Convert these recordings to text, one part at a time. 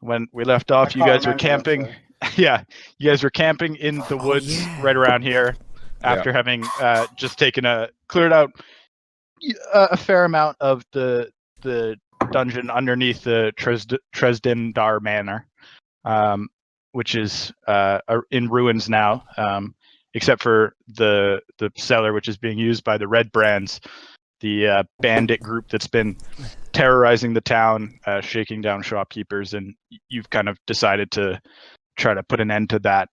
when we left off, you guys were camping. Yeah, you guys were camping in the woods right around here after having just cleared out a fair amount of the dungeon underneath the Tresdindar Manor, which is in ruins now, except for the cellar, which is being used by the Redbrands, the bandit group that's been terrorizing the town, shaking down shopkeepers, and you've kind of decided to try to put an end to that,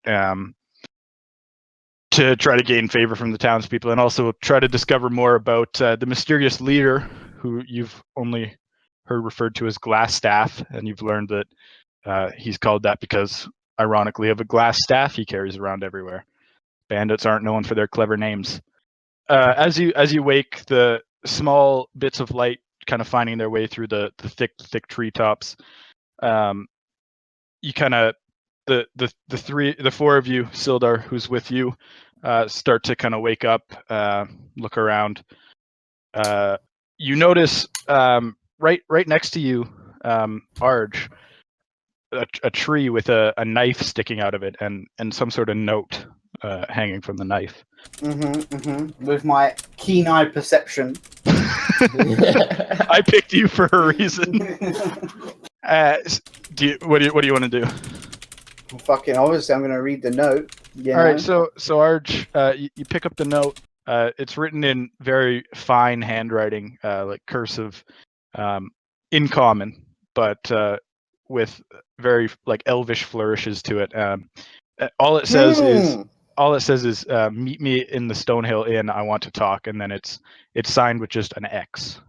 to try to gain favor from the townspeople, and also try to discover more about the mysterious leader who you've only heard referred to as Glasstaff, and you've learned that he's called that because, ironically, of a glass staff he carries around everywhere. Bandits aren't known for their clever names. As you wake, the small bits of light kind of finding their way through the thick treetops. You kind of the four of you, Sildar, who's with you, start to kind of wake up, look around. You notice right next to you, Arj, a tree with a knife sticking out of it, and some sort of note hanging from the knife. With my keen-eye perception. I picked you for a reason. What do you want to do? Fucking obviously, I'm going to read the note. All right, so Arj, you pick up the note. It's written in very fine handwriting, like cursive, in common, but with very like elvish flourishes to it. All it says is meet me in the Stonehill Inn. I want to talk, and then it's signed with just an X.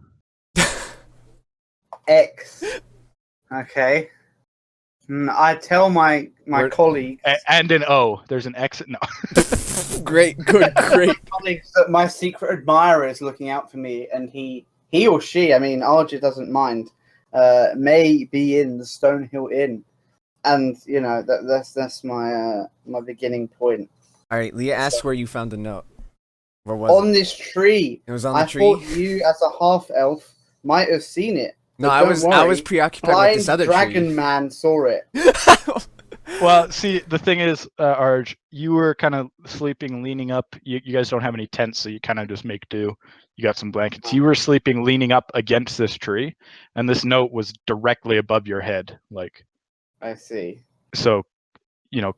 X. Okay. I tell my colleagues and an O. There's an X. No. Great. Colleagues that my secret admirer is looking out for me, and he or she, I mean, Arja doesn't mind, may be in the Stonehill Inn, and you know that's my beginning point. All right, Leah asks where you found the note. Where was on it? This tree. It was on the tree. I thought you, as a half elf, might have seen it. No, I was preoccupied with this other Dragon tree. Man saw it. Well, see, the thing is, Arj, you were kind of sleeping, leaning up. You guys don't have any tents, so you kind of just make do. You got some blankets. You were sleeping, leaning up against this tree, and this note was directly above your head. Like, I see. So,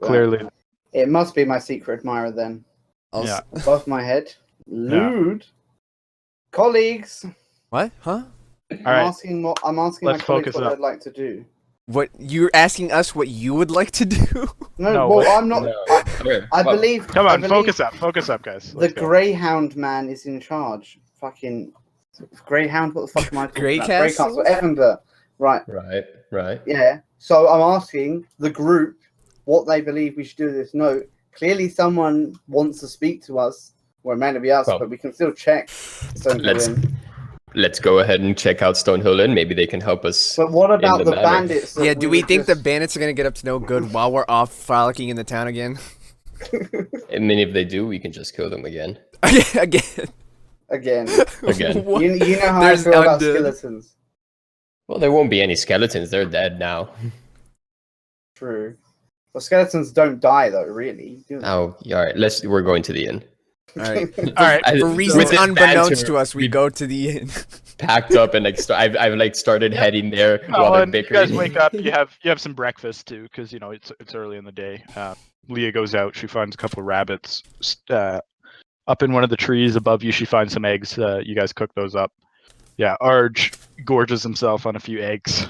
clearly, it must be my secret admirer then. Yeah. Above my head. Lewd. Colleagues. What? Huh? I'm asking my colleagues what they'd like to do. What, you're asking us what you would like to do? No, I'm not. No. I believe. Come on, focus up, guys. The Greyhound man is in charge. Fucking Greyhound. What the fuck am I talking about? Grey Castle, Edinburgh. Right. Yeah. So I'm asking the group what they believe we should do with this note. Clearly, someone wants to speak to us. Well, it may not be us, but we can still check. Let's go ahead and check out Stonehill Inn. Maybe they can help us. But what about the bandits? Yeah, do we think the bandits are going to get up to no good while we're off frolicking in the town again? I mean, if they do, we can just kill them again. Again. You know how I feel about skeletons. Well, there won't be any skeletons. They're dead now. True. Well, skeletons don't die, though, really. Oh, all right. We're going to the inn. All right. For reasons unbeknownst to us, we go to the inn. Packed up and I've started heading there while they're bickering. You guys wake up. You have some breakfast too, because it's early in the day. Leah goes out. She finds a couple of rabbits up in one of the trees above you. She finds some eggs. You guys cook those up. Yeah, Arj gorges himself on a few eggs.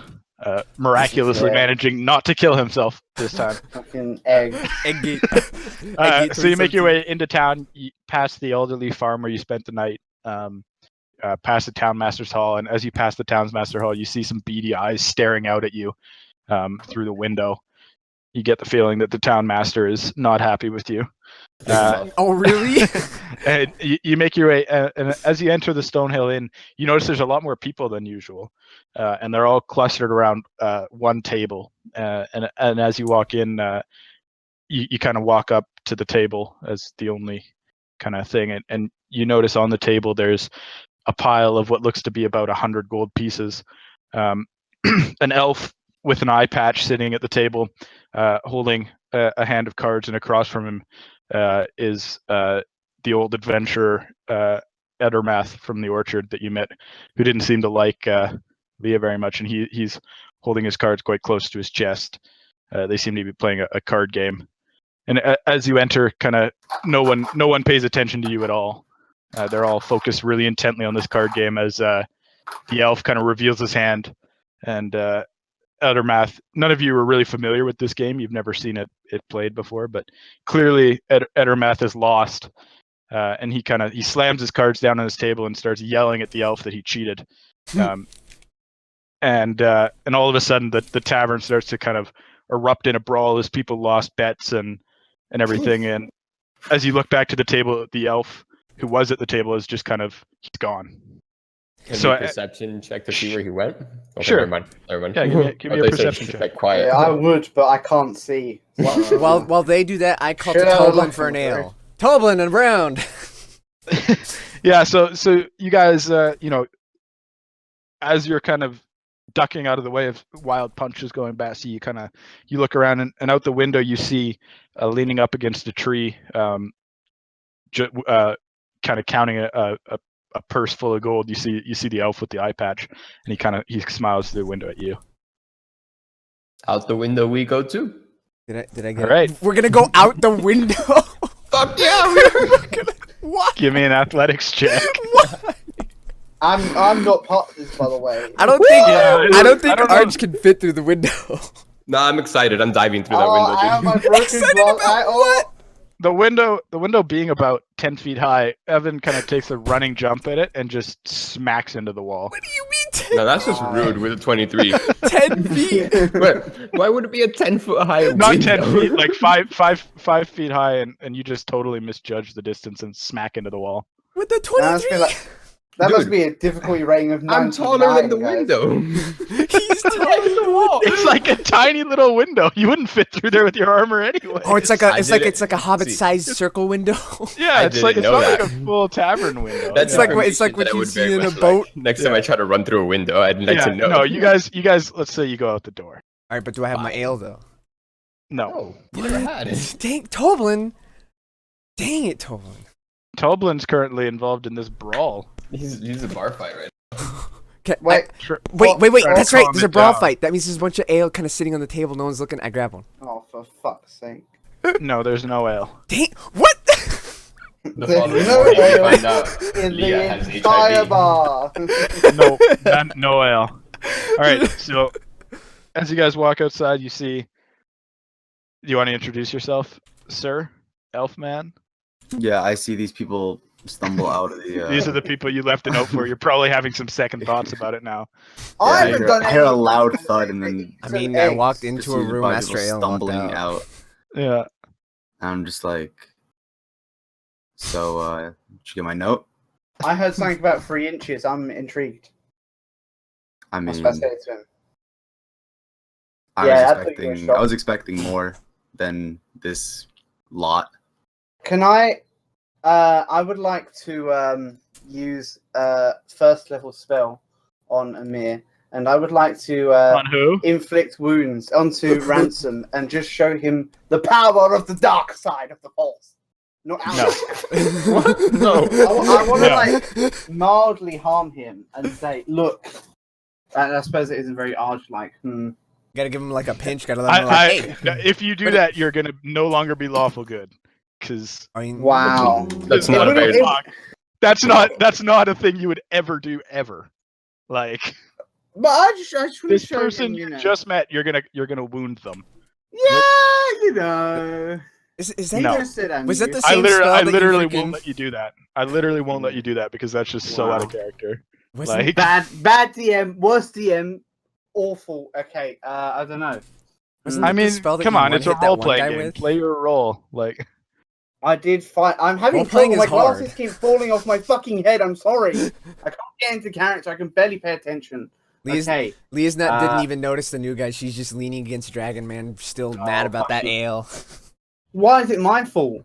Miraculously managing not to kill himself this time. Fucking egg. So you make your way into town, past the elderly farm where you spent the night, past the townmaster's hall, and as you pass the townmaster's hall, you see some beady eyes staring out at you through the window. You get the feeling that the townmaster is not happy with you. Oh, really? And you make your way, and as you enter the Stonehill Inn, you notice there's a lot more people than usual, and they're all clustered around one table. And as you walk in, you kind of walk up to the table as the only kind of thing, and you notice on the table there's a pile of what looks to be about 100 gold pieces. An elf with an eye patch sitting at the table, holding a hand of cards, and across from him is the old adventurer Edermath from the orchard that you met, who didn't seem to like Leah very much, and he's holding his cards quite close to his chest. They seem to be playing a card game, and as you enter, kind of no one pays attention to you at all. They're all focused really intently on this card game as the elf kind of reveals his hand, and Edermath. None of you are really familiar with this game. You've never seen it played before, but clearly Edermath is lost, and he slams his cards down on his table and starts yelling at the elf that he cheated. And all of a sudden the tavern starts to kind of erupt in a brawl as people lost bets and everything. And as you look back to the table, the elf who was at the table is just he's gone. So a perception check to see where he went. Okay, sure. Never mind. Yeah, give me a perception check. Quiet. Yeah, I would, but I can't see. While they do that, I call to Toblin for an ale. Toblin and round. Yeah. So you guys, as you're kind of ducking out of the way of wild punches going past you, you look around and out the window you see leaning up against a tree, kind of counting a purse full of gold. You see the elf with the eye patch, and he smiles through the window at you. Out the window we go too. Did I get All right. We're gonna go out the window. Fuck yeah! We're gonna... What? Give me an athletics check. What? I'm not part of this, by the way. I don't think Arch can fit through the window. No, I'm excited. I'm diving through that window. I have my broken glass. The window being about 10 feet high, Evan kind of takes a running jump at it and just smacks into the wall. What do you mean 10? No, that's just rude with a 23. 10 feet? Wait, why would it be a 10-foot high Not window? 10 feet, like 5 feet high, and you just totally misjudge the distance and smack into the wall. With the 23? That Dude, must be a difficulty rating of 99. I'm taller than the window. He's taller than the wall. It's like a tiny little window. You wouldn't fit through there with your armor anyway. Oh, it's like a hobbit-sized circle window. Yeah, it's not that. like a full tavern window. That's yeah. it's like what you see in a boat. Next time I try to run through a window, I'd like to know. No, you guys. Let's say you go out the door. All right, but do I have my ale though? No. You never had it. Dang, Toblin. Dang it, Toblin. Toblin's currently involved in this brawl. He's a bar fight right now. Wait. That's right. There's a brawl fight. That means there's a bunch of ale kind of sitting on the table. No one's looking. I grab one. Oh, for fuck's sake. No, there's no ale. Dang. What? The following morning, you find out Leah has HIV. Bar. No ale. All right. So, as you guys walk outside, you see. Do you want to introduce yourself, sir, Elfman? Yeah, I see these people stumble out of the. These are the people you left a note for. You're probably having some second thoughts about it now. I hear a loud thud and then. I mean, I walked into a room after ale stumbling walked out. Yeah. I'm just like. So, did you get my note? I heard something about 3 inches. I'm intrigued. I mean, That's what I say to him. I was expecting more than this lot. Can I would like to use a first level spell on Amir, and I would like to On who? inflict wounds onto Ransom and just show him the power of the dark side of the Force. Not out. No. What? No. I want to No. like mildly harm him and say, look. And I suppose it isn't very Arch-like. Gotta give him like a pinch. Gotta let him hey. If you do that, you're gonna no longer be lawful good. Because wow, That's not a very. That's not a thing you would ever do ever. Like, but I just this person you just met, you're gonna wound them. Yeah, you know. Is that no. Was that the same spell I that literally you freaking... won't let you do that. I literally won't let you do that because that's just so out of character. Like bad DM, worst DM, awful. Okay, I don't know. I mean, come on, it's a role playing game. Play your role, like. I did fight. I'm having trouble. My glasses keep falling off my fucking head. I'm sorry. I can't get into character. I can barely pay attention. Okay. Leah's didn't even notice the new guy. She's just leaning against Dragon Man, still mad about that ale. Why is it my fault?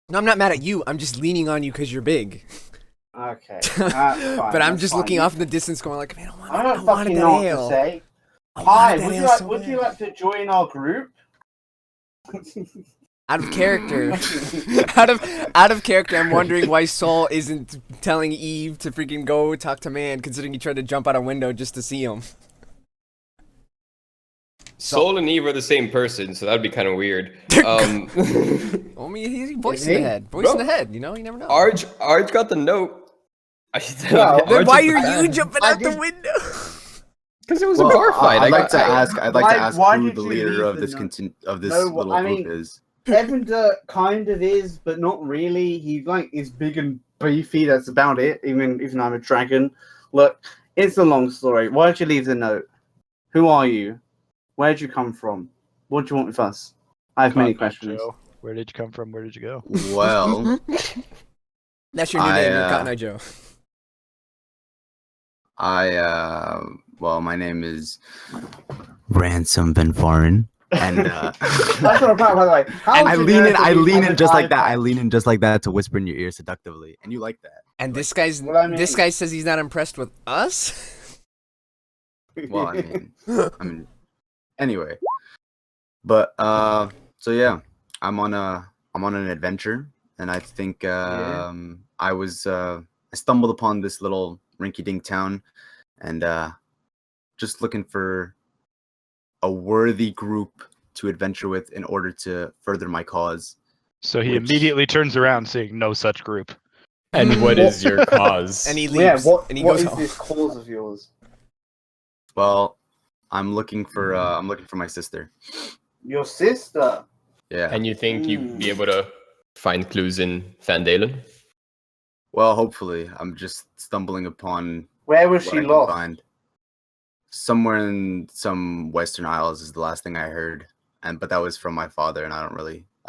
No, I'm not mad at you. I'm just leaning on you because you're big. Okay. Fine, but I'm just looking off in the distance going like, man, I don't wanted fucking that know what ale. to say. Hi, would you like to join our group? Out of character. out of character, I'm wondering why Saul isn't telling Eve to freaking go talk to Man, considering he tried to jump out a window just to see him. Saul and Eve are the same person, so that'd be kind of weird. I mean, he's voice in the head. Voice in the head, you know? You never know. Arj got the note. Then why are you jumping out the window? Because it was a bar fight. I'd like to ask who the leader of this little group is. Evander kind of is, but not really. He is big and beefy. That's about it. Even I'm a dragon. Look, it's a long story. Why did you leave the note? Who are you? Where'd you come from? What do you want with us? I have many questions. Joe. Where did you come from? Where did you go? Well, that's your new name. You're Cotton Eye Joe. Well, my name is Ransom Ben Foreign. And that's what I'm proud, by the way. I lean in just like that. I lean in just like that to whisper in your ear seductively, and you like that. And this this guy says he's not impressed with us. Well, I mean, anyway. But so yeah, I'm on an adventure, and I think I stumbled upon this little rinky-dink town, and just looking for a worthy group to adventure with in order to further my cause. So he immediately turns around, seeing no such group. And what is your cause? And he leaves. Yeah, and he what goes is home. this cause of yours? Well, I'm looking for my sister. Your sister? Yeah. And you think you'd be able to find clues in Phandalin? Well, hopefully. I'm just stumbling upon Where was she lost? Find. Somewhere in some Western Isles is the last thing I heard, but that was from my father, and I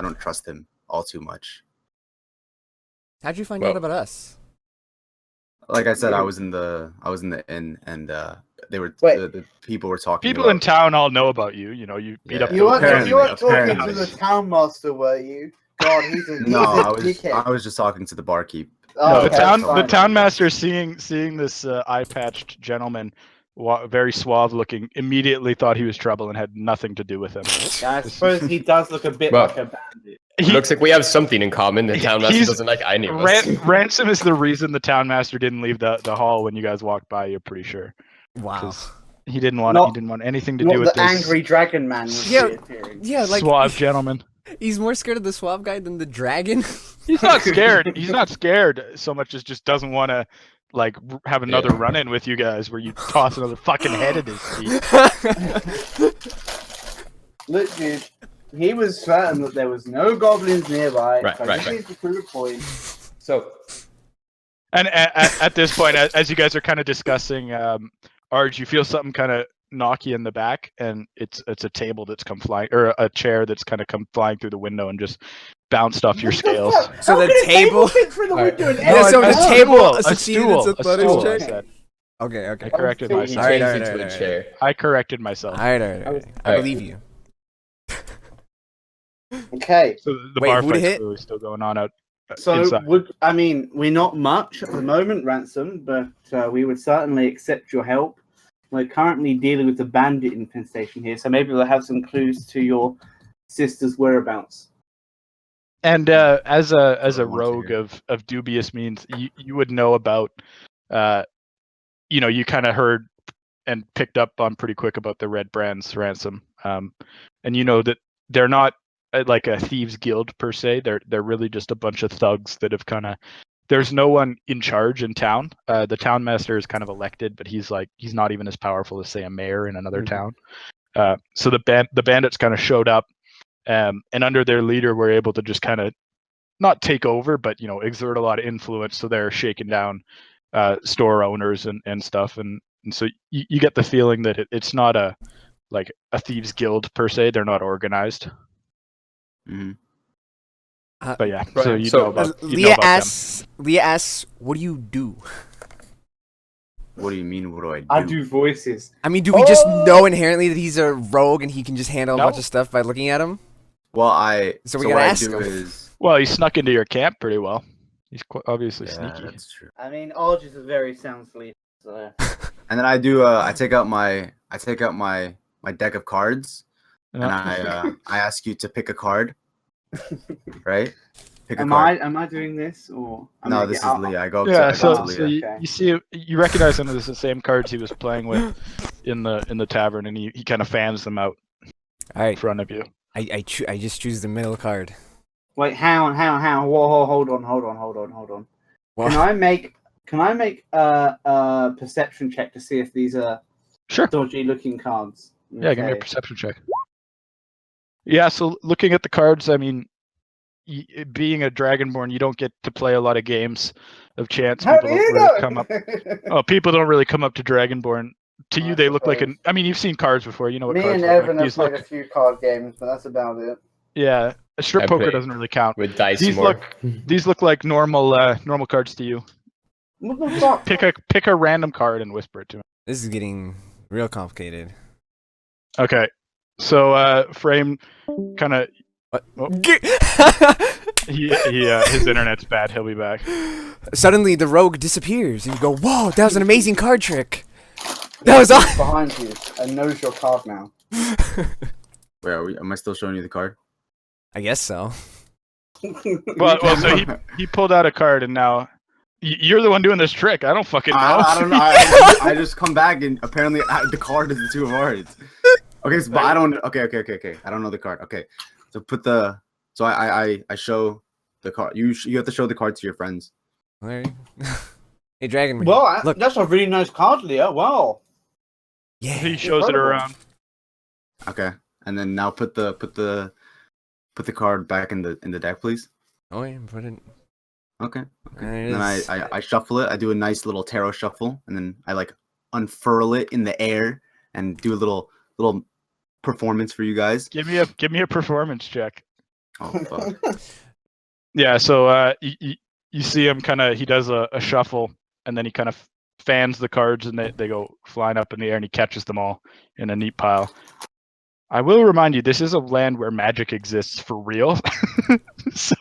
don't trust him all too much. How'd you find out about us? Like I said, I was in the inn, and they were the people were talking. People in town all know about you. You know, you beat up. You weren't talking to the town master, were you? God, he's a dickhead. I was just talking to the barkeep. Oh, the town master seeing this eye-patched gentleman, very suave looking, immediately thought he was trouble and had nothing to do with him. Yeah, I suppose he does look a bit like a bandit. Looks like we have something in common. The town master doesn't like any of us. Ransom is the reason the town master didn't leave the hall when you guys walked by. You're pretty sure. Wow. He didn't want anything to do with the this. Angry dragon man was reappearing. Yeah, like suave gentleman. He's more scared of the suave guy than the dragon. He's not scared. He's not scared so much as just doesn't want to have another run-in with you guys where you toss another fucking head at his feet. Look, dude, he was certain that there was no goblins nearby. Right. Needs to prove a point. So, and at this point, as you guys are kind of discussing, Arj, you feel something kind of knock you in the back, and it's a table that's come flying, or a chair that's kind of come flying through the window and just bounced off your scales. So the table through the window and so the table a stool. I said. Okay. I corrected myself. All right. I corrected myself. All right. I believe you. Okay. So the bar fight's really still going on out. So inside. we're not much at the moment, Ransom, but we would certainly accept your help. We're currently dealing with the bandit infestation here, so maybe we'll have some clues to your sister's whereabouts. And as a rogue of dubious means, you would know about, you kind of heard and picked up on pretty quick about the Redbrand's ransom, and you know that they're not like a thieves guild per se. They're really just a bunch of thugs that have kind of. There's no one in charge in town. The town master is kind of elected, but he's not even as powerful as say a mayor in another town. So the bandits kind of showed up. And under their leader, we're able to just kind of not take over, but exert a lot of influence. So they're shaking down store owners and stuff, and so you get the feeling that it's not a thieves guild per se. They're not organized. Mm-hmm. But yeah, right. so know about Leah asks, "What do you do?" What do you mean? What do I do? I do voices. I mean, do we just know inherently that he's a rogue and he can just handle a bunch of stuff by looking at him? Well, so we gotta ask him. Well, he snuck into your camp pretty well. He's obviously sneaky. That's true. I mean, Arj is a very sound sleeper. So. And then I take out my take out my deck of cards, and I ask you to pick a card. Right? Pick a card. Am I doing this or? No, this is Leah. I go. Yeah, to so Leah. you see, you recognize him as the same cards he was playing with in the tavern, and he kind of fans them out in front of you. I just choose the middle card. Wait, how? Whoa, hold on. What? Can I make a perception check to see if these are dodgy looking cards? Okay. Yeah, give me a perception check. Yeah, so looking at the cards, I mean, being a Dragonborn, you don't get to play a lot of games of chance. How People do don't you really know? come up. Oh, people don't really come up to Dragonborn. To you, they look like suppose. I mean, you've seen cards before. You know what Me cards and look Evan like. have played a few card games, but that's about it. Yeah, a strip I poker play doesn't really count. with dice These more. these look like normal cards to you. What the fuck? Pick a random card and whisper it to him. This is getting real complicated. Okay, so Frame kind of. His internet's bad. He'll be back. Suddenly, the rogue disappears, and you go, "Whoa, that was an amazing card trick." That was He's behind you and knows your card now. Wait, am I still showing you the card? I guess so. Well, so he pulled out a card, and now you're the one doing this trick. I don't fucking know. I don't know. I just come back, and apparently the card is the 2 of hearts. Okay, so, but I don't. Okay. I don't know the card. Okay, so So I show the card. You have to show the card to your friends. Hey, Dragon. Well, look. that's a really nice card, Leo. Wow. Yeah. He shows it around. Okay, and then now put the card back in the deck, please. Oh yeah, put it. Okay. There it And then is. I shuffle it. I do a nice little tarot shuffle, and then I like unfurl it in the air and do a little performance for you guys. Give me a performance check. Oh fuck. Yeah, so you see him he does a shuffle, and then he kind of fans the cards, and they go flying up in the air, and he catches them all in a neat pile. I will remind you, this is a land where magic exists for real. so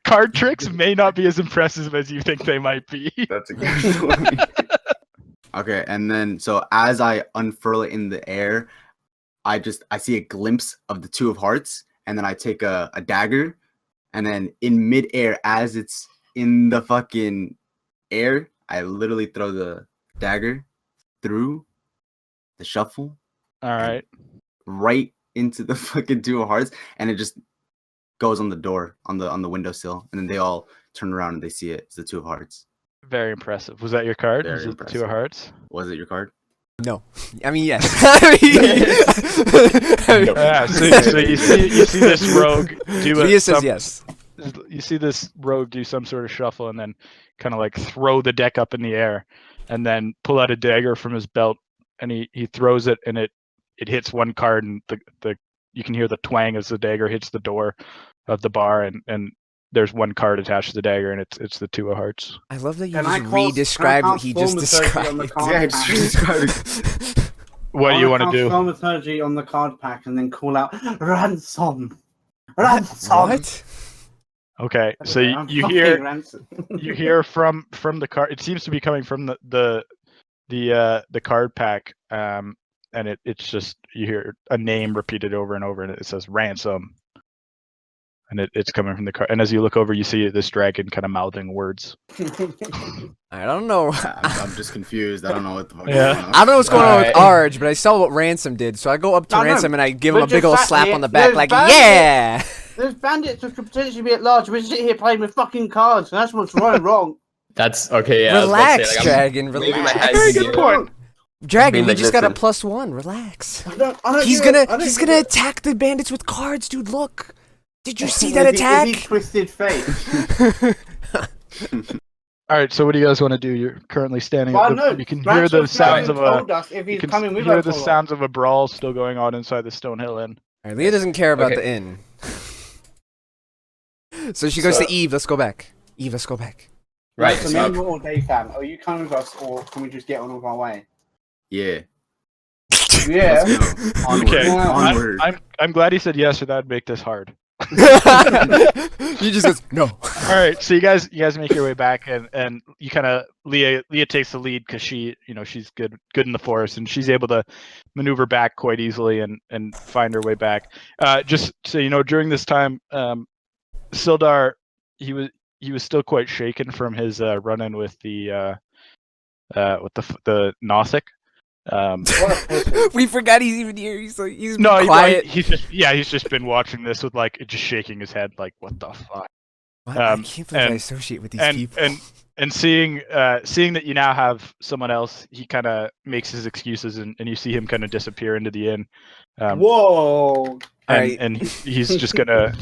card tricks may not be as impressive as you think they might be. That's a good point. Okay, and then so as I unfurl it in the air, I see a glimpse of the 2 of hearts, and then I take a dagger, and then in midair, as it's in the fucking air, I literally throw the dagger through the shuffle. All right. Right into the fucking 2 of hearts, and it just goes on the door on the windowsill, and then they all turn around and they see it. It's the 2 of hearts. Very impressive. Was that your card? Very Was it impressive. the 2 of hearts? Was it your card? No. I mean, yes. Yeah. So you see this rogue do Leah says yes. You see this rogue do some sort of shuffle, and then kind of like throw the deck up in the air, and then pull out a dagger from his belt, and he throws it, and it hits one card, and the you can hear the twang as the dagger hits the door of the bar, and there's one card attached to the dagger, and it's the 2 of hearts. I love that you Can I just call- re-described can I what he just transform the described. card Yeah, pack? just described it. What do you want to do? Thaumaturgy on the card pack and then call out ransom. Ransom. What? Okay, so I'm you fucking hear ransom. you hear from the card. It seems to be coming from the card pack, and it's just you hear a name repeated over and over, and it says ransom, and it's coming from the card. And as you look over, you see this dragon kind of mouthing words. I don't know. I'm just confused. I don't know what the fuck. Yeah. Is going on. I don't know what's going on with Alright. Arj, but I saw what Ransom did, so I go up to No, no. Ransom and I give him We're a big just old sat slap here. on the back, There's like, bandits. yeah! There's bandits who could potentially be at large. We're sitting here playing with fucking cards, and that's what's going wrong. That's okay. Yeah. I was about to Relax, say, like, Dragon, waving my relax. hands Very in the good air. point. Dragon, Being we like, just got a listen. +1. Relax. I don't He's give a- I gonna don't give a- attack the bandits with cards, dude. Look. Did you see If that he- attack? If he twisted face. All right, so what do you guys want to do? You're currently standing. Well, At no, you can hear the Ransom's sounds not of a. told us if You he's can coming with hear us the or not. sounds of a brawl still going on inside the Stonehill Inn. Alright, Leah doesn't care about Okay. the inn. So she goes So- to Eve. Let's go back. Eve, let's go back. Right. So So, me or Dave fam, are you coming with us, or can we just get on with our way? Yeah. Yeah. Let's go. Onward. Okay, Wow. Onward. I'm glad he said yes, or that'd make this hard. He just goes, no. All right, so you guys make your way back, and you kind of Leah takes the lead because she's good in the forest, and she's able to maneuver back quite easily and find her way back. Just so you know, during this time, Sildar he was still quite shaken from his run-in with the Nothik. We forgot he's even here. He's No, quiet. he's just been watching this with like just shaking his head like, what the fuck. What? I can't believe I associate with these people. And seeing that you now have someone else, he kind of makes his excuses, and you see him kind of disappear into the inn. Whoa! And he's just gonna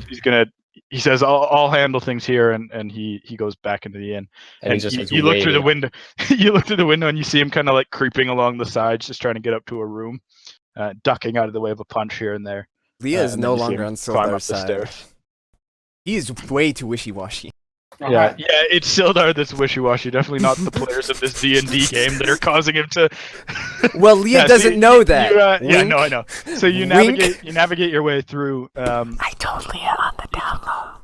he says I'll handle things here, and he goes back into the inn. And you look through the window, you look through the window, and you see him kind of like creeping along the sides, just trying to get up to a room, ducking out of the way of a punch here and there. Leah is no longer on Sildar's side. He is way too wishy-washy. Yeah, it's Sildar that's wishy-washy. Definitely not the players of this D&D game that are causing him to. Well, Leah doesn't know that. I know. So you navigate your way through. I told Leah on the download.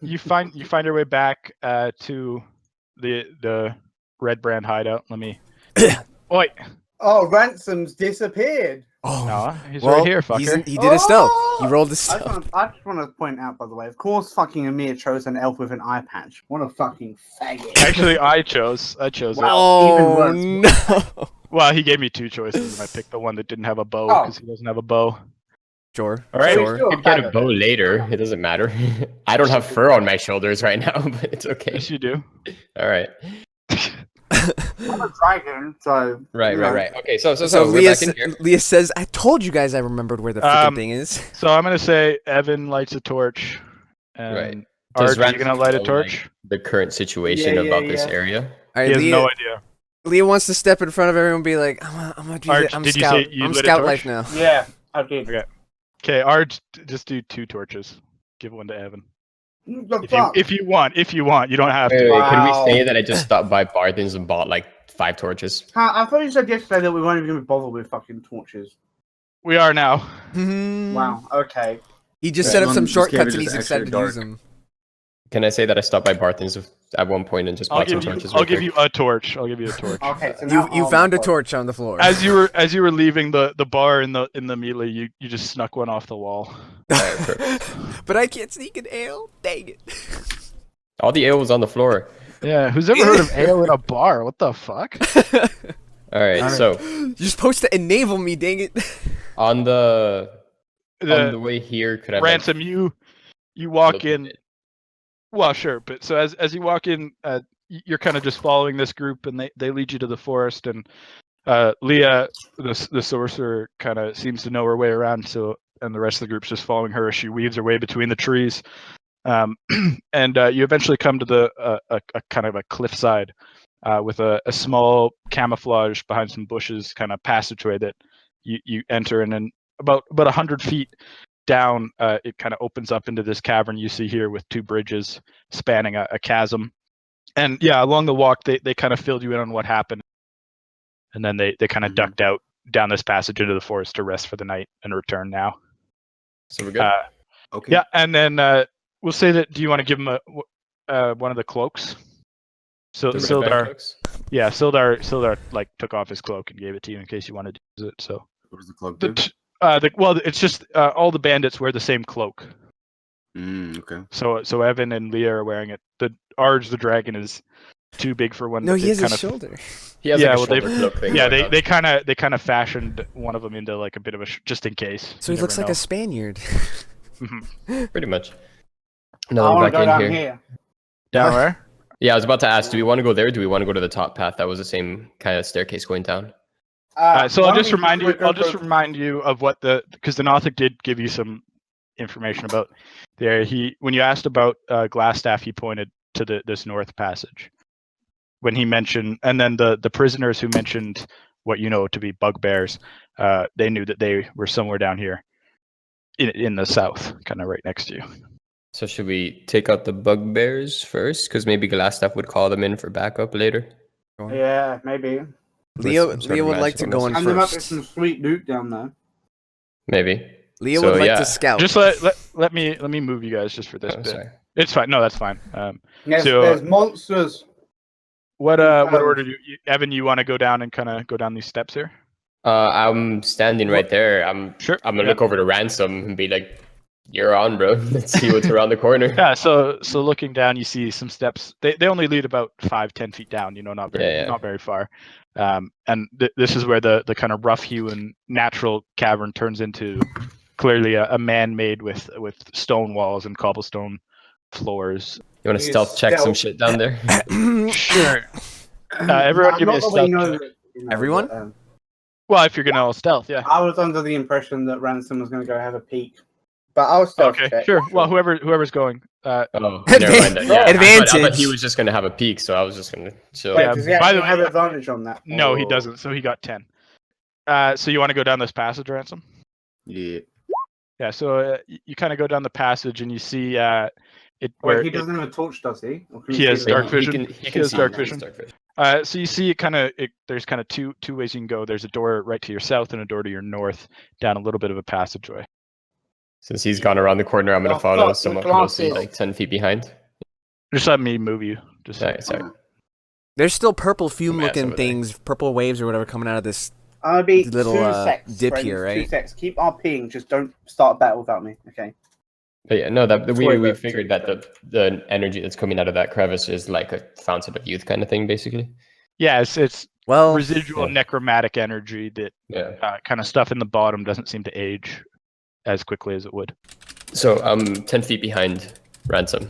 You find your way back to the Redbrand Hideout. Let me. Oi. Oh, Ransom's disappeared. Oh, no, he's right here, fucker. He did a stealth. He rolled a stealth. I just want to point out, by the way, of course, fucking Amir chose an elf with an eye patch. What a fucking faggot. Actually, I chose it. Oh, no. Well, he gave me two choices, and I picked the one that didn't have a bow because he doesn't have a bow. Sure. All right. Sure. You can get a bow later. It doesn't matter. I don't have fur on my shoulders right now, but it's okay. Yes, you do. All right. I'm a dragon, so... Right. Okay, so Leah says, I told you guys I remembered where the freaking thing is. So I'm going to say Evan lights a torch. And Arj, are you going to light a torch? The current situation about this area? Right, he has no idea. Leah wants to step in front of everyone and be like, I'm going to do it. I'm scout. I'm scout life now. Yeah, I did. Okay, Arj, just do 2 torches. Give one to Evan. If you want, you don't have to. Wait, can we say that I just stopped by Barthen's and bought like 5 torches? I thought you said yesterday that we weren't even going to bother with fucking torches. We are now. Wow, okay. He just set up some shortcuts and he's excited to use them. Can I say that I stopped by Barthen's at one point and just bought some torches? I'll give you a torch. Okay, so you found a torch on the floor. As you were leaving the bar in the melee, you just snuck one off the wall. But I can't sneak an ale. Dang it! All the ale was on the floor. Yeah, who's ever heard of ale in a bar? What the fuck? All right, so you're supposed to enable me. Dang it! On the way here, could I Ransom? You walk in. Well, sure, but so as you walk in, you're kind of just following this group, and they lead you to the forest, and Leah, the sorcerer, kind of seems to know her way around, and the rest of the group's just following her as she weaves her way between the trees, and you eventually come to a kind of a cliffside with a small camouflage behind some bushes kind of passageway that you enter, and then about 100 feet down, it kind of opens up into this cavern you see here with 2 bridges spanning a chasm. And yeah, along the walk, they kind of filled you in on what happened. And then they kind of ducked out down this passage into the forest to rest for the night and return now. So we're good? Okay. Yeah, and then we'll say that, do you want to give him one of the cloaks? So Sildar, yeah, Sildar like took off his cloak and gave it to you in case you wanted to use it. So what does the cloak do? Well, it's just all the bandits wear the same cloak. Okay. So Evan and Leah are wearing it. The Arj, the dragon, is too big for one. No, he has a shoulder. He has like a shoulder cloak thing. Yeah, they kind of fashioned one of them into like a bit of a just in case. So he looks like a Spaniard. Pretty much. No, back in here. Down where? Yeah, I was about to ask, do we want to go there or do we want to go to the top path? That was the same kind of staircase going down. So I'll just remind you of what because the Nothic did give you some information about there. When you asked about Glasstaff, he pointed to this north passage when he mentioned, and then the prisoners who mentioned what you know to be bugbears, they knew that they were somewhere down here in the south, kind of right next to you. So should we take out the bugbears first? Because maybe Glasstaff would call them in for backup later. Yeah, maybe. Leo would like to go in and there might be first. some sweet loot down there. Maybe. Leah would like to scout. Just let me move you guys just for this bit. Sorry. It's fine. No, that's fine. There's monsters. What order do you, Evan? You want to go down and kind of go down these steps here? I'm standing right there. I'm gonna look over to Ransom and be like, "You're on, bro. Let's see what's around the corner." Yeah. So looking down, you see some steps. They only lead about 5-10 feet down. Not very far. And this is where the kind of rough-hewn natural cavern turns into clearly a man-made with stone walls and cobblestone floors. You want to stealth check some shit down there? Sure. Everyone, give me a stealth check. Everyone? Well, if you're gonna all stealth, yeah. I was under the impression that Ransom was going to go have a peek, but I was stealth check. Okay, sure. Well, whoever's going. Never mind. Yeah, Advantage. I thought he was just gonna have a peek, so I was just gonna chill. Wait, does he actually have advantage on that? No, he doesn't. So he got 10. So you want to go down this passage, Ransom? Yeah. Yeah. So you kind of go down the passage and you see it. Wait, he doesn't have a torch, does he? He has dark vision. He has see dark it. vision. Dark vision. So you see there's kind of two ways you can go. There's a door right to your south and a door to your north, down a little bit of a passageway. Since he's gone around the corner, I'm gonna follow somewhat closely, like 10 feet behind. Just let me move you. Just sorry. There's still purple fume-looking things, purple waves or whatever coming out of this I'll be little 2 secs, dip friends, here, right? 2 secs. Keep RPing. Just don't start a battle without me, okay? But yeah, no, we figured that the energy that's coming out of that crevice is like a fountain of youth kind of thing, basically. Yeah, it's residual necromantic energy that kind of stuff in the bottom doesn't seem to age as quickly as it would. So I'm 10 feet behind Ransom.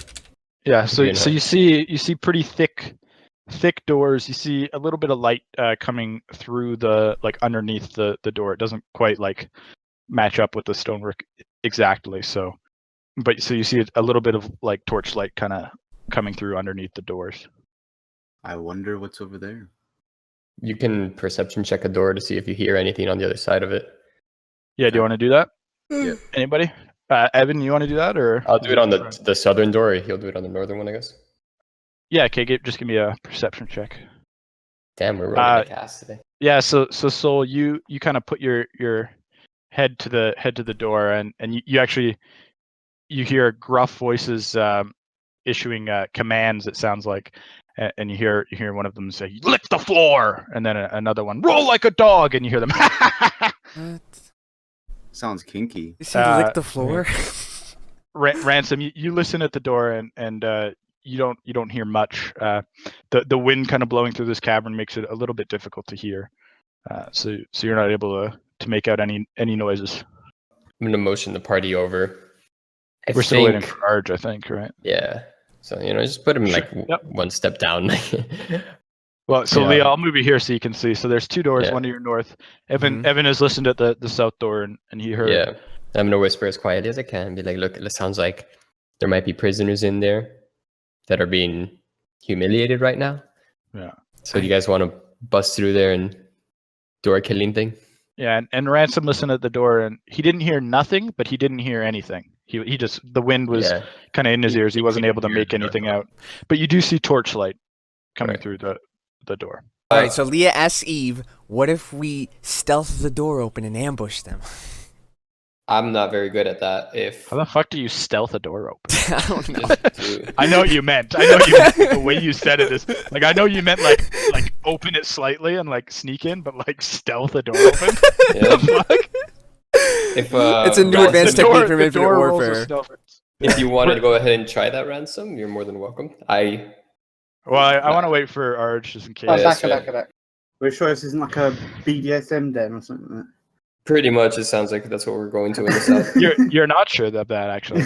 Yeah, so you see pretty thick doors. You see a little bit of light coming through underneath the door. It doesn't quite match up with the stonework exactly. So you see a little bit of torchlight kind of coming through underneath the doors. I wonder what's over there. You can perception check a door to see if you hear anything on the other side of it. Yeah, do you want to do that? Yeah. Anybody? Evan, you want to do that, or I'll do it on the southern door. He'll do it on the northern one, I guess. Yeah, okay. Just give me a perception check. Damn, we're rolling the cast today. Yeah, so Soul, you kind of put your head to the door, and you actually hear gruff voices issuing commands. It sounds like, and you hear one of them say, "Lick the floor," and then another one, "Roll like a dog," and you hear them. What? Sounds kinky. You said lick the floor? Ransom, you listen at the door, and you don't hear much. The wind kind of blowing through this cavern makes it a little bit difficult to hear. So you're not able to make out any noises. I'm gonna motion the party over. We're still waiting for Arj, I think, right? Yeah. So just put him one step down. Well, so Leah, I'll move you here so you can see. So there's 2 doors, one to your north. Evan has listened at the south door, and he heard. Yeah, I'm gonna whisper as quietly as I can. Be like, look, it sounds like there might be prisoners in there that are being humiliated right now. Yeah. So do you guys want to bust through there and do our killing thing? Yeah, and Ransom listened at the door, and he didn't hear nothing, but he didn't hear anything. He just, the wind was kind of in his ears. He wasn't able to make anything out. But you do see torchlight coming through the door. All right, so Leah asks Eve, what if we stealth the door open and ambush them? I'm not very good at that. How the fuck do you stealth a door open? I don't know. I know what you meant. The way you said it is I know you meant like open it slightly and sneak in, but stealth a door open. The fuck? It's a new advanced technique from Infinite Warfare. If you wanted to go ahead and try that, Ransom, you're more than welcome. I want to wait for Arj just in case. Back. We're sure this isn't like a BDSM den or something like that. Pretty much, it sounds like that's what we're going to in the south. You're not sure of that actually.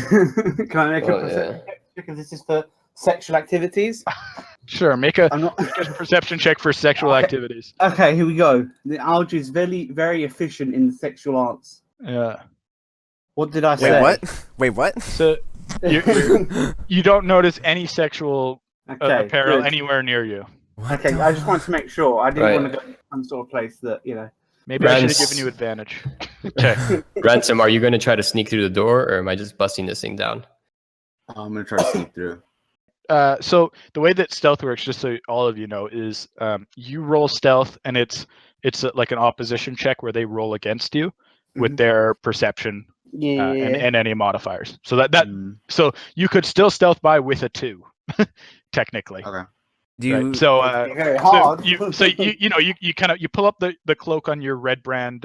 Can I make a perception check because this is for sexual activities? Sure, make a perception check for sexual activities. Okay, here we go. The Arj is very, very efficient in the sexual arts. Yeah. What did I say? Wait, what? So you don't notice any sexual apparel anywhere near you. Okay, I just wanted to make sure. I didn't want to go to some sort of place that, Maybe I should have given you advantage. Okay. Ransom, are you going to try to sneak through the door, or am I just busting this thing down? I'm going to try to sneak through. So the way that stealth works, just so all of you know, is you roll stealth, and it's like an opposition check where they roll against you with their perception and any modifiers. So so you could still stealth by with a 2, technically. Okay. Right? So very hard. you kind of pull up the cloak on your Redbrand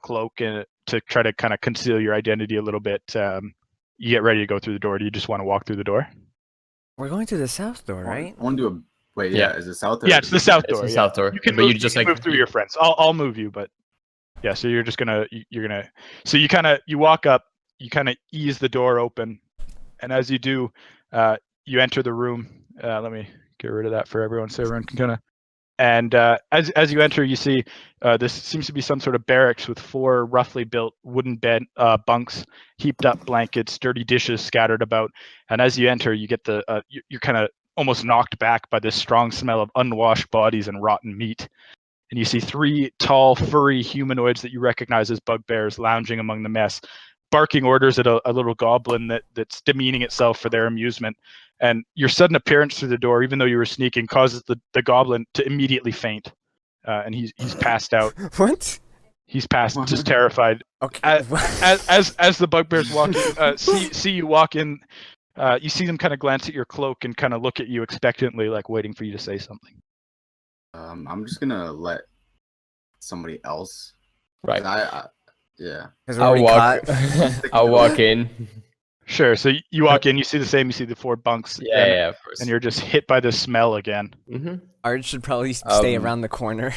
cloak to try to kind of conceal your identity a little bit. You get ready to go through the door. Do you just want to walk through the door? We're going to the south door, right? I want to do a wait. Yeah, is it south door? Yeah, it's the south door. It's the south door. You can but move, you just you can move through your friends. I'll move you, but yeah. So you're just gonna So you walk up. You kind of ease the door open, and as you do, you enter the room. Let me get rid of that for everyone, so everyone can kind of. And as you enter, you see this seems to be some sort of barracks with 4 roughly built wooden bed bunks, heaped up blankets, dirty dishes scattered about. And as you enter, you get you're kind of almost knocked back by this strong smell of unwashed bodies and rotten meat. And you see 3 tall, furry humanoids that you recognize as bugbears lounging among the mess, barking orders at a little goblin that's demeaning itself for their amusement. And your sudden appearance through the door, even though you were sneaking, causes the goblin to immediately faint. And he's passed out. What? He's passed, just terrified. Okay. As the bugbears walk in, see you walk in, you see them kind of glance at your cloak and kind of look at you expectantly, like waiting for you to say something. I'm just gonna let somebody else. Right. Yeah. I'll walk in. Sure. So you walk in, you see the same. You see the 4 bunks. Yeah, of course. And you're just hit by the smell again. Mm-hmm. Art should probably stay around the corner.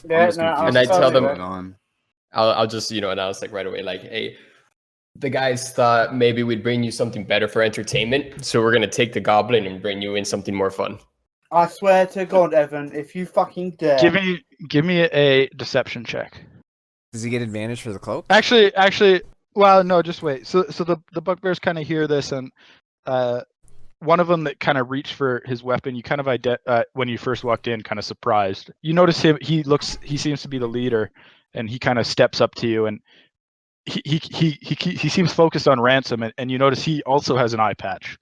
Yeah, and I tell them, I'll just announce like right away, like, hey, the guys thought maybe we'd bring you something better for entertainment, so we're gonna take the goblin and bring you in something more fun. I swear to God, Evan, if you fucking dare. Give me a deception check. Does he get advantage for the cloak? Actually, well, no, just wait. So the bugbears kind of hear this, and one of them that kind of reached for his weapon, you kind of when you first walked in, kind of surprised. You notice him. He seems to be the leader, and he kind of steps up to you, and he seems focused on Ransom, and you notice he also has an eye patch.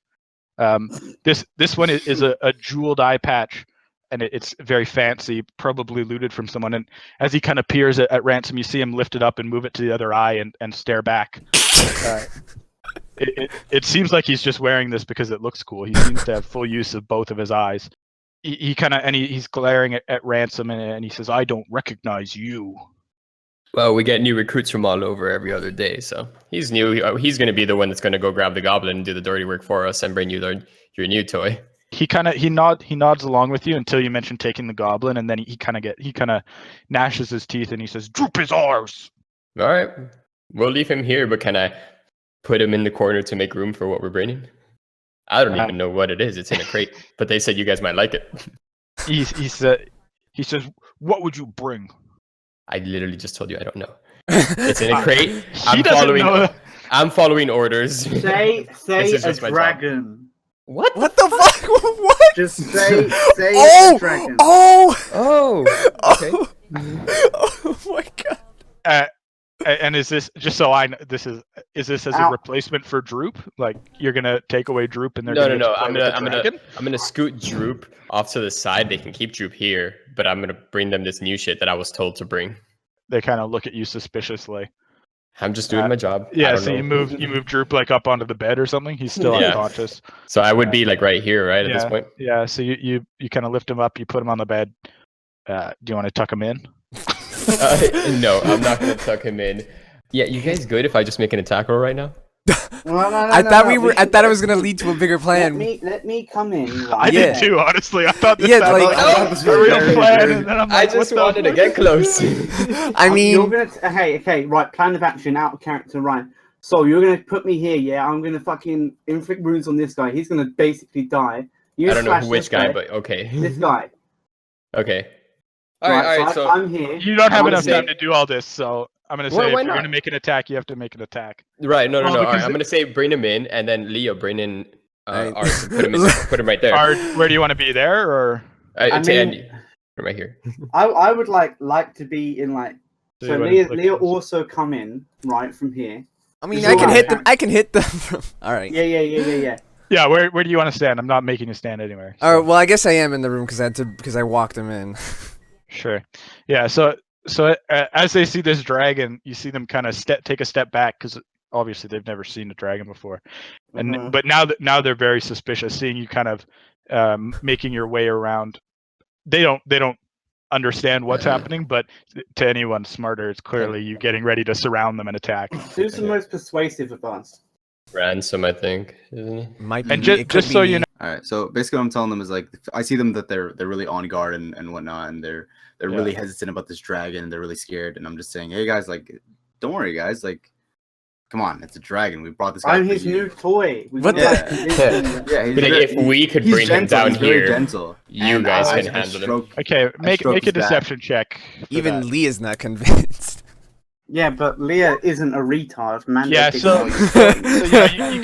This one is a jeweled eye patch, and it's very fancy, probably looted from someone. And as he kind of peers at Ransom, you see him lift it up and move it to the other eye and stare back. It seems like he's just wearing this because it looks cool. He seems to have full use of both of his eyes. He's glaring at Ransom, and he says, "I don't recognize you." Well, we get new recruits from all over every other day, so he's new. He's going to be the one that's going to go grab the goblin and do the dirty work for us and bring you your new toy. He nods along with you until you mention taking the goblin, and then he kind of gnashes his teeth and he says, "Droop is ours." All right, we'll leave him here, but can I put him in the corner to make room for what we're bringing? I don't even know what it is. It's in a crate, but they said you guys might like it. He says, "What would you bring?" I literally just told you I don't know. It's in a crate. I'm following orders. Say a dragon. What the fuck? What? Just say a dragon. Oh. Okay. Oh my god. And is this just so I know? Is this as a replacement for Droop? Like you're gonna take away Droop and they're no. I'm gonna scoot Droop off to the side. They can keep Droop here, but I'm gonna bring them this new shit that I was told to bring. They kind of look at you suspiciously. I'm just doing my job. Yeah, so you move Droop like up onto the bed or something. He's still unconscious. So I would be like right here, right, at this point. Yeah. So you kind of lift him up. You put him on the bed. Do you want to tuck him in? No, I'm not gonna tuck him in. Yeah, you guys good if I just make an attack roll right now? No, I thought it was gonna lead to a bigger plan. Let me come in. I did too, honestly. I thought this was a real plan, and then I'm like, I just wanted to get close. I mean, you're gonna okay, right? Plan of action, out of character, right? So you're gonna put me here, yeah? I'm gonna fucking inflict wounds on this guy. He's gonna basically die. I don't know which guy, but okay. This guy. Okay. All right. So I'm here. You don't have enough time to do all this, so I'm gonna say if you're gonna make an attack, you have to make an attack. Right? No. All right, I'm gonna say bring him in, and then Leo bring in Art. Put him right there. Art, where do you want to be there, or? Andy, right here. I would like to be in like. So Leo also come in right from here. I mean, I can hit them. All right. Yeah. Yeah, where do you want to stand? I'm not making you stand anywhere. So. All right, well, I guess I am in the room because I walked him in. Sure. Yeah, so So as they see this dragon, you see them kind of take a step back because obviously they've never seen a dragon before, and but now they're very suspicious, seeing you kind of making your way around. They don't understand what's happening, but to anyone smarter, it's clearly you getting ready to surround them and attack. Who's the most persuasive of us? Ransom, I think, isn't he? Might be. And just so you know. All right, so basically, what I'm telling them is like I see them that they're really on guard and whatnot, and they're really hesitant about this dragon, and they're really scared. And I'm just saying, hey guys, like, don't worry, guys, like, come on, it's a dragon. We brought this guy. I'm his new toy. What the? Yeah, if we could bring him down here, gentle. You guys can handle him. Okay, make a deception check. Even Leah's not convinced. Yeah, but Leah isn't a retard, man. Yeah, so you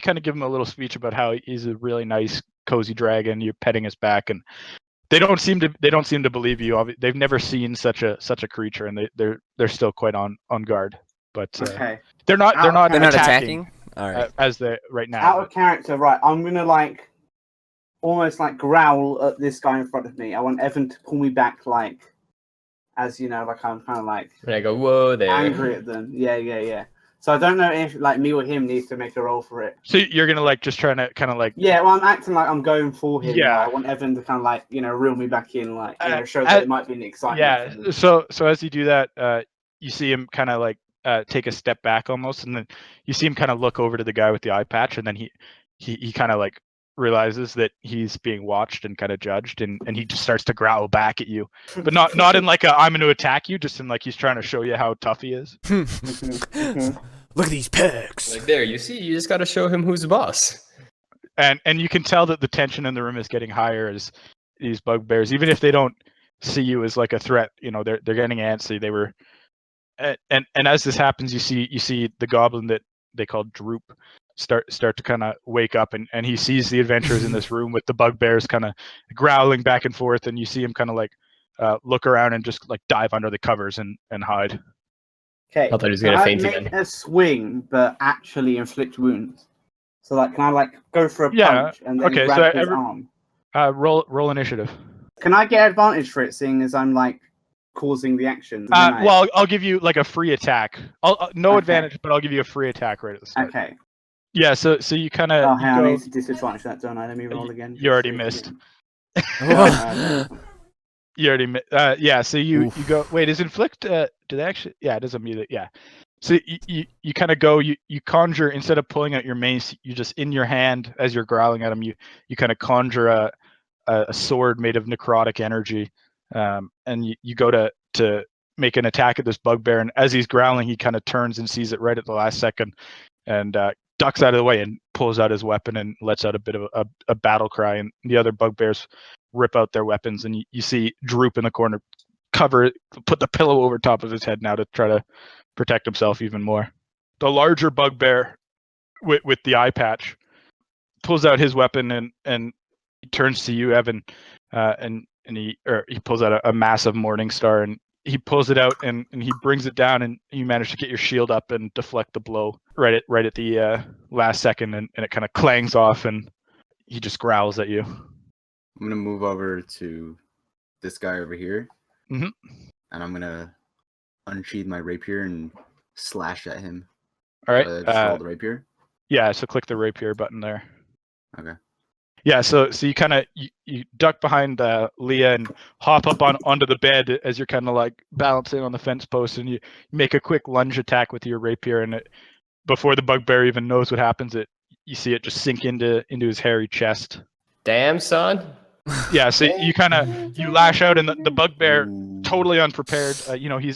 kind of give him a little speech about how he's a really nice, cozy dragon. You're petting his back, and they don't seem to believe you. They've never seen such a creature, and they're still quite on guard. But they're not attacking. All right, as they right now. Out of character, right? I'm gonna like almost like growl at this guy in front of me. I want Evan to pull me back, like. As you know, like I'm kind of like and I go, whoa, there. Angry at them. Yeah. So I don't know if like me or him needs to make a roll for it. So you're gonna like just trying to kind of like. Yeah, well, I'm acting like I'm going for him. Yeah. I want Evan to kind of like reel me back in, like show that it might be an excitement. Yeah. So as you do that, you see him kind of like take a step back almost, and then you see him kind of look over to the guy with the eye patch, and then he kind of like realizes that he's being watched and kind of judged, and he just starts to growl back at you, but not in like a I'm going to attack you, just in like he's trying to show you how tough he is. Look at these perks. Like there, you see, you just got to show him who's the boss. And you can tell that the tension in the room is getting higher as these bugbears, even if they don't see you as like a threat, they're getting antsy. They were, and as this happens, you see the goblin that they call Droop start to kind of wake up, and he sees the adventurers in this room with the bugbears kind of growling back and forth, and you see him kind of like look around and just like dive under the covers and hide. Okay. I thought he was gonna faint again. A swing, but actually inflict wounds. So like, can I like go for a punch and then grab his arm? Roll initiative. Can I get advantage for it, seeing as I'm like causing the action? Well, I'll give you like a free attack. No advantage, but I'll give you a free attack right at the start. Okay. Yeah, so you kind of. Oh, hang on, I need to disadvantage that, don't I? Let me roll again. You already missed. You already missed. Yeah, so you go. Wait, is inflict? Do they actually? Yeah, it doesn't mean it. Yeah. So you kind of go. You conjure, instead of pulling out your mace, you just in your hand as you're growling at him. You kind of conjure a sword made of necrotic energy, and you go to make an attack at this bugbear. And as he's growling, he kind of turns and sees it right at the last second, and ducks out of the way and pulls out his weapon and lets out a bit of a battle cry, and the other bugbears rip out their weapons, and you see Droop in the corner put the pillow over top of his head now to try to protect himself even more. The larger bugbear with the eye patch pulls out his weapon and he turns to you, Evan, and he pulls out a massive morning star, and he pulls it out and he brings it down, and you manage to get your shield up and deflect the blow right at the last second, and it kind of clangs off, and he just growls at you. I'm gonna move over to this guy over here, and I'm gonna unsheath my rapier and slash at him. All right. Just roll the rapier. Yeah, so click the rapier button there. Okay. Yeah, so you kind of you duck behind Leah and hop up onto the bed as you're kind of like balancing on the fence post, and you make a quick lunge attack with your rapier, and before the bugbear even knows what happens, you see it just sink into his hairy chest. Damn, son. Yeah, so you lash out, and the bugbear, totally unprepared.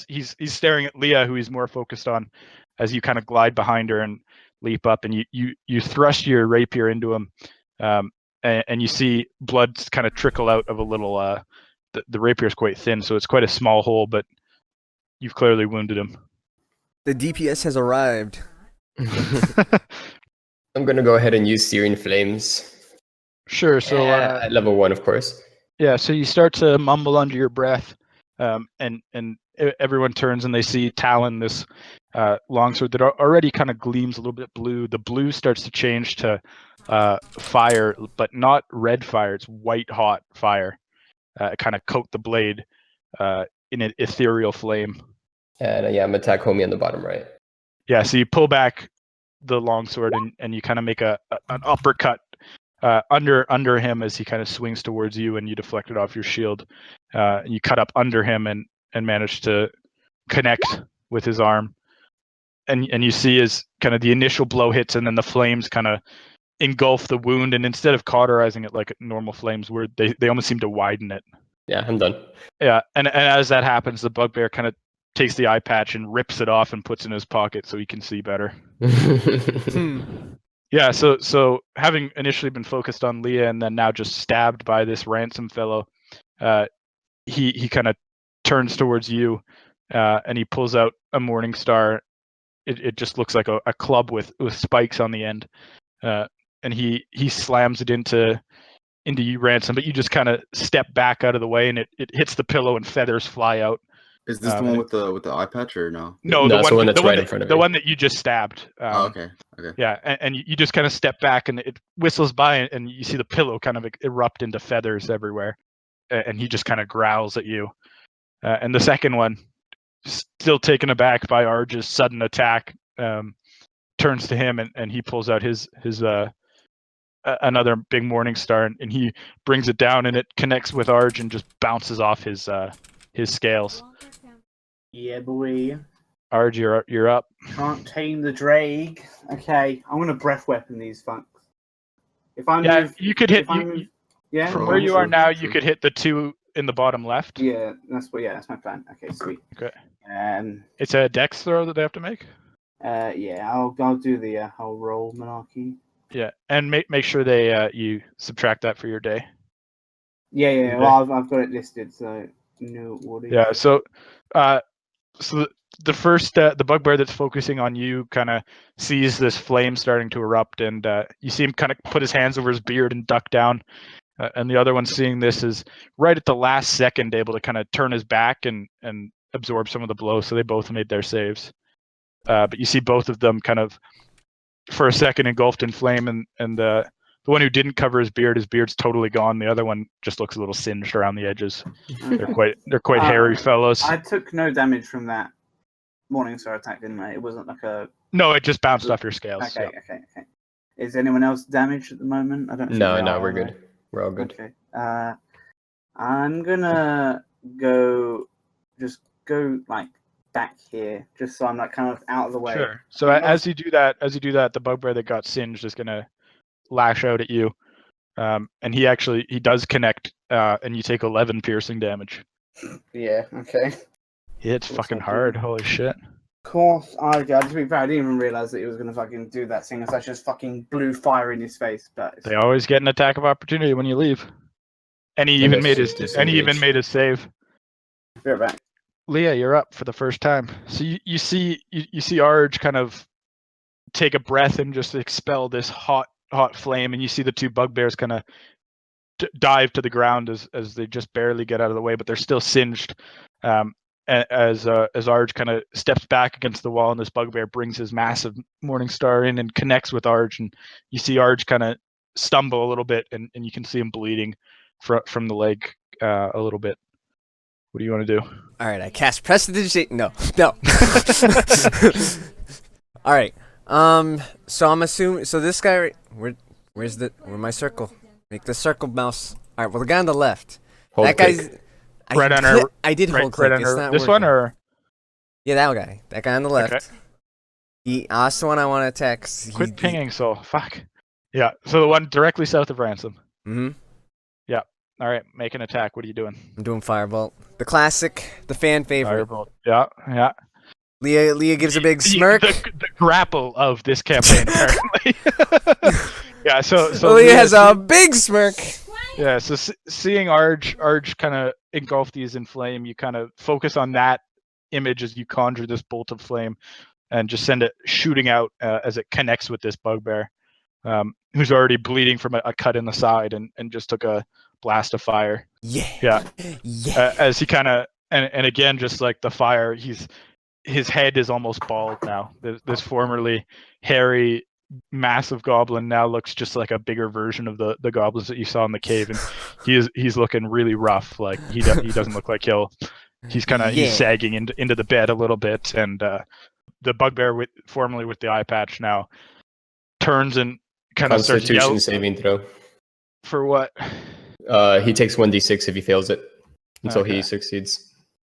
He's staring at Leah, who he's more focused on, as you kind of glide behind her and leap up, and you thrust your rapier into him. And you see blood kind of trickle out of a little. The rapier is quite thin, so it's quite a small hole, but you've clearly wounded him. The DPS has arrived. I'm gonna go ahead and use Searing Flames. Sure. So at level 1, of course. Yeah. So you start to mumble under your breath, and everyone turns and they see Talon, this longsword that already kind of gleams a little bit blue. The blue starts to change to fire, but not red fire. It's white hot fire. Kind of coat the blade. in an ethereal flame. And I'm attack homie on the bottom right. Yeah, so you pull back the longsword and you kind of make an uppercut under him as he kind of swings towards you, and you deflect it off your shield. You cut up under him and manage to connect with his arm. And you see as kind of the initial blow hits, and then the flames kind of engulf the wound, and instead of cauterizing it like normal flames would, they almost seem to widen it. Yeah, I'm done. Yeah, and as that happens, the bugbear kind of takes the eye patch and rips it off and puts it in his pocket so he can see better. Yeah, so having initially been focused on Leah and then now just stabbed by this ransom fellow, he kind of turns towards you, and he pulls out a morning star. It just looks like a club with spikes on the end, and he slams it into you, Ransom, but you just kind of step back out of the way, and it hits the pillow and feathers fly out. Is this the one with the eye patch or no? No, the one that's right in front of you. The one that you just stabbed. Okay. Yeah, and you just kind of step back, and it whistles by, and you see the pillow kind of erupt into feathers everywhere, and he just kind of growls at you. And the second one, still taken aback by Arj's sudden attack, turns to him, and he pulls out his another big morning star, and he brings it down, and it connects with Arj and just bounces off his scales. Yeah, boy. Arj, you're up. Can't tame the drake. Okay, I'm gonna breath weapon these fucks. If I move, you could hit. Yeah. From where you are now, you could hit the two in the bottom left. Yeah, that's my plan. Okay, sweet. Okay. It's a dex throw that they have to make. Yeah, I'll do the whole roll monarchy. Yeah, and make sure they you subtract that for your day. Yeah. Well, I've got it listed, so no worries. Yeah. So the first the bugbear that's focusing on you kind of sees this flame starting to erupt, and you see him kind of put his hands over his beard and duck down. And the other one, seeing this, is right at the last second able to kind of turn his back and absorb some of the blow. So they both made their saves. But you see both of them kind of, for a second, engulfed in flame, and the one who didn't cover his beard's totally gone. The other one just looks a little singed around the edges. They're quite hairy fellows. I took no damage from that Morningstar attack, didn't I? It wasn't like a... No, it just bounced off your scales. Okay. Is anyone else damaged at the moment? I don't. No, we're good. We're all good. Okay. I'm gonna go like back here, just so I'm like kind of out of the way. Sure. So as you do that, the bugbear that got singed is gonna lash out at you, and he does connect, and you take 11 piercing damage. Yeah. Okay. It's fucking hard. Holy shit. Of course, I didn't even realize that he was gonna fucking do that thing. As I just fucking blew fire in his face. But they always get an attack of opportunity when you leave. And he even made his save. Be right back. Leah, you're up for the first time. So you see Arj kind of take a breath and just expel this hot flame, and you see the two bugbears kind of dive to the ground as they just barely get out of the way, but they're still singed. As Arj kind of steps back against the wall, and this bugbear brings his massive morning star in and connects with Arj, and you see Arj kind of stumble a little bit, and you can see him bleeding from the leg a little bit. What do you want to do? All right, I cast prestidigitation. No. All right. So I'm assuming. So this guy, where's my circle? Make the circle mouse. All right. Well, the guy on the left. Hold that click. guy's. I did hold click. Right it's not this working. one or? Yeah, that guy. That guy on the left. Okay. That's the one I want to attack. Quit pinging, so fuck. Yeah. So the one directly south of Ransom. Mm-hmm. Yeah. All right. Make an attack. What are you doing? I'm doing Firebolt. The classic, the fan favorite. Firebolt. Yeah. Leah gives a big smirk. The grapple of this campaign, apparently. Yeah. So Leah has a big smirk. Yeah. So seeing Arj kind of engulf these in flame, you kind of focus on that image as you conjure this bolt of flame, and just send it shooting out as it connects with this bugbear, who's already bleeding from a cut in the side and just took a blast of fire. Yeah. As he kind of and again, just like the fire, his head is almost bald now. This formerly hairy, massive goblin now looks just like a bigger version of the goblins that you saw in the cave, and he's looking really rough. Like he doesn't look like he'll He's he's sagging into the bed a little bit, and the bugbear, formerly with the eye patch, now turns and kind of starts yelling. Constitution saving throw. For what? He takes 1d6 if he fails it until he succeeds.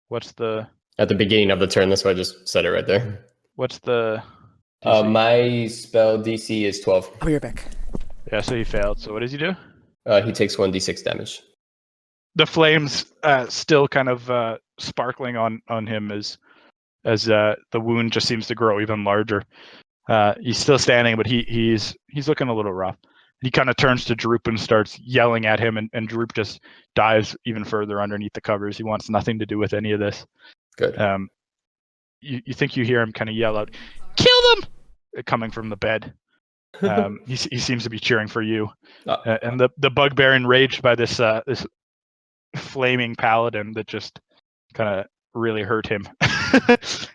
What's the? At the beginning of the turn. That's why I just said it right there. What's the? My spell DC is 12. Oh, you're back. Yeah, so he failed. So what does he do? He takes 1d6 damage. The flames still kind of sparkling on him as the wound just seems to grow even larger. He's still standing, but he's looking a little rough. He kind of turns to Droop and starts yelling at him, and Droop just dives even further underneath the covers. He wants nothing to do with any of this. Good. You think you hear him kind of yell out, "Kill them!" coming from the bed. He seems to be cheering for you, and the bugbear, enraged by this flaming paladin that just kind of really hurt him.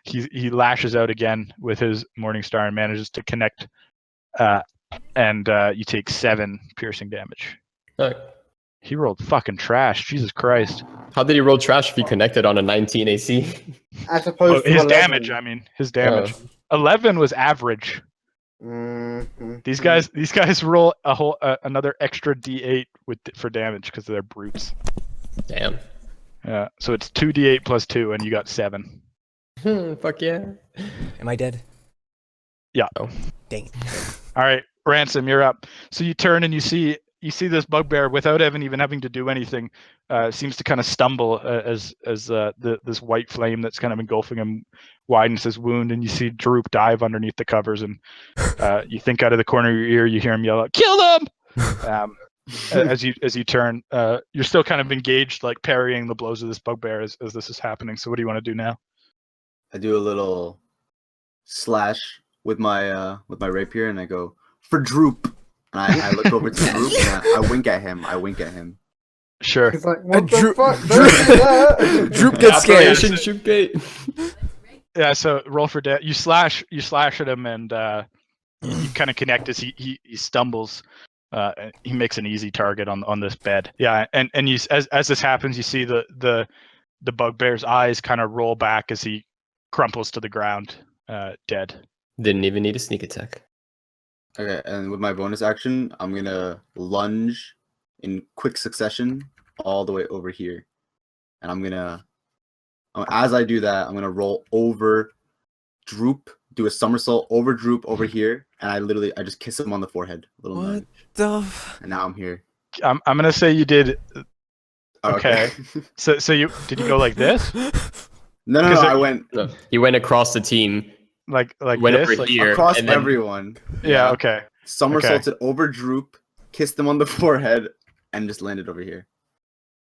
he lashes out again with his Morningstar and manages to connect, and you take 7 piercing damage. Right. He rolled fucking trash. Jesus Christ. How did he roll trash if he connected on a 19 AC? As opposed to his 11. damage. I mean, his damage. 11 was average. Mm-hmm. These guys roll a whole another extra D8 for damage because they're brutes. Damn. Yeah. So it's 2D8 plus 2, and you got 7. Fuck yeah. Am I dead? Yeah. Oh. Dang it. All right, Ransom, you're up. So you turn and you see this bugbear without even having to do anything. Seems to kind of stumble as this white flame that's kind of engulfing him widens his wound, and you see Droop dive underneath the covers, and you think out of the corner of your ear you hear him yell out, "Kill them!" as you turn, you're still kind of engaged, like parrying the blows of this bugbear as this is happening. So what do you want to do now? I do a little slash with my rapier, and I go for Droop. And I look over to Droop, and I wink at him. Sure. He's like, what Droop- the fuck? Droop gets scared. Shoot gate. Yeah. So roll for death. You slash at him, and you kind of connect as he stumbles. He makes an easy target on this bed. Yeah, and you as this happens, you see the bugbear's eyes kind of roll back as he crumples to the ground, dead. Didn't even need a sneak attack. Okay, and with my bonus action, I'm gonna lunge in quick succession all the way over here, and as I do that, I'm gonna roll over Droop, do a somersault over Droop over here, and I just kiss him on the forehead. What the? And now I'm here. I'm gonna say you did. Okay. So you go like this? No, I went. No, he went across the team. Like went this? over Like, here across and then, everyone. yeah. Okay. Somersaulted over Droop, kissed him on the forehead, and just landed over here.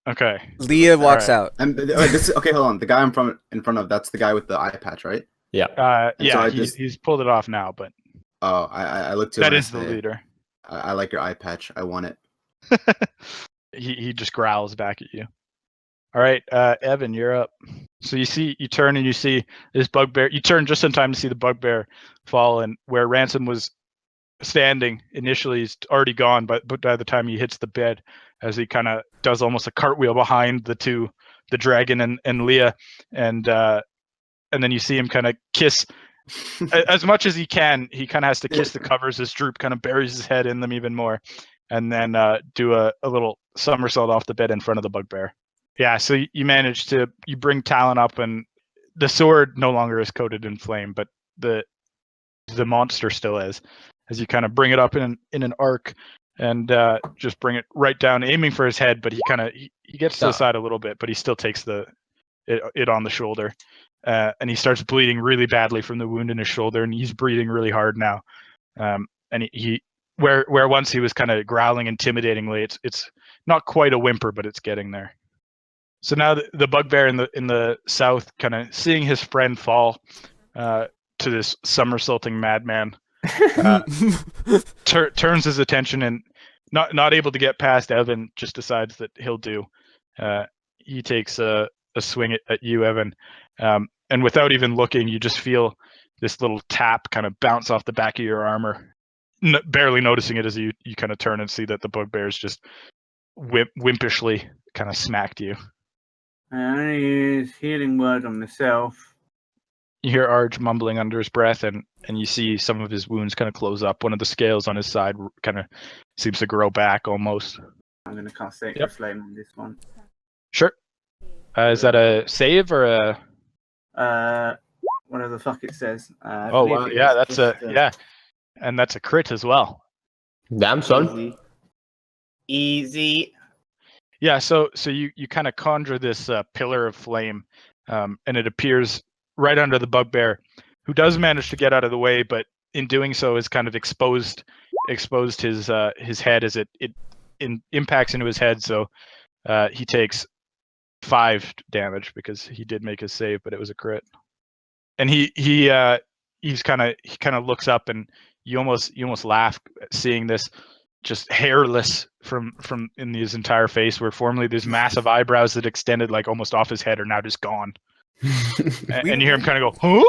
Okay. Leah walks out. And okay, hold on. The guy in front of that's the guy with the eye patch, right? Yeah. Yeah. So He's pulled it off now, but Oh, I looked to that him is the and I say, leader. I like your eye patch. I want it. He just growls back at you. All right, Evan, you're up. So you turn and you see this bugbear. You turn just in time to see the bugbear fall, and where Ransom was standing initially, he's already gone. But by the time he hits the bed, as he kind of does almost a cartwheel behind the dragon and Leah, and then you see him kind of kiss as much as he can. He kind of has to kiss the covers as Droop kind of buries his head in them even more, and then do a little somersault off the bed in front of the bugbear. Yeah, so you manage to bring Talon up, and the sword no longer is coated in flame, but the monster still is. As you kind of bring it up in an arc, and just bring it right down, aiming for his head, but he gets to the side a little bit, but he still takes it on the shoulder, and he starts bleeding really badly from the wound in his shoulder, and he's breathing really hard now. And he where once he was kind of growling intimidatingly, it's not quite a whimper, but it's getting there. So now the bugbear in the south, kind of seeing his friend fall to this somersaulting madman, turns his attention, and not able to get past Evan, just decides that he'll do. He takes a swing at you, Evan, and without even looking, you just feel this little tap kind of bounce off the back of your armor, barely noticing it as you kind of turn and see that the bugbear's just wimpishly kind of smacked you. I only use healing word on myself. You hear Arj mumbling under his breath, and you see some of his wounds kind of close up. One of the scales on his side kind of seems to grow back almost. I'm going to cast Sacred Flame on this one. Sure. Is that a save or a? Whatever the fuck it says. Oh wow, yeah, that's yeah, and that's a crit as well. Damn son. Easy. Yeah, so you kind of conjure this pillar of flame, and it appears right under the bugbear, who does manage to get out of the way, but in doing so is kind of exposed his head as it impacts into his head. So he takes 5 damage because he did make his save, but it was a crit. And he kind of looks up, and you almost laugh seeing this. Just hairless from in his entire face, where formerly these massive eyebrows that extended like almost off his head are now just gone. And you hear him kind of go, "Huh?"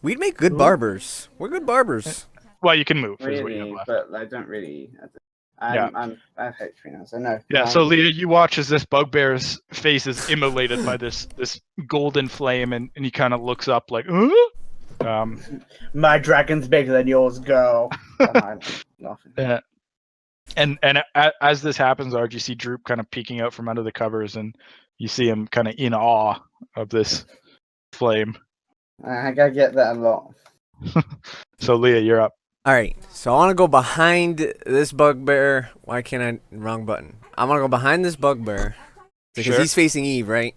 We'd make good barbers. We're good barbers. Well, you can move. Really, but I don't really. I have HP now, so no. Yeah. So Leah, you watch as this bugbear's face is immolated by this golden flame, and he kind of looks up like, "Huh?" My dragon's bigger than yours, girl. Yeah. And as this happens, Arj, you see Droop kind of peeking out from under the covers, and you see him kind of in awe of this flame. I get that a lot. So Leah, you're up. All right, so I want to go behind this bugbear. Why can't I? Wrong button. I want to go behind this bugbear because he's facing Eve, right?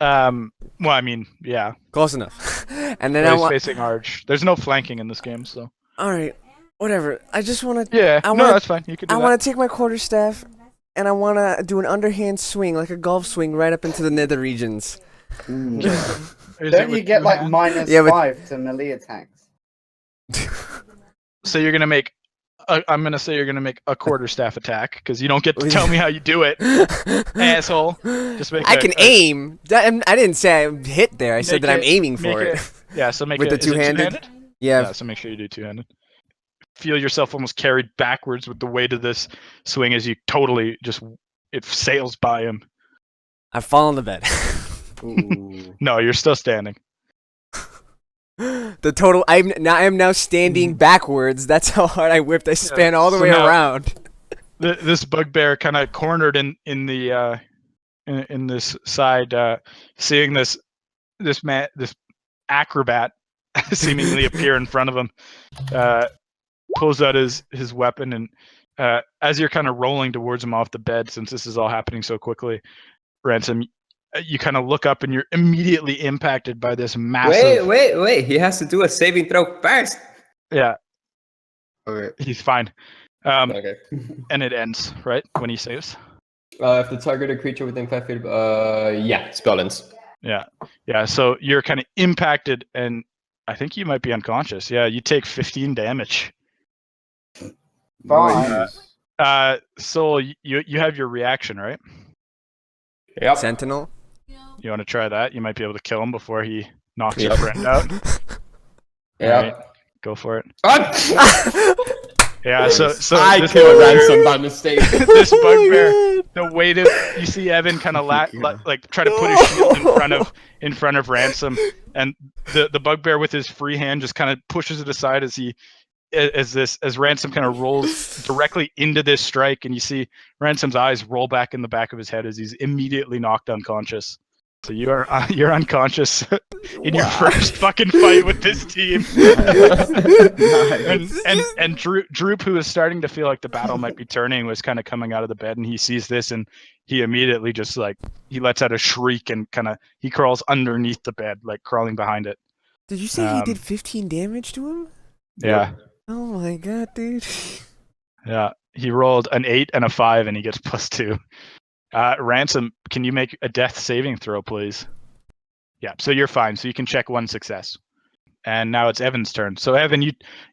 Well, I mean, yeah. Close enough. And then he's facing Arj. There's no flanking in this game, so. All right. Whatever. I just want to. Yeah. No, that's fine. You can do that. I want to take my quarterstaff, and I want to do an underhand swing, like a golf swing, right up into the nether regions. Don't you get like -5 to melee attacks? So you're gonna make. I'm gonna say you're gonna make a quarterstaff attack because you don't get to tell me how you do it, asshole. Just make. I can aim. I didn't say I hit there. I said that I'm aiming for it. Yeah. So make with the two-handed. Yeah. So make sure you do two-handed. Feel yourself almost carried backwards with the weight of this swing as you totally just it sails by him. I fall on the bed. No, you're still standing. The total. I am now standing backwards. That's how hard I whipped. I span all the way around. This bugbear kind of cornered in this side, seeing this acrobat seemingly appear in front of him. Pulls out his weapon, and as you're kind of rolling towards him off the bed, since this is all happening so quickly, Ransom, you kind of look up and you're immediately impacted by this massive. Wait! He has to do a saving throw first. Yeah. Okay. He's fine. Okay. And it ends right when he saves. If the target or creature within 5 feet, yeah, spell ends. Yeah. So you're kind of impacted, and I think you might be unconscious. Yeah, you take 15 damage. Soul, you have your reaction, right? Yep. Sentinel. You want to try that? You might be able to kill him before he knocks your friend out. Yeah. Right, go for it. Yeah. So I killed Ransom by mistake. This bugbear, the way you see Evan kind of like try to put his shield in front of Ransom, and the bugbear with his free hand just kind of pushes it aside as Ransom kind of rolls directly into this strike, and you see Ransom's eyes roll back in the back of his head as he's immediately knocked unconscious. So you're unconscious in your first fucking fight with this team. and Droop, who is starting to feel like the battle might be turning, was kind of coming out of the bed, and he sees this, and he immediately just he lets out a shriek and he crawls underneath the bed, like crawling behind it. Did you say he did 15 damage to him? Yeah. Oh my god, dude. Yeah, he rolled an 8 and a 5, and he gets +2. Ransom, can you make a death saving throw, please? Yeah, so you're fine. So you can check 1 success. And now it's Evan's turn. So Evan,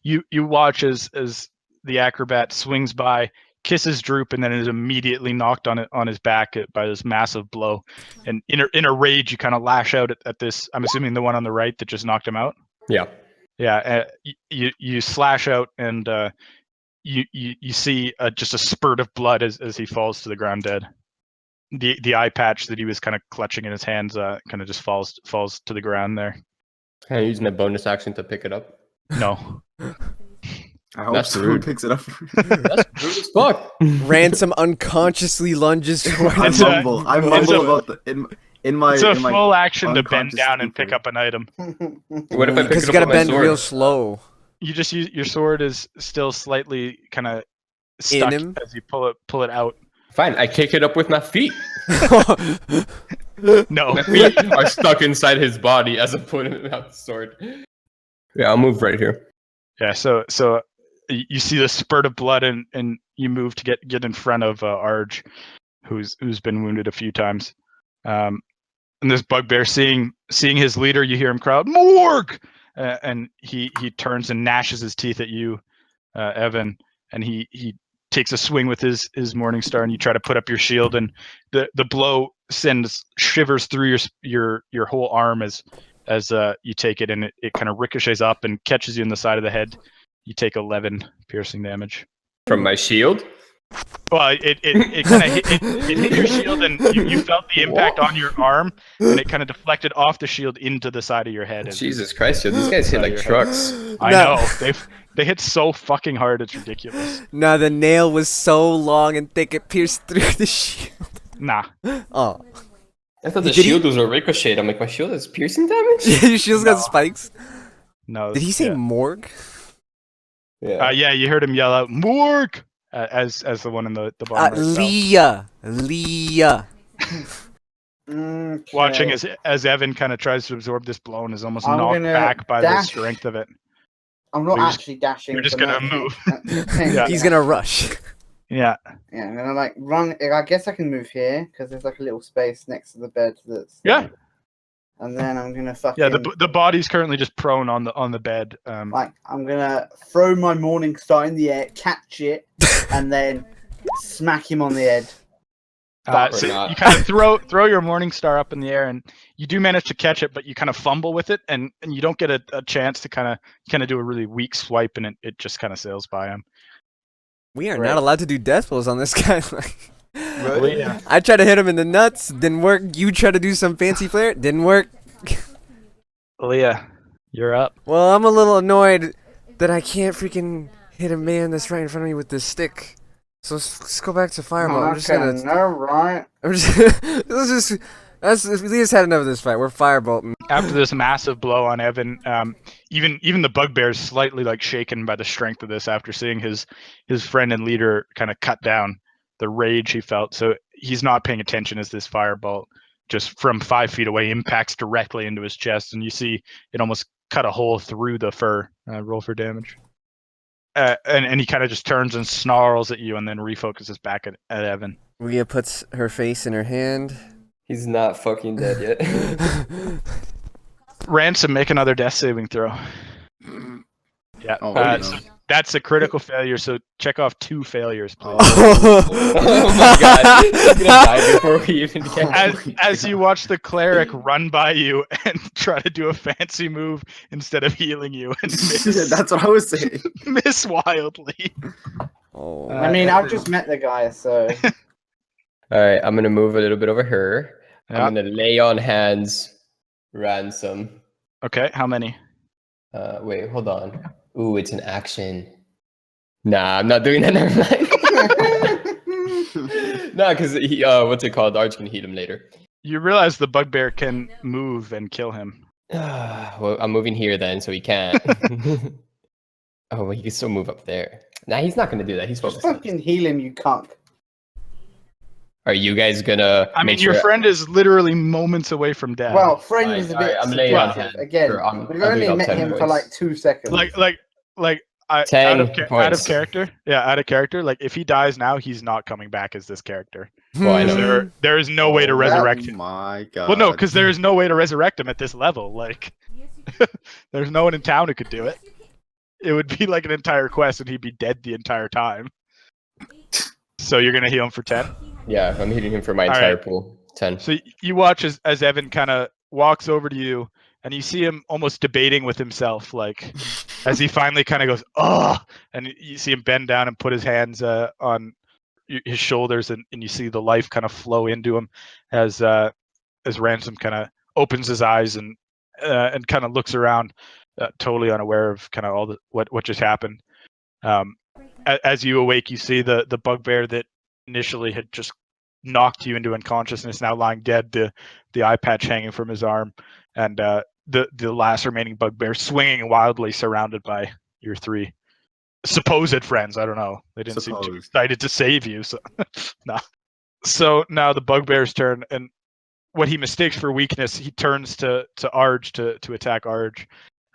you watch as the acrobat swings by, kisses Droop, and then is immediately knocked on his back by this massive blow. And in a rage, you kind of lash out at this. I'm assuming the one on the right that just knocked him out. Yeah. Yeah. You slash out, and you see just a spurt of blood as he falls to the ground dead. the eye patch that he was kind of clutching in his hands kind of just falls to the ground there. Can I use my bonus action to pick it up? No. I hope That's someone rude. picks it up. That's rude as fuck. Ransom unconsciously lunges towards I It's a- mumble about the in my It's a in my full action to bend unconscious down and stupor. pick up an item. What if I pick because it you up gotta with my bend sword? real slow. You just use your sword is still slightly kind of stuck him? as you pull it out. Fine, I kick it up with my feet. No. My feet are stuck inside his body as I put him out the sword. Yeah, I'll move right here. Yeah, so you see the spurt of blood and you move to get in front of Arj, who's been wounded a few times. And this bugbear, seeing his leader, you hear him crowd, "Morg!" And he turns and gnashes his teeth at you, Evan, and he takes a swing with his morning star, and you try to put up your shield, and the blow sends shivers through your whole arm as you take it, and it kind of ricochets up and catches you in the side of the head. You take 11 piercing damage From my shield? Well, it kind of hit your shield, and you felt the impact on your arm, and it kind of deflected off the shield into the side of your head. Jesus Christ, yo, these guys hit like trucks. I know they hit so fucking hard, it's ridiculous. Nah, the nail was so long and thick it pierced through the shield. Nah. Oh. I thought the shield was a ricochet. I'm like, my shield has piercing damage? Your shield's got spikes? No. Did he say morgue? Yeah. Yeah, you heard him yell out "Morg" as the one in the bottom. Leah. Okay. Watching as Evan kind of tries to absorb this blow and is almost knocked back by the strength of it. I'm not You're actually dashing. You're just so gonna I'm not- move. Yeah. He's gonna rush. Yeah. Yeah, I'm gonna like run. I guess I can move here because there's like a little space next to the bed. That's Yeah. And then I'm gonna fucking. Yeah. The body's currently just prone on the bed. Like I'm gonna throw my morning star in the air, catch it, and then smack him on the head. So you kind of throw your morning star up in the air, and you do manage to catch it, but you kind of fumble with it, and you don't get a chance to kind of do a really weak swipe, and it just kind of sails by him. We are not allowed to do death blows on this guy. Right. Yeah. I tried to hit him in the nuts, didn't work. You tried to do some fancy flair, didn't work. Leah, you're up. Well, I'm a little annoyed that I can't freaking hit a man that's right in front of me with this stick. So let's go back to fireball. I'm just gonna. No, right. I'm just. Leah's had enough of this fight. We're firebolting. After this massive blow on Evan, even the bugbear is slightly like shaken by the strength of this after seeing his friend and leader kind of cut down. The rage he felt, so he's not paying attention as this firebolt just from 5 feet away impacts directly into his chest, and you see it almost cut a hole through the fur. Roll for damage. And he kind of just turns and snarls at you and then refocuses back at Evan. Leah puts her face in her hand. He's not fucking dead yet. Ransom, make another death saving throw. Yeah, so that's a critical failure, so check off 2 failures, please. Oh my god, he's gonna die before we even get as you watch the cleric run by you and try to do a fancy move instead of healing you and miss. That's what I was saying. Miss wildly. Oh. I mean, I've just met the guy, so. Alright, I'm gonna move a little bit over here. Yeah. I'm gonna lay on hands Ransom. Okay, how many? Wait, hold on. Ooh, it's an action. Nah, I'm not doing that. Never mind. Nah, because he, what's it called? Arch can heal him later. You realize the bugbear can move and kill him. Well, I'm moving here then, so he can't. Oh, well, he can still move up there. Nah, he's not gonna do that. He's Just focused. fucking heal him, you cuck. Are you guys gonna? I mean, make your sure... friend is literally moments away from death. Well, friend is a bit I'm laying on subjective. hand. Again, Sure, I'm we've doing only up met 10 him for points. like 2 seconds. Like out 10 of character. Yeah, out of character. Like if he dies now, he's not coming back as this character. Well, I know. There is no way to resurrect him. My god. Well, no, because there is no way to resurrect him at this level. Like, there's no one in town who could do it. It would be like an entire quest, and he'd be dead the entire time. So you're gonna heal him for 10. Yeah, I'm hitting him for my entire pool. 10. So you watch as Evan kind of walks over to you, and you see him almost debating with himself, like as he finally kind of goes, "Oh!" and you see him bend down and put his hands on his shoulders, and you see the life kind of flow into him as Ransom kind of opens his eyes and kind of looks around, totally unaware of kind of all what just happened. As you awake, you see the bugbear that initially had just knocked you into unconsciousness, now lying dead, the eye patch hanging from his arm, and the last remaining bugbear swinging wildly, surrounded by your 3 supposed friends. I don't know. They didn't seem too excited to save you. So, no. So now the bugbear's turn, and what he mistakes for weakness, he turns to Arj to attack Arj.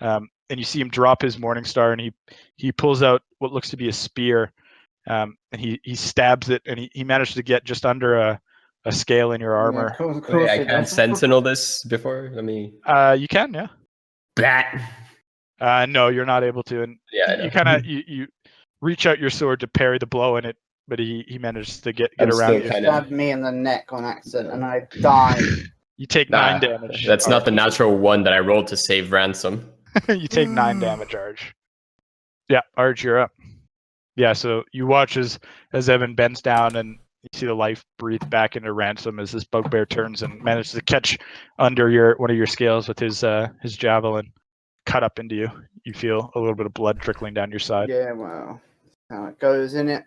And you see him drop his Morning Star, and he pulls out what looks to be a spear, and he stabs it, and he managed to get just under a scale in your armor. Yeah, of course Wait, I can't sentinel this before. Let me. You can, yeah. Bat. No, you're not able to, and Yeah, you kind of you reach out your sword to parry the blow in it, but he managed to get around you. He stabbed me in the neck on accident, and I died. You take 9 damage. That's not the natural 1 that I rolled to save Ransom. You take 9 damage, Arj. Yeah, Arj, you're up. Yeah, so you watch as Evan bends down, and you see the life breathe back into Ransom as this bugbear turns and manages to catch under one of your scales with his javelin, cut up into you. You feel a little bit of blood trickling down your side. Yeah, well, how it goes, innit?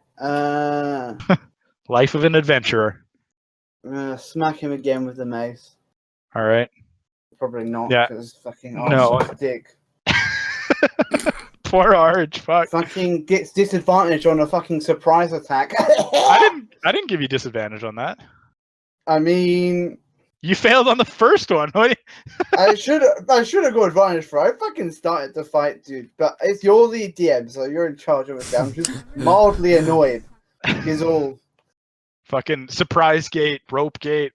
Life of an adventurer. Smack him again with the mace. All right. Probably not, Yeah. because fucking No. dick. Poor Arj, fuck. Fucking gets disadvantage on a fucking surprise attack. I didn't give you disadvantage on that. I mean, you failed on the first one. I should have got advantage for it. I fucking started the fight, dude. But you're the DM, so you're in charge of it. I'm just mildly annoyed. Is all. Fucking surprise gate, rope gate,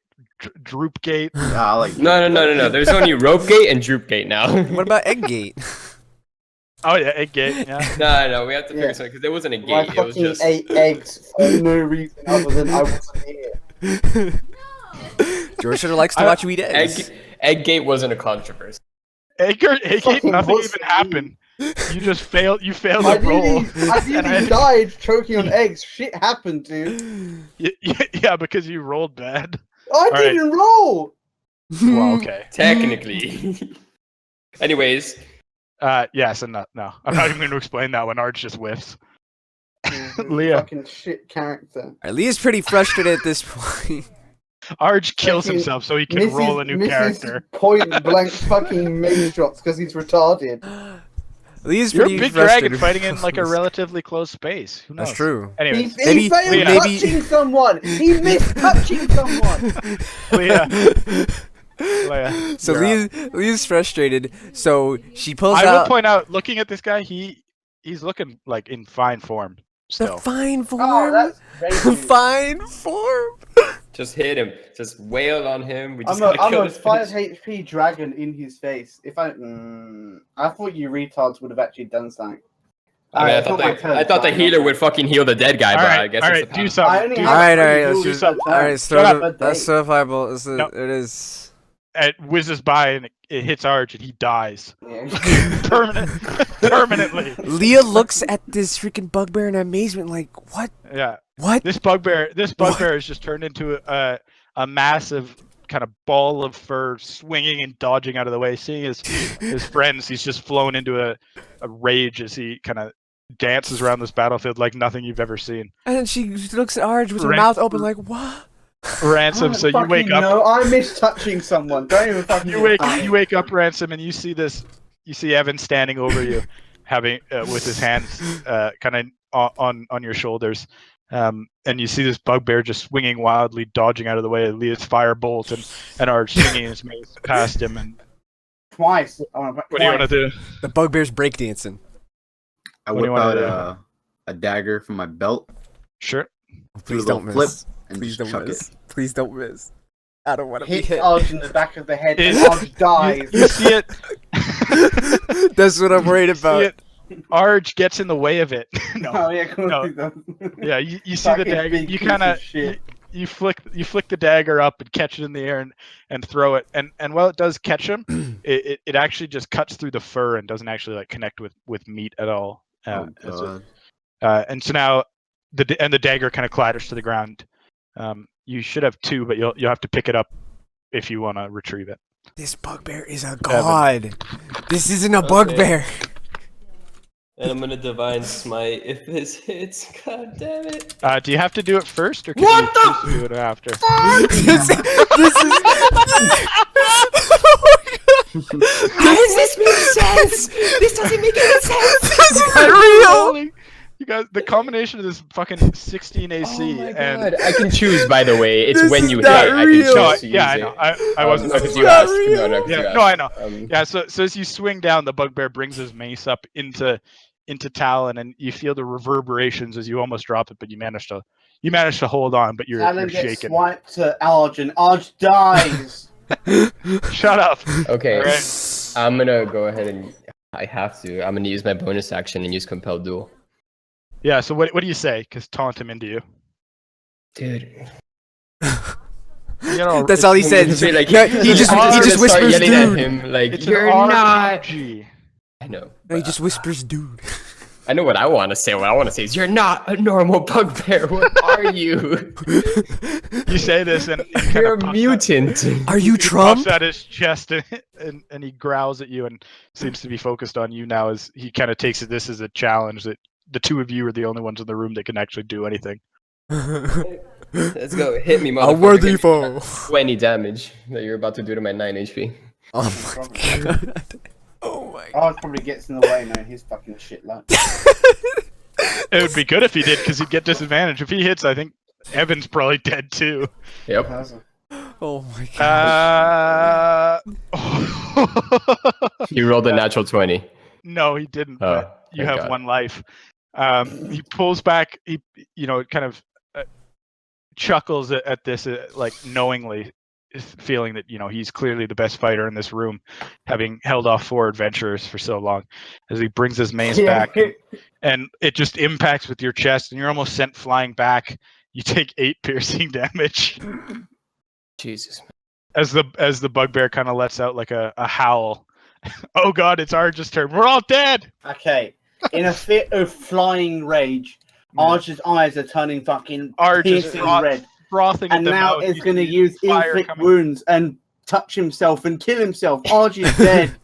droop gate. No. There's only rope gate and droop gate now. What about egg gate? Oh yeah, egg gate. Yeah. No, we have to figure something because there wasn't a gate. I It was fucking just ate eggs for no reason other than I wasn't here. George sort of likes to watch you eat eggs. Egg gate wasn't a controversy. Egg gate, nothing even happened. You just failed. You failed to roll. I nearly died choking on eggs. Shit happened, dude. Yeah, because you rolled bad. I didn't roll. Well, okay. Technically. Anyways. Yes and no. I'm not even going to explain that when Arj just whiffs. Leah. Fucking shit character. Leah's pretty frustrated at this point. Arj kills himself so he can roll a new character. Point blank fucking mace shots because he's retarded. Leah's You're pretty a big frustrated. dragon fighting in like a relatively close space. Who knows? That's true. Anyway, he failed touching someone. He missed touching someone. Leah. So Leah's frustrated. So she pulls out. I will point out, looking at this guy, he's looking like in fine form still. The fine form. Oh, that's fine form. Just hit him. Just wail on him. We just I'm a 5 HP dragon in his face. If I thought you retards would have actually done something. I thought the healer would fucking heal the dead guy, but I guess it's do something. Let's do something. Alright, that's so fireball. It is. It whizzes by and it hits Arj and he dies. Permanently. Leah looks at this freaking bugbear in amazement, like, what? Yeah. What? This bugbear has just turned into a massive kind of ball of fur, swinging and dodging out of the way. Seeing his friends, he's just flown into a rage as he kind of dances around this battlefield like nothing you've ever seen. And then she looks at Arj with her mouth open, like, what? Ransom, so you wake up. No, I miss touching someone. Don't even fucking. You wake up, Ransom, and you see this. You see Evan standing over you, having with his hands kind of on your shoulders, and you see this bugbear just swinging wildly, dodging out of the way of Leah's firebolt, and Arj swinging his mace past him. And twice. What do you want to do? The bugbear's breakdancing. I whip out a dagger from my belt. Sure. Please don't miss. Please don't miss. Please don't miss. I don't want to be hit. Arj in the back of the head and Arj dies. You see it. That's what I'm worried about. Arj gets in the way of it. No. Oh yeah, no. Yeah, you see the dagger. You kind of you flick the dagger up and catch it in the air and throw it. And while it does catch him, it actually just cuts through the fur and doesn't actually like connect with meat at all. And so now the dagger kind of clatters to the ground. You should have 2, but you'll have to pick it up if you want to retrieve it. This bugbear is a god. This isn't a bugbear. And I'm gonna divine smite if this hits. God damn it! Do you have to do it first, or can you choose to do it after? This is. How does this make sense? This doesn't make any sense. This is real. You guys, the combination of this fucking 16 AC and I can choose. By the way, it's This when is you hit. not I real. can choose to yeah, I use know. it. I wasn't. Because you not asked. real. No, 'cause you Yeah, asked. no, I know. Yeah, so as you swing down, the bugbear brings his mace up into Talon, and you feel the reverberations as you almost drop it, but you manage to hold on, but you're Talon gets shaken. swiped to Arj, and Arj dies. Shut up. Okay, Right. I'm gonna go ahead and I'm gonna use my bonus action and use Compel Duel. Yeah. So what do you say? Because taunt him into you. Dude. That's all he said. Like, No, he just whispers, yelling dude. at him, like, It's you're an not. RPG. I know. No, he just whispers, dude. I know what I want to say. What I want to say is, you're not a normal bugbear. What are you? You say this, and You're a mutant. Are you He Trump? pops out his chest, and he growls at you, and seems to be focused on you now. As he kind of takes this as a challenge that the 2 of you are the only ones in the room that can actually do anything. Let's go. Hit me, A motherfucker. worthy foe. 20 damage that you're about to do to my 9 HP. Oh my god. Oh my god. Arj probably gets in the way, man. His fucking shit luck. It would be good if he did, because he'd get disadvantage. If he hits, I think Evan's probably dead too. Yep. Oh my god. He rolled a natural 20. No, he didn't. Oh, But you thank have God. 1 life. He pulls back. He, kind of chuckles at this, like knowingly, feeling that he's clearly the best fighter in this room, having held off 4 adventurers for so long. As he brings his mace back, and it just impacts with your chest, and you're almost sent flying back. You take 8 piercing damage. Jesus. As the bugbear kind of lets out like a howl. Oh god, it's Arj's turn. We're all dead. Okay. In a fit of flying rage, Arj's eyes are turning fucking Arj is piercing red. frothing And at the now mouth. it's You going to see use fire inflict coming. wounds and touch himself and kill himself. Arj is dead.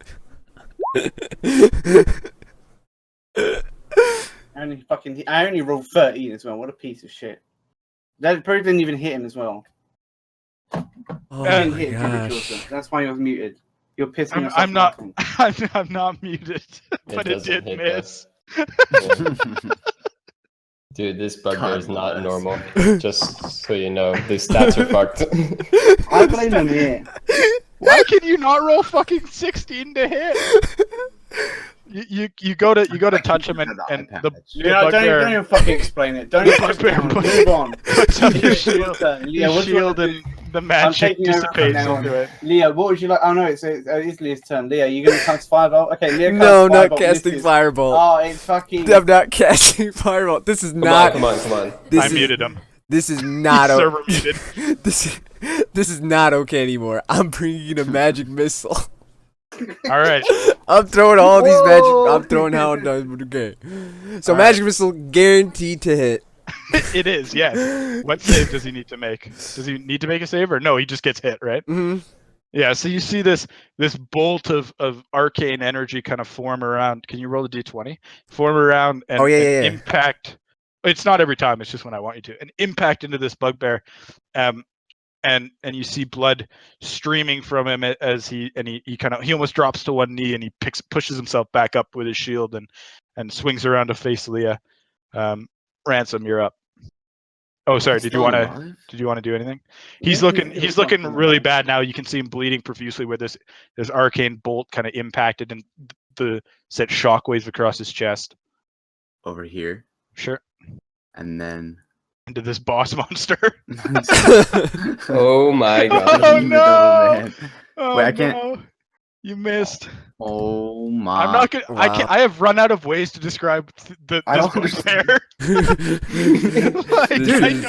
I only rolled 13 as well. What a piece of shit. That probably didn't even hit him as well. Oh Didn't my hit him, gosh. Jordan. That's why you're muted. You're pissing yourself I'm not. laughing. I'm not muted, but it doesn't did hit miss. Dude, this bugbear God is not bless. normal. Just so you know, the stats are fucked. I blame him here. Why can you not roll fucking 16 to hit? You go to touch him, and the Don't bugbear even fucking explain it. Don't even explain it. Move on. puts up his It's shield, your turn. Leah, what do you shield, want to do? and the magic taking over from dissipates now into on. it. Leah, what would you like? Oh no, it's Leah's turn. Leah, you gonna cast Fireball? Okay, Leah casts No, Fireball. not casting misses. fireball. Oh, it's fucking. I'm not casting fireball. This is not. Come on. This I is, muted him. This is not. Server muted. This is not okay anymore. I'm bringing a magic missile. All right. I'm throwing all these magic. Whoa. I'm throwing hound dice, but okay. So magic missile guaranteed to hit. It is, yes. What save does he need to make? Does he need to make a save, or no? He just gets hit, right? Mm-hmm. Yeah. So you see this bolt of arcane energy kind of form around. Can you roll a d20? Form around and, Oh, yeah, and yeah, yeah. impact. It's not every time. It's just when I want you to. An impact into this bugbear, and you see blood streaming from him as he almost drops to one knee, and he pushes himself back up with his shield and swings around to face Leah. Ransom, you're up. Oh, sorry. Did you want to do anything? He's looking really bad now. You can see him bleeding profusely where this arcane bolt kind of impacted and set shockwaves across his chest. Over here, Sure. and then. Into this boss monster. Oh my god. Oh no! Wait, I can't. No. You missed. Oh my! I'm not gonna. Wow. I can't. I have run out of ways to describe this bugbear.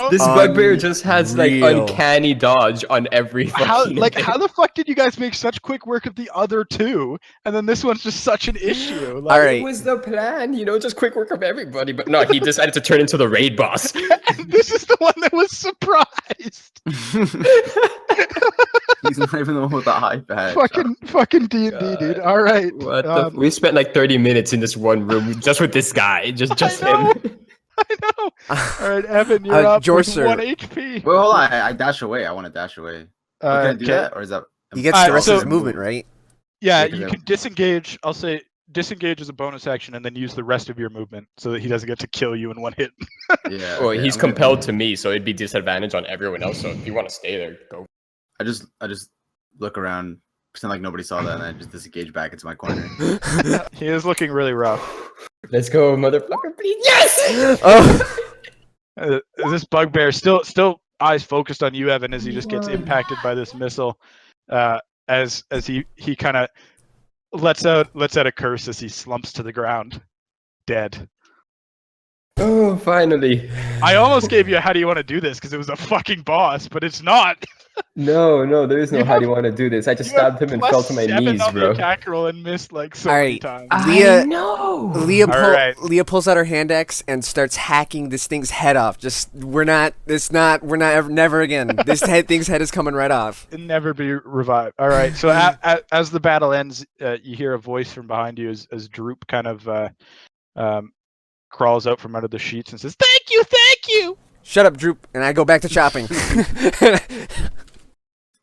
This bugbear just has like uncanny dodge on every. How the fuck did you guys make such quick work of the other two, and then this one's just such an issue? All right, it was the plan, just quick work of everybody. But no, he decided to turn into the raid boss. And this is the one that was surprised. He's not even the one with the eye patch. Fucking D&D, dude. All right. We spent like 30 minutes in this one room just with this guy, just him. I know. All right, Evan, you're up with 1 HP. Well, hold on. I dash away. I want to dash away. Can I do that, or is that? He gets the rest of his movement, right? Yeah, you can disengage. I'll say disengage as a bonus action, and then use the rest of your movement so that he doesn't get to kill you in one hit. Yeah. Well, he's compelled to me, so it'd be disadvantage on everyone else. So if you want to stay there, go. I just look around, pretend like nobody saw that, and I just disengage back into my corner. He is looking really rough. Let's go, motherfucker! Please. Yes. This bugbear still eyes focused on you, Evan, as he just gets impacted by this missile. As he kind of lets out a curse as he slumps to the ground, dead. Oh, finally! I almost gave you a how do you want to do this because it was a fucking boss, but it's not. No, there is no how do you want to do this. I just stabbed him and fell to my knees, bro. Attack roll and missed like so many times. Leah pulls out her hand axe and starts hacking this thing's head off. We're never again. This thing's head is coming right off. It'll never be revived. All right. So as the battle ends, you hear a voice from behind you as Droop kind of crawls out from under the sheets and says, "Thank you." Shut up, Droop, and I go back to chopping.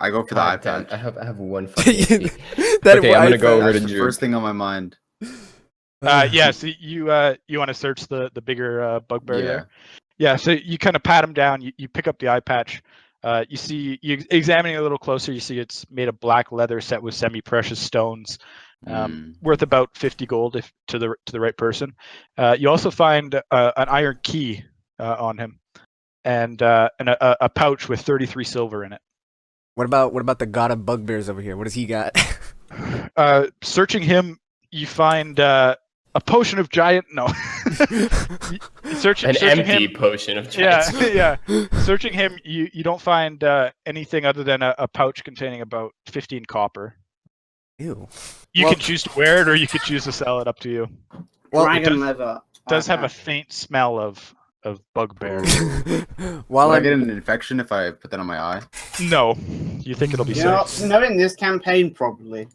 I go for the eye patch. I have one fucking HP. Okay, I'm gonna go over to the Droop. first thing on my mind. So you want to search the bigger bugbear there? Yeah. So you kind of pat him down. You pick up the eye patch. You examining it a little closer. You see it's made of black leather set with semi-precious stones, worth about 50 gold if to the right person. You also find an iron key on him, and a pouch with 33 silver in it. What about the god of bugbears over here? What does he got? Searching him, you find a potion of giant. No. Searching empty him, potion of giant. Yeah. Searching him, you don't find anything other than a pouch containing about 15 copper. Ew. You can choose to wear it, or you could choose to sell it. Up to you. Well, dragon leather. Does have a faint smell of bugbear. Will I get an infection if I put that on my eye? No. You think it'll be safe? Not in this campaign, probably.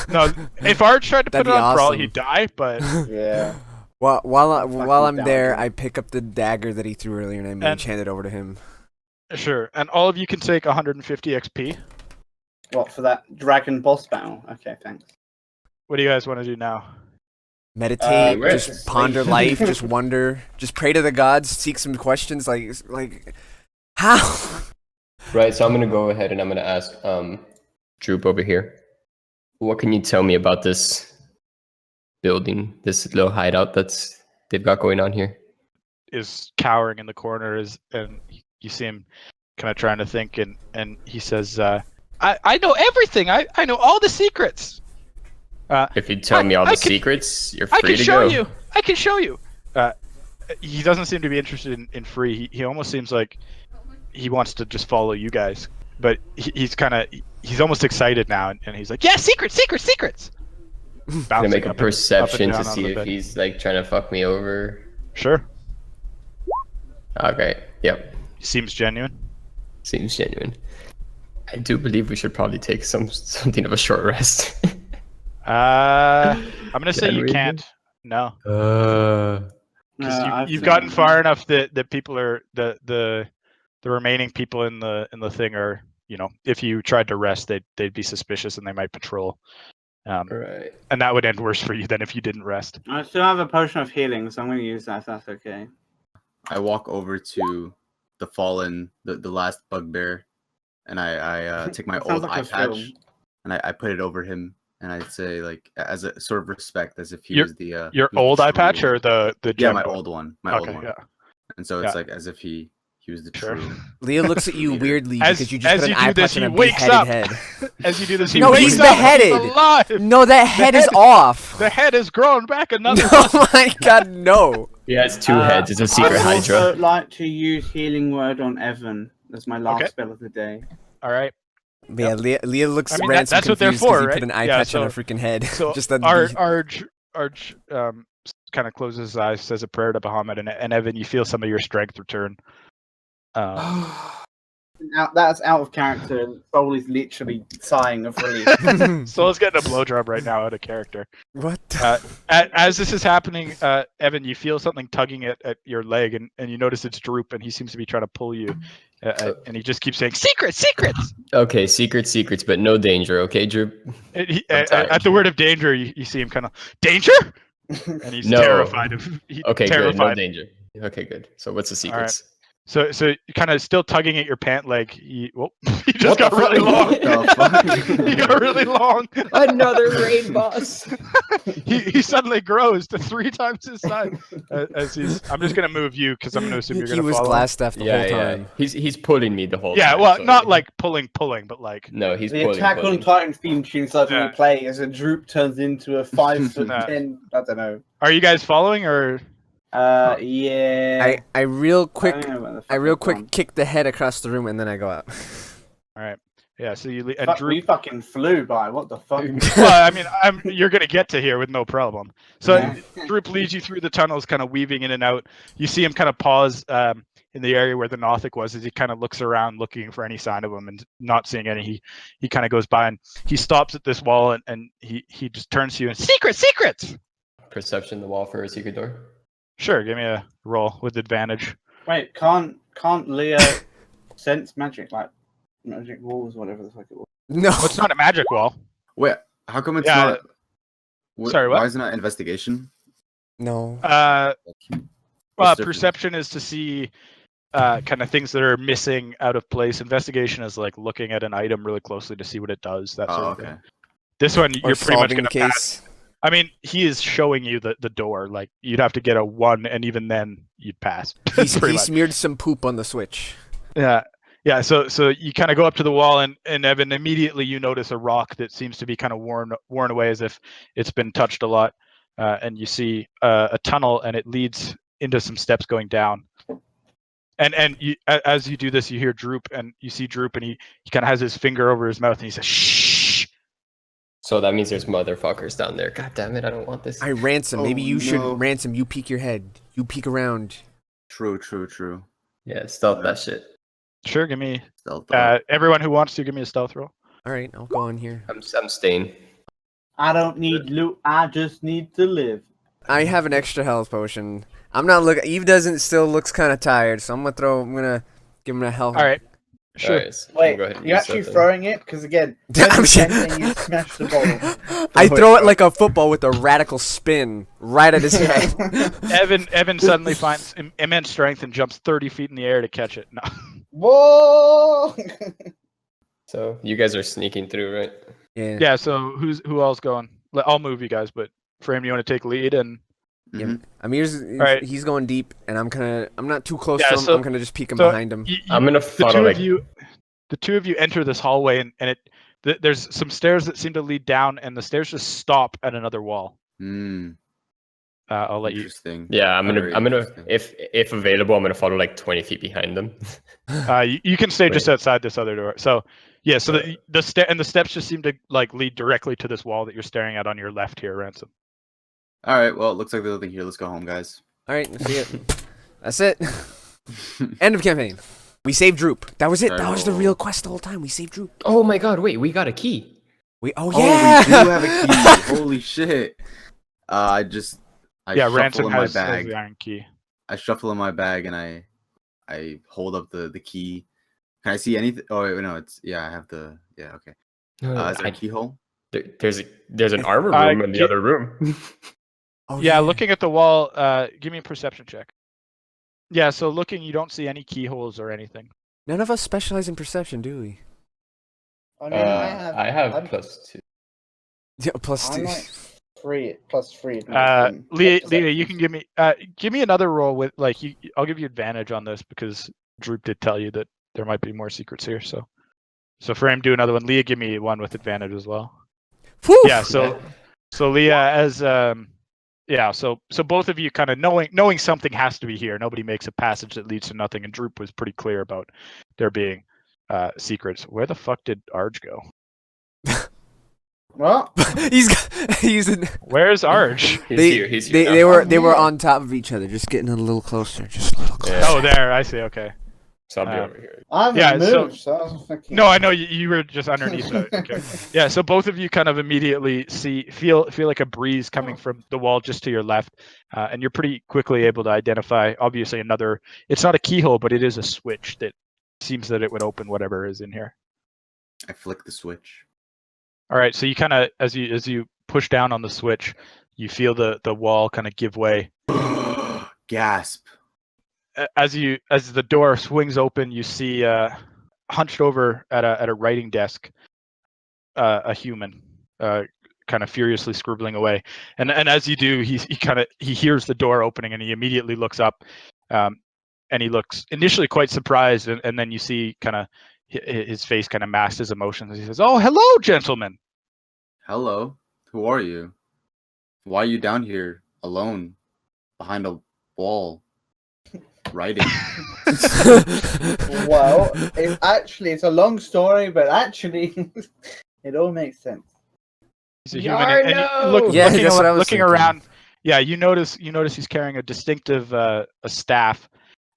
No. If Arch tried to put it on Brawl, he'd die. But yeah. While I'm there, I pick up the dagger that he threw earlier and I enchant it over to him. Sure. And all of you can take 150 XP. What, for that dragon boss battle? Okay, thanks. What do you guys want to do now? Meditate, just ponder life, just wonder, just pray to the gods, seek some questions like how? Right, so I'm gonna go ahead and I'm gonna ask Droop over here. What can you tell me about this building, this little hideout they've got going on here? Is cowering in the corner and you see him kind of trying to think and he says, I know everything. I know all the secrets. If you tell me all the secrets, you're free to go. I can show you. He doesn't seem to be interested in free. He almost seems like he wants to just follow you guys. But he's almost excited now, and he's like, "Yeah, secrets." I'm gonna make a perception to see if he's like trying to fuck me over. Sure. Okay. Yep. Seems genuine. I do believe we should probably take something of a short rest. I'm gonna say you can't. No. Because you've gotten far enough that people are the remaining people in the thing are, if you tried to rest, they'd be suspicious and they might patrol. Right. And that would end worse for you than if you didn't rest. I still have a potion of healing, so I'm going to use that if that's okay. I walk over to the fallen, the last bugbear, and I take my old eye patch and I put it over him, and I say, like, as a sort of respect, as if he was your old eye patch or the my old one, old one. Yeah. And so it's like as if he He was the true. Leah looks at you weirdly because you just as put an you eye do this, patch on he a wakes beheaded up. head. As you do this, he No, wakes he's up. beheaded. He's alive. No, that head is head- off. The head has grown back another. Oh my god, no. He has 2 heads. It's a secret I would Hydra. also like to use Healing Word on Evan. That's my last spell of the day. All right. Yeah, Leah looks I mean, ransom that's what they're confused 'cause for, he right? put an eye Yeah, patch on so- her freaking head. So Just the Arj kind of closes his eyes, says a prayer to Bahamut, and Evan, you feel some of your strength return. Now, that's out of character. Soul is literally sighing of relief. Soul's getting a blowjob right now out of character. What? As this is happening, Evan, you feel something tugging at your leg, and you notice it's Droop, and he seems to be trying to pull you, and he just keeps saying, "Secrets, secrets!" Okay, secrets, but no danger, okay, Droop? At the word of danger, you see him kind of, "Danger?" And he's No. terrified of. Okay, good. No terrified. danger. Okay, good. So what's the secrets? So you kind of still tugging at your pant leg. He just got really long. He got really long. Another raid boss. he suddenly grows to 3 times his size. As he's, I'm just gonna move you because I'm gonna assume you're gonna He was follow. Glasstaff the whole time. He's pulling me the whole Yeah, time. well, so- not like pulling, but like. No, he's The pulling. Attack on Titan theme tune suddenly Yeah. play as a Droop turns into a 5'10". I don't know. Are you guys following or? Yeah. I real quick don't know what the fuck I real I've quick done. kick the head across the room and then I go out. All right. Yeah. So you and Fuck, Droop. we fucking flew by. What the fuck? Well, I mean, you're gonna get to here with no problem. So Yeah. Droop leads you through the tunnels, kind of weaving in and out. You see him kind of pause in the area where the Nothic was, as he kind of looks around, looking for any sign of him, and not seeing any. He kind of goes by and he stops at this wall, and he just turns to you and secrets. Perception, the wall for a secret door. Sure, give me a roll with advantage. Wait, can't Leah sense magic, like magic walls, whatever the fuck it was? No. Well, it's not a magic wall. Wait, how come it's Yeah, not? sorry, what? Why isn't it investigation? No. What's the Perception is to see kind of things that are missing, out of place. Investigation is like looking at an item really closely to see what it does. That sort Oh, of thing. okay. This one, Or you're pretty much solving going to pass. case. I mean, he is showing you the door. Like, you'd have to get a 1, and even then, you'd pass. He Pretty much. smeared some poop on the switch. Yeah. So you kind of go up to the wall, and Evan, immediately you notice a rock that seems to be kind of worn away, as if it's been touched a lot. And you see a tunnel, and it leads into some steps going down. And you, as you do this, you hear Droop, and you see Droop, and he kind of has his finger over his mouth, and he says, "Shh." So that means there's motherfuckers down there. God damn it, I don't want this. I ransom. Maybe Oh, you should no. ransom. You peek your head. You peek around. True. Yeah, stealth that shit. Sure, give me. Stealth. Everyone who wants to, give me a stealth roll. All right, I'll go on here. I'm staying. I don't need loot. I just need to live. I have an extra health potion. I'm not looking. Eve looks kind of tired, so I'm gonna give him a health. All right. Sure. Alright, so Wait, go ahead and you're use actually that then. throwing it? Because again, I'm and you smash the ball. I throw it like a football with a radical spin right at his head. Evan suddenly finds immense strength and jumps 30 feet in the air to catch it. No. Whoa! So you guys are sneaking through, right? Yeah. Yeah. So who else going? I'll move you guys, but Frame, you want to take lead and. Yeah. Amir's right. he's going deep, and I'm not too close Yeah, to him. so- I'm gonna just peek him so behind him. I'm gonna the follow two like of you. The two of you enter this hallway, and there's some stairs that seem to lead down, and the stairs just stop at another wall. I'll let you. Interesting. yeah. I'm Very gonna interesting. if available, I'm gonna follow like 20 feet behind them. You can stay just Wait. outside this other door. So yeah. So the steps just seem to like lead directly to this wall that you're staring at on your left here, Ransom. All right. Well, it looks like there's nothing here. Let's go home, guys. All right, that's it. That's it. End of campaign. We saved Droop. That was it. That was the real quest the whole time. We saved Droop. Oh my god! Wait, we got a key. Oh Oh, yeah. we do have a key. Holy shit. I shuffle Ransom in my has bag. the iron key. I shuffle in my bag and I hold up the key. Can I see anything? Oh wait, no, I have the okay. Is there a keyhole? There's an armor room in the other room. Oh, Yeah, looking at the wall, give me a perception check. Yeah, so looking, you don't see any keyholes or anything. None of us specialize in perception, do we? I mean, I have I'm- +2. Yeah, plus I'm two. like +3. Leah, you can give me another roll with like I'll give you advantage on this because Droop did tell you that there might be more secrets here. So for him, do another one. Leah, give me one with advantage as well. Whew! Yeah. So Leah, as so both of you kind of knowing something has to be here. Nobody makes a passage that leads to nothing, and Droop was pretty clear about there being secrets. Where the fuck did Arj go? What? he's in. Where's Arj? He's here. They were on top of each other, just getting a little closer, just a little closer. Oh, there. I see. Okay. So I'll be over here. I haven't moved, so I was thinking... No, I know you were just underneath. Okay. Yeah. So both of you kind of immediately feel like a breeze coming from the wall just to your left, and you're pretty quickly able to identify. Obviously, another. It's not a keyhole, but it is a switch that seems that it would open whatever is in here. I flick the switch. All right. So you kind of as you push down on the switch, you feel the wall kind of give way. Gasp. As the door swings open, you see hunched over at a writing desk, a human, kind of furiously scribbling away. And as you do, he hears the door opening and he immediately looks up, and he looks initially quite surprised, and then you see kind of his face kind of masks his emotions. He says, "Oh, hello, gentlemen." Hello. Who are you? Why are you down here alone behind a wall? Writing. Well, it's a long story, but actually, it all makes sense. He's a human, looking around. Yeah, you notice he's carrying a distinctive a staff,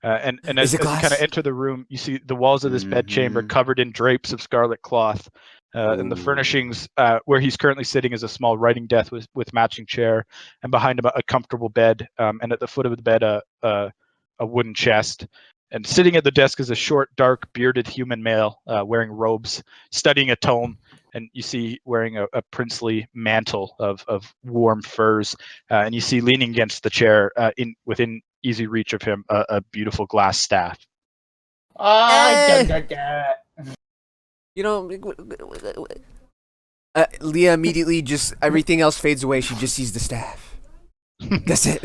and as you kind of enter the room, you see the walls of this bedchamber covered in drapes of scarlet cloth, and the furnishings where he's currently sitting is a small writing desk with matching chair, and behind him a comfortable bed, and at the foot of the bed a wooden chest, and sitting at the desk is a short, dark, bearded human male wearing robes, studying a tome, and you see wearing a princely mantle of warm furs, and you see leaning against the chair within easy reach of him a beautiful glass staff. You know, Leah immediately just everything else fades away. She just sees the staff. That's it.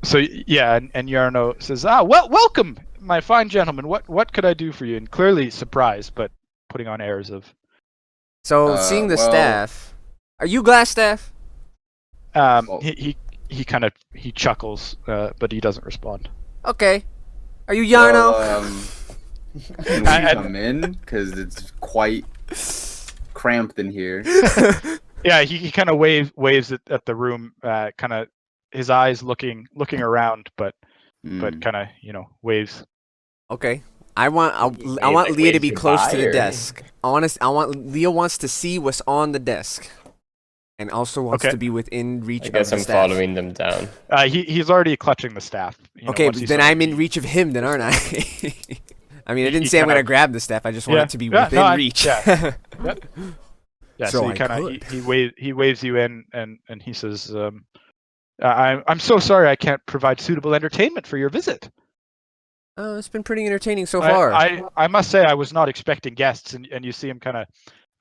So yeah, and Iarno says, welcome, my fine gentleman. What could I do for you?" And clearly surprised, but putting on airs of. So seeing the staff, are you Glasstaff? He kind of chuckles, but he doesn't respond. Okay, are you Iarno? Can we come in? Because it's quite cramped in here. Yeah, he kind of waves at the room, kind of. His eyes looking around, but kind of waves. Okay, I want Leah to be close to the desk. I want Leah wants to see what's on the desk, and also wants to be within reach. I guess of the I'm staff. following them down. He's already clutching the staff. Okay, then I'm in reach of him, then aren't I? I mean, I didn't say I'm gonna grab the staff. I just want it to be within reach. Yeah. So he waves you in, and he says. I'm so sorry I can't provide suitable entertainment for your visit. It's been pretty entertaining so far. I must say I was not expecting guests, and you see him kind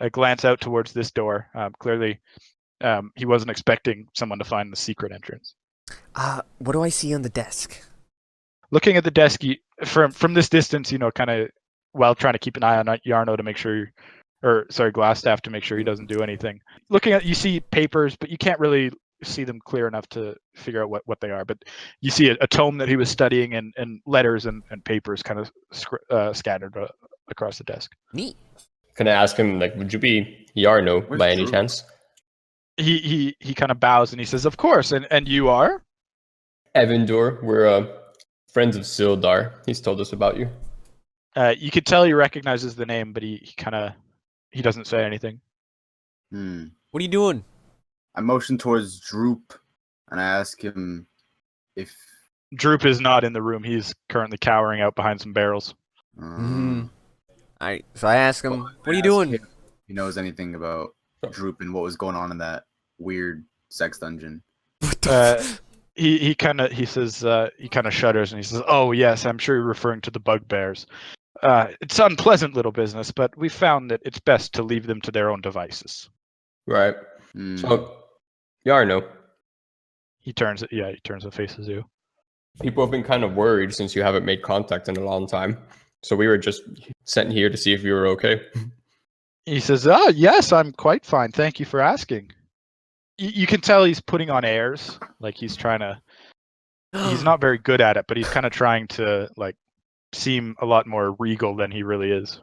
of glance out towards this door. Clearly, he wasn't expecting someone to find the secret entrance. What do I see on the desk? Looking at the desk, from this distance, kind of while trying to keep an eye on Iarno to make sure, Glasstaff to make sure he doesn't do anything. Looking at, you see papers, but you can't really see them clear enough to figure out what they are, but you see a tome that he was studying and letters and papers kind of scattered across the desk. Neat. Can I ask him, would you be Iarno by any chance? He kind of bows and he says, "Of course." And you are? Evandor. We're friends of Sildar. He's told us about you. You could tell he recognizes the name, but he doesn't say anything. What are you doing? I motion towards Droop, and I ask him if... Droop is not in the room. He's currently cowering out behind some barrels. So I ask him, what are you doing? If he knows anything about Droop and what was going on in that weird sex dungeon. He kind of shudders and he says, "Oh yes, I'm sure you're referring to the bugbears. It's unpleasant little business, but we found that it's best to leave them to their own devices." Right. So, Iarno. He turns and faces you. People have been kind of worried since you haven't made contact in a long time. So we were just sent here to see if you were okay. He says, yes, I'm quite fine. Thank you for asking. You can tell he's putting on airs. Like he's trying to... He's not very good at it, but he's kind of trying to like seem a lot more regal than he really is.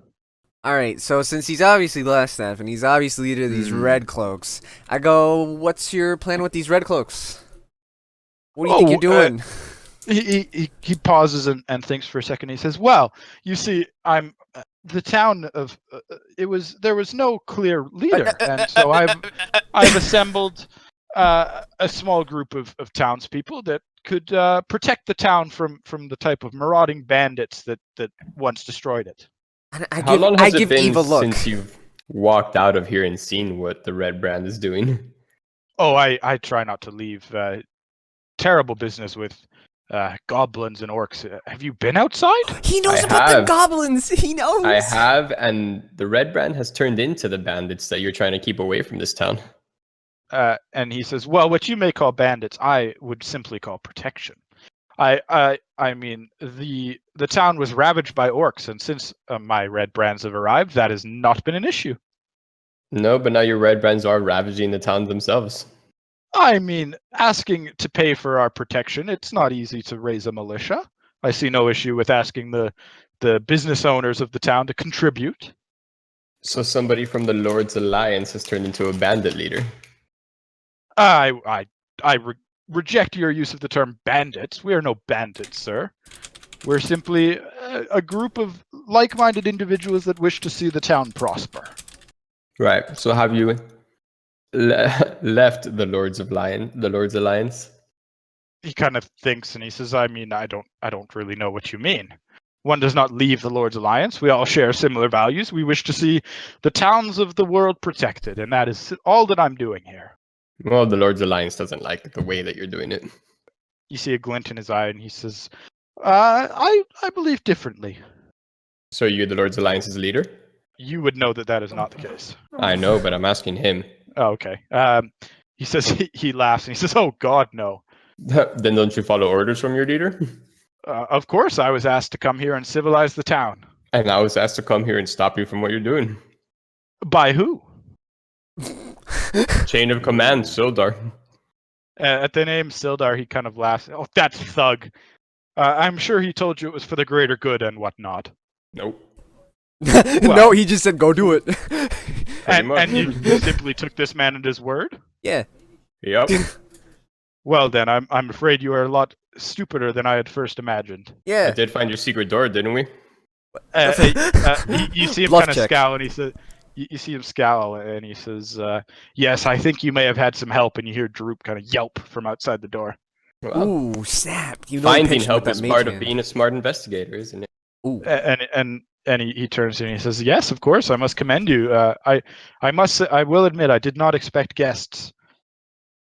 All right, so since he's obviously Glasstaff and he's obviously leader of these red cloaks, I go, what's your plan with these red cloaks? What do you think you're doing? He pauses and thinks for a second. He says, well, you see, I'm the town of there was no clear leader, and so I've assembled a small group of townspeople that could protect the town from the type of marauding bandits that once destroyed it. How long has it been since you've walked out of here and seen what the Redbrand is doing? Oh, I try not to leave. Terrible business with goblins and orcs. Have you been outside? He knows about the goblins. He knows. I have, and the Redbrand has turned into the bandits that you're trying to keep away from this town. And he says, well, what you may call bandits, I would simply call protection. I mean, the town was ravaged by orcs, and since my red brands have arrived, that has not been an issue. No, but now your red brands are ravaging the town themselves. I mean, asking to pay for our protection, it's not easy to raise a militia. I see no issue with asking the business owners of the town to contribute. So somebody from the Lord's Alliance has turned into a bandit leader. I reject your use of the term bandits. We are no bandits, sir. We're simply a group of like-minded individuals that wish to see the town prosper. Right. So have you left the Lord's Alliance? He kind of thinks and he says, I mean, I don't really know what you mean. One does not leave the Lord's Alliance. We all share similar values. We wish to see the towns of the world protected, and that is all that I'm doing here. Well, the Lord's Alliance doesn't like the way that you're doing it. You see a glint in his eye, and he says, I believe differently. So you're the Lord's Alliance's leader? You would know that is not the case. I know, but I'm asking him. Oh, okay. He says, he laughs, and he says, oh, God, no. Then don't you follow orders from your leader? Of course, I was asked to come here and civilize the town. And I was asked to come here and stop you from what you're doing. By who? Chain of command, Sildar. At the name Sildar, he kind of laughs. Oh, that's thug. I'm sure he told you it was for the greater good and whatnot. Nope. Well, no, he just said, go do it. and you simply took this man at his word? Yeah. Yep. Well then, I'm afraid you are a lot stupider than I had first imagined. Yeah. I did find your secret door, didn't we? You see him kind of scowl, and he says, "You see him scowl, and he says, yes, I think you may have had some help." And you hear Droop kind of yelp from outside the door. Well, ooh, snap! You know, finding help is part of being a smart investigator, isn't it? Ooh. And he turns to me and he says, "Yes, of course, I must commend you. I will admit, I did not expect guests."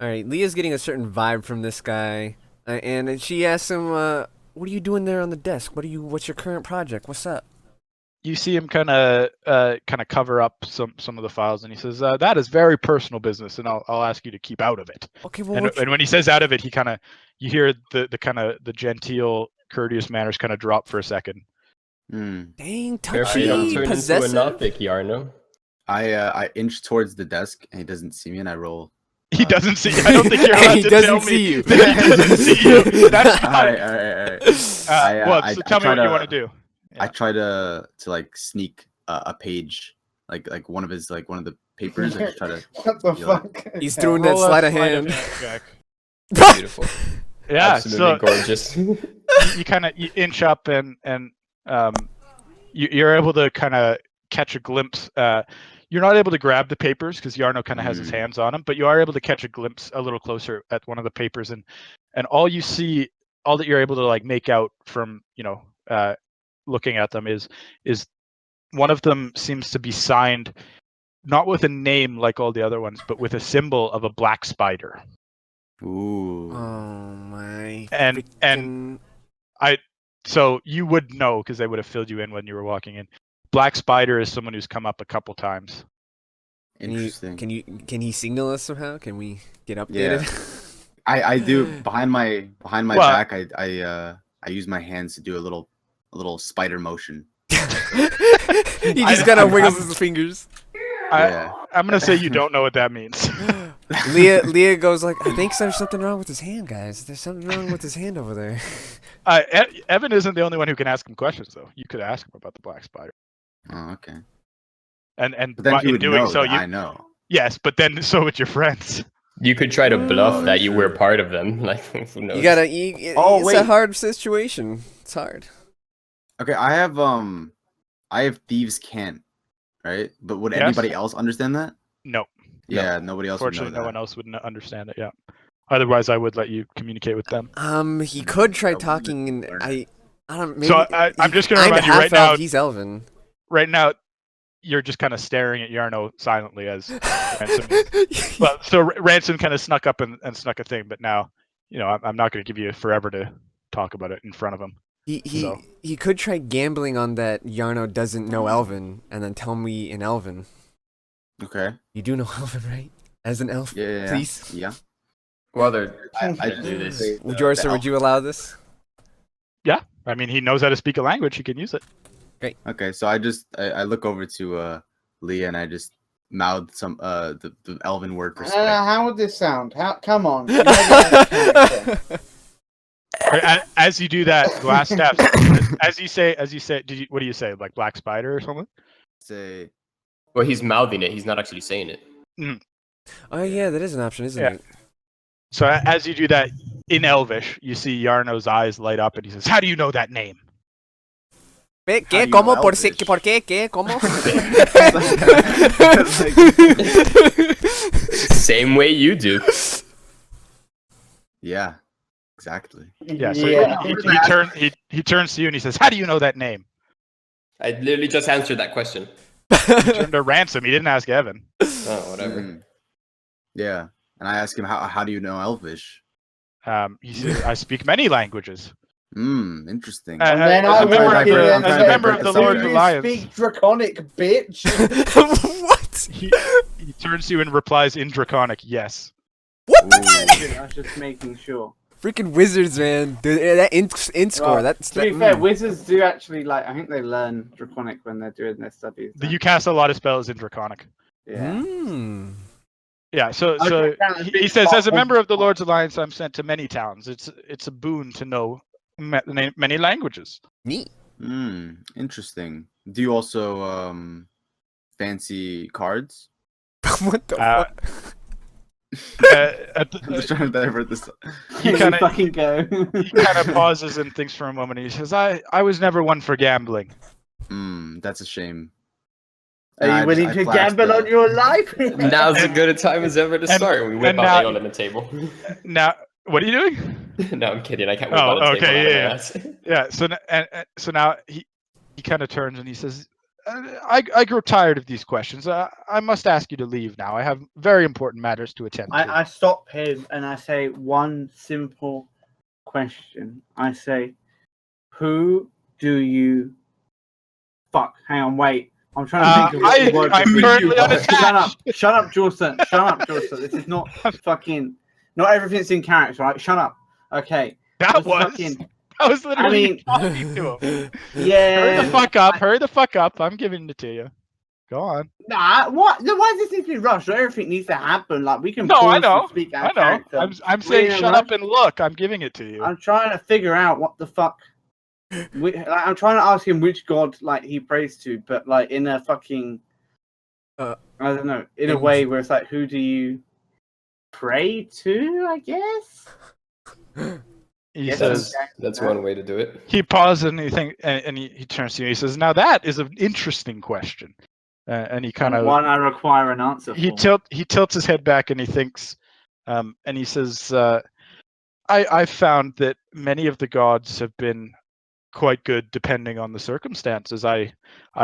All right, Leah's getting a certain vibe from this guy, and she asks him, "What are you doing there on the desk? What's your current project? What's up?" You see him kind of cover up some of the files, and he says, "That is very personal business, and I'll ask you to keep out of it." Okay, well, and when he says "out of it," you hear the genteel, courteous manners kind of drop for a second. Dang, touchy, possessive. Into a Nothic, Iarno. I inch towards the desk, and he doesn't see me, and I roll. He doesn't see you. I don't think you're allowed to tell me. He doesn't see you. That's fine. All right. So tell me what you want to do. Yeah. I try to like sneak a page, like one of the papers. I try to. What the fuck? He's doing that sleight of hand. Beautiful. Yeah, absolutely gorgeous. You inch up and you're able to kind of catch a glimpse. You're not able to grab the papers because Iarno kind of has his hands on them, but you are able to catch a glimpse a little closer at one of the papers, and all that you're able to like make out from looking at them is one of them seems to be signed not with a name like all the other ones, but with a symbol of a black spider. Ooh. Oh my. So you would know because they would have filled you in when you were walking in. Black Spider is someone who's come up a couple times. Interesting. Can he signal us somehow? Can we get updated? I do behind my back. I use my hands to do a little spider motion. He just kind of wiggles his fingers. I'm gonna say you don't know what that means. Leah goes like, I think there's something wrong with his hand, guys. There's something wrong with his hand over there. Evan isn't the only one who can ask him questions, though. You could ask him about the black spider. Oh, okay. And but then he would doing know so, I know. Yes, but then so would your friends. You could try to bluff that you were part of them. Like, who knows? You gotta. It's a hard situation. It's hard. Okay, I have thieves' cant, right? But would anybody else understand that? No. Yeah, nobody else would know that. Unfortunately, no one else would understand it. Yeah. Otherwise, I would let you communicate with them. He could try talking, and I don't. Maybe, so I'm just gonna remind you right now. He's Elven. Right now, you're just kind of staring at Iarno silently as Ransom. Well, so Ransom kind of snuck up and snuck a thing, but now, I'm not going to give you forever to talk about it in front of him. He could try gambling on that Iarno doesn't know Elven, and then tell me in Elven. Okay. You do know Elven, right? As an elf, please. Yeah. Well, I do this. Jorsa, would you allow this? Yeah. I mean, he knows how to speak a language. He can use it. Great. Okay, so I look over to Leah and I just mouth some the Elven word for respect. How would this sound? Come on. As you do that, Glasstaff. as you say, what do you say? Like black spider or something? Say. Well, he's mouthing it. He's not actually saying it. Mm. Oh yeah, that is an option, isn't it? So as you do that in Elvish, you see Iarno's eyes light up, and he says, "How do you know that name?" ¿Qué? ¿Cómo? ¿Por qué? ¿Qué? ¿Cómo? Same way you do. Yeah, exactly. Yeah. So he turns to you and he says, "How do you know that name?" I literally just answered that question. He turned to Ransom. He didn't ask Evan. Oh, whatever. Yeah, and I ask him, how do you know Elvish? He says, "I speak many languages." Interesting. And then as a member of the Lord's Alliance. Speak Draconic, bitch. What? He turns to you and replies in Draconic, "Yes." What? I was just making sure. Freaking wizards, man. That int score. Well, That's to be fair, wizards do actually I think they learn Draconic when they're doing their studies. You cast a lot of spells in Draconic. Yeah. Yeah, so he says, as a member of the Lord's Alliance, I'm sent to many towns. It's a boon to know many languages. Neat. Interesting. Do you also fancy cards? What the fuck? I'm just trying to divert this. He kind of fucking go. He kind of pauses and thinks for a moment. And he says, "I was never one for gambling." That's a shame. Are you willing to gamble on your life? Now's as good a time as ever to start. We whip out ale on the table. Now, what are you doing? No, I'm kidding. I can't whip out a table. Yeah. So now he kind of turns and he says, I grow tired of these questions. I must ask you to leave now. I have very important matters to attend to. I stop him and I say one simple question. I say, who do you fuck? Hang on, wait. I'm trying to think of what I'm currently unattached. Shut up, Jorsa. Shut up, Jorsa. This is not fucking... Not everything's in character, right? Shut up. Okay. That was literally talking to him. Yeah. Hurry the fuck up. Hurry the fuck up. I'm giving it to you. Go on. Nah, what? Why does this need to be rushed? Not everything needs to happen. Like, we can I know. Speak I know. Character. I'm saying shut up and look. I'm giving it to you. I'm trying to figure out what the fuck... I'm trying to ask him which god he prays to, but in a fucking I don't know, in a way where it's who do you pray to? I guess. He says that's one way to do it. He pauses and he turns to you. He says, "Now that is an interesting question," and he kind of one I require an answer for. He tilts his head back and he thinks, and he says, "I've found that many of the gods have been quite good depending on the circumstances. I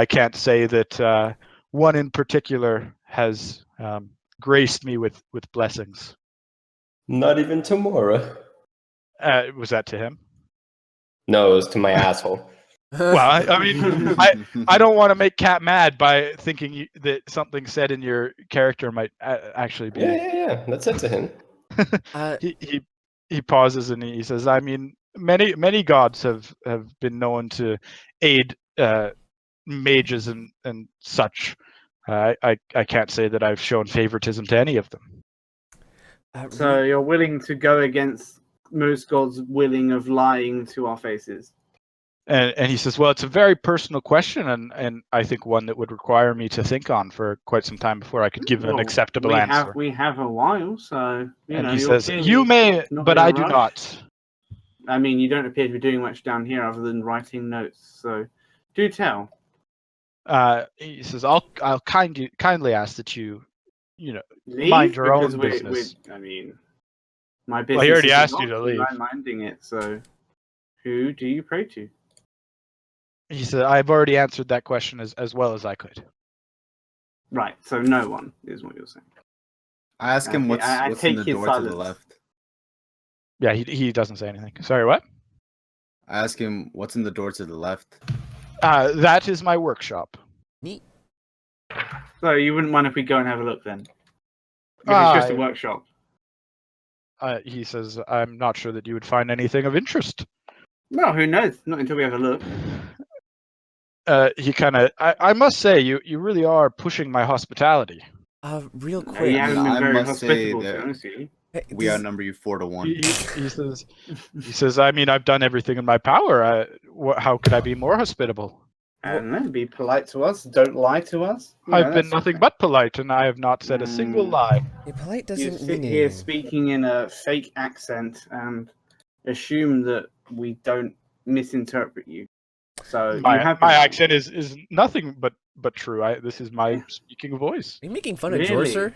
can't say that one in particular has graced me with blessings." Not even tomorrow. Was that to him? No, it was to my asshole. Well, I mean, I don't want to make Cat mad by thinking that something said in your character might actually be. Yeah. That's it to him. he pauses and he says, I mean, many gods have been known to aid mages and such. I can't say that I've shown favoritism to any of them. So you're willing to go against most gods willing of lying to our faces? And he says, well, it's a very personal question, and I think one that would require me to think on for quite some time before I could give an acceptable answer. We have a while, so and he says, you may, but I do not. I mean, you don't appear to be doing much down here other than writing notes, so do tell. He says, I'll kindly ask that you mind your own business. I mean, my business. Well, he already asked you to leave. I'm minding it, so who do you pray to? He said, I've already answered that question as well as I could. Right, so no one is what you're saying. I ask him what's in the door to the left. Yeah, he doesn't say anything. Sorry, what? I ask him what's in the door to the left. That is my workshop. Neat. So you wouldn't mind if we go and have a look then? If it's just a workshop. He says, I'm not sure that you would find anything of interest. Well, who knows? Not until we have a look. He kind of, I must say, you really are pushing my hospitality. Real quick. You haven't been very hospitable, to be honest with you. We outnumber you 4-1. He says, I mean, I've done everything in my power. How could I be more hospitable? I don't know, be polite to us. Don't lie to us. I've been nothing but polite, and I have not said a single lie. Yeah, polite doesn't you sit here speaking in a fake accent and assume that we don't misinterpret you. So my accent is nothing but true. This is my speaking voice. Are you making fun of Jorser?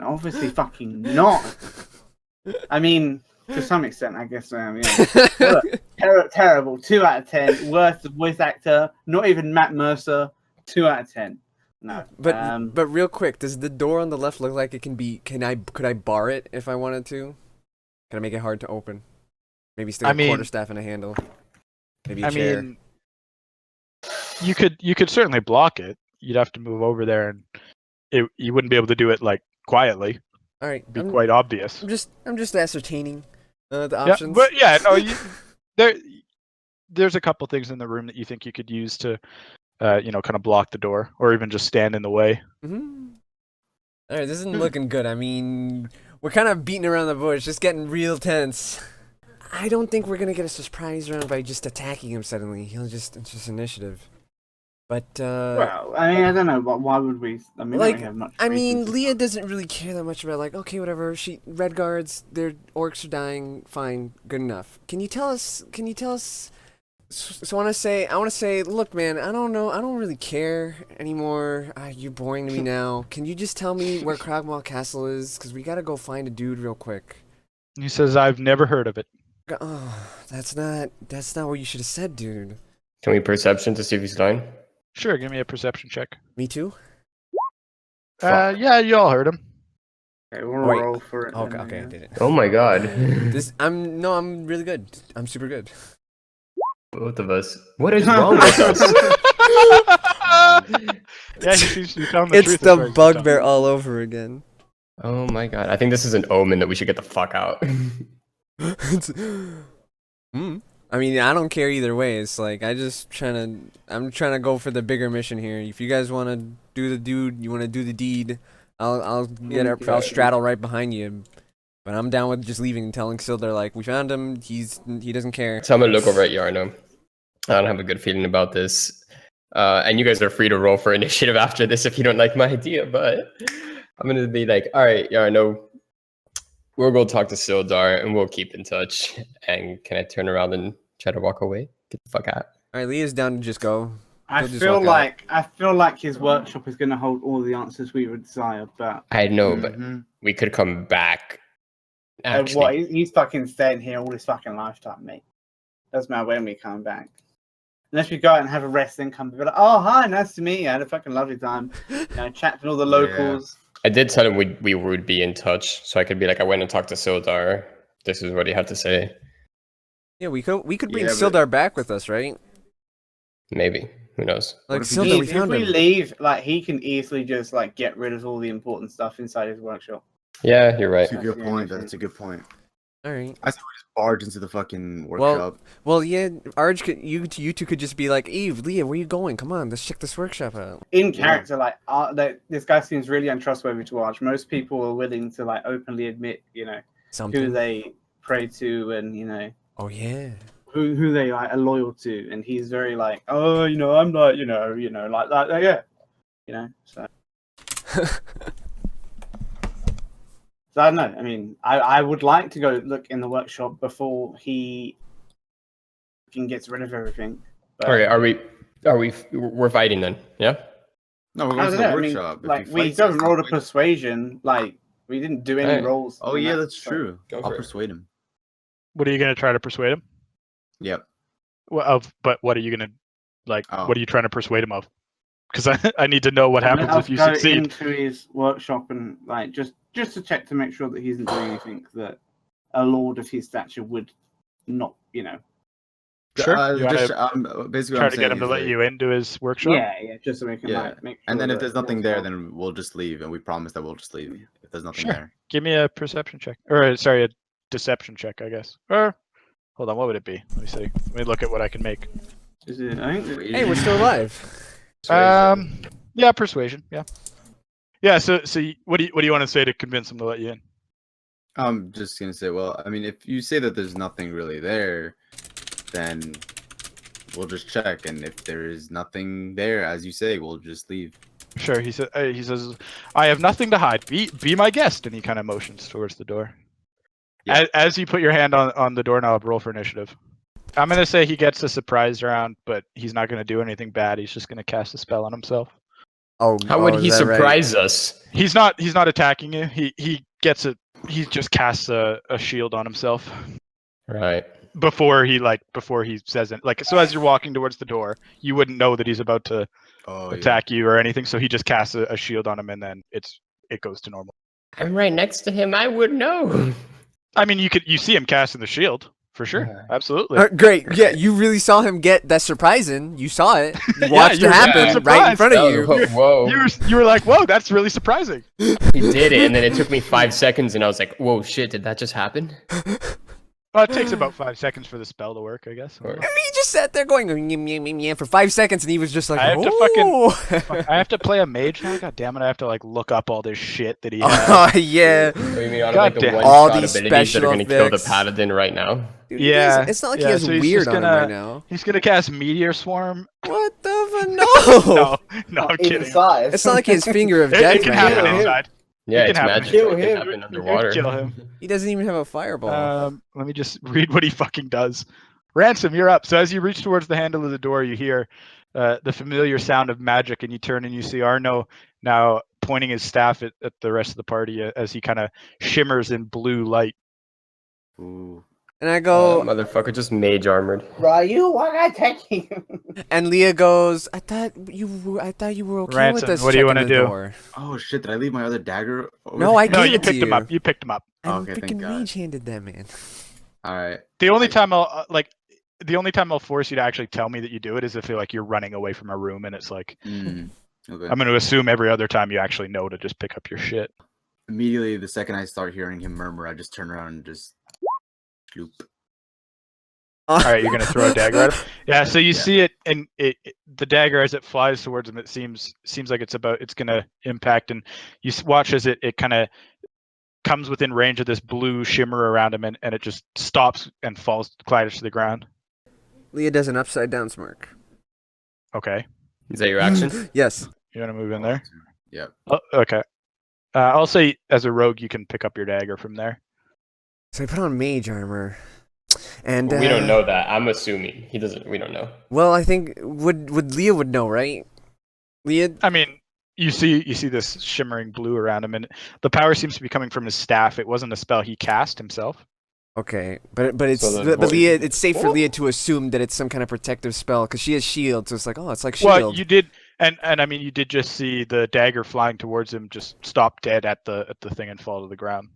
Obviously fucking not. I mean, to some extent, I guess I am, yeah. Terrible. 2 out of 10. Worst voice actor. Not even Matt Mercer. 2 out of 10. No. But real quick, does the door on the left look like it can be... Could I bar it if I wanted to? Can I make it hard to open? Maybe stick a quarterstaff in a handle. Maybe a chair. Mean, you could certainly block it. You'd have to move over there, and you wouldn't be able to do it like quietly. All right, it'd be quite obvious. I'm just ascertaining the options. But yeah, no, there's a couple things in the room that you think you could use to, kind of block the door, or even just stand in the way. Mm-hmm. All right, this isn't looking good. I mean, we're kind of beating around the bush, just getting real tense. I don't think we're gonna get a surprise round by just attacking him suddenly. It's just initiative. But well, I mean, I don't know. Why would we? I mean, like, we have much Leah doesn't really care that much about like, okay, whatever. Red guards, their orcs are dying. Fine, good enough. Can you tell us? So I want to say, look, man, I don't know. I don't really care anymore. You're boring to me now. Can you just tell me where Kragmaw Castle is? Because we gotta go find a dude real quick. He says, I've never heard of it. Oh, that's not what you should have said, dude. Can we perception to see if he's lying? Sure, give me a perception check. Me too? Yeah, you all heard him. Okay, we'll roll for it. Okay, I did it. Oh my god. I'm really good. I'm super good. Both of us. What is wrong with us? Yeah, he seems to be telling the truth. It's the bugbear all over again. Oh my god. I think this is an omen that we should get the fuck out. I mean, I don't care either way. It's like I'm trying to go for the bigger mission here. If you guys want to do the dude, you want to do the deed, I'll straddle right behind you. But I'm down with just leaving and telling Sildar like we found him. He doesn't care. So I'm gonna look over at Iarno. I don't have a good feeling about this. And you guys are free to roll for initiative after this if you don't like my idea. But I'm gonna be like, all right, Iarno. We'll go talk to Sildar and we'll keep in touch. And can I turn around and try to walk away? Get the fuck out. All right, Leah's down to just go. I feel like his workshop is going to hold all the answers we would desire, but I know, but we could come back. Actually, he's fucking staying here all his fucking lifetime, mate. Doesn't matter when we come back. Unless we go out and have a rest, then come be like, oh hi, nice to meet you. I had a fucking lovely time. Chat with all the locals. Yeah. I did tell him we would be in touch, so I could be like, I went and talked to Sildar. This is what he had to say. Yeah, we could bring Sildar back with us, right? Maybe. Who knows? Like Sildar, we found him. If we leave, like he can easily just like get rid of all the important stuff inside his workshop. Yeah, you're right. That's a good point. That's a good point. All right. I say we just barge into the fucking workshop. Well, yeah. Arj, you two could just be like, Eve, Leah, where you going? Come on, let's check this workshop out. In character, like this guy seems really untrustworthy to Arj. Most people are willing to like openly admit, who they pray to, and Oh yeah. Who they like are loyal to, and he's very like, oh, I'm not, like that, yeah, so. So I don't know. I mean, I would like to go look in the workshop before he gets rid of everything. But... Okay, we're fighting then? Yeah. No, we're going to the workshop. I mean, we don't roll a persuasion. Like we didn't do any rolls. Oh yeah, that's true. I'll persuade him. What are you gonna try to persuade him? Yep. Well, but what are you gonna like? What are you trying to persuade him of? Because I need to know what happens if you succeed. Into his workshop and like just to check to make sure that he isn't doing anything that a lord of his stature would not, Sure. Basically, try to get him to let you into his workshop. Yeah, just so we can make sure. And then if there's nothing there, then we'll just leave, and we promise that we'll just leave if there's nothing there. Give me a perception check, or sorry, a deception check, I guess. Or hold on, what would it be? Let me see. Let me look at what I can make. Is it? Hey, we're still alive. Yeah, persuasion. Yeah. So what do you want to say to convince him to let you in? I'm just gonna say, well, I mean, if you say that there's nothing really there, then we'll just check, and if there is nothing there, as you say, we'll just leave. Sure. He says, I have nothing to hide. Be my guest, and he kind of motions towards the door. Yeah. As you put your hand on the doorknob, roll for initiative. I'm gonna say he gets a surprise round, but he's not gonna do anything bad. He's just gonna cast a spell on himself. Oh, how would he surprise us? He's not attacking you. He gets it. He just casts a shield on himself. Right. Before he says it. Like, so as you're walking towards the door, you wouldn't know that he's about to attack you or anything. So he just casts a shield on him, and then it goes to normal. I'm right next to him. I would know. I mean, you see him casting the shield. For sure, absolutely. Great, yeah, you really saw him get that surprising. You saw it. You watched it happen right in front of you. Whoa! You were like, "Whoa, that's really surprising." He did it, and then it took me 5 seconds, and I was like, "Whoa, shit! Did that just happen?" Well, it takes about 5 seconds for the spell to work, I guess. I mean, he just sat there going for 5 seconds, and he was just like, I have to play a mage now. God damn it! I have to like look up all this shit that he has. Oh yeah. What do you mean like the all these abilities that are going to kill the effects. paladin right now? Dude, it's not like he has weird on him right now. He's gonna cast Meteor Swarm. What the fuck? No, I'm kidding. Inside. It's not like his finger of death It can right happen now. inside. Yeah, it's magic. Kill it him. can happen underwater. Kill him. He doesn't even have a fireball. Let me just read what he fucking does. Ransom, you're up. So as you reach towards the handle of the door, you hear the familiar sound of magic, and you turn and you see Iarno now pointing his staff at the rest of the party as he kind of shimmers in blue light. Ooh. And I go, motherfucker, just mage armored. Ryu, why am I attacking you? And Leah goes, I thought you were okay Ransom, with us. what do you want to do? Oh shit! Did I leave my other dagger? No, I gave you it to picked him up. You picked him up. I Okay, freaking thank God. rage-handed that man. All right. The only time I'll force you to actually tell me that you do it is if you're running away from a room and it's like Okay. I'm going to assume every other time you actually know to just pick up your shit. Immediately, the second I start hearing him murmur, I just turn around and just sloop. All right, you're gonna throw a dagger at him. Yeah, so you see it, and the dagger as it flies towards him, it seems like it's gonna impact, and you watch as it kind of comes within range of this blue shimmer around him, and it just stops and falls clatters to the ground. Leah does an upside down smirk. Okay. Is that your action? Yes. You want to move in there? Yep. Oh, okay. I'll say as a rogue, you can pick up your dagger from there. So I put on mage armor. And we don't know that. I'm assuming he doesn't. We don't know. Well, I think would Leah would know, right? Leah. I mean, you see this shimmering blue around him, and the power seems to be coming from his staff. It wasn't a spell he cast himself. Okay, but Leah, it's safe for Leah to assume that it's some kind of protective spell because she has shield, so it's like, oh, it's like shield. Well, you did, and I mean, you did just see the dagger flying towards him, just stop dead at the thing and fall to the ground.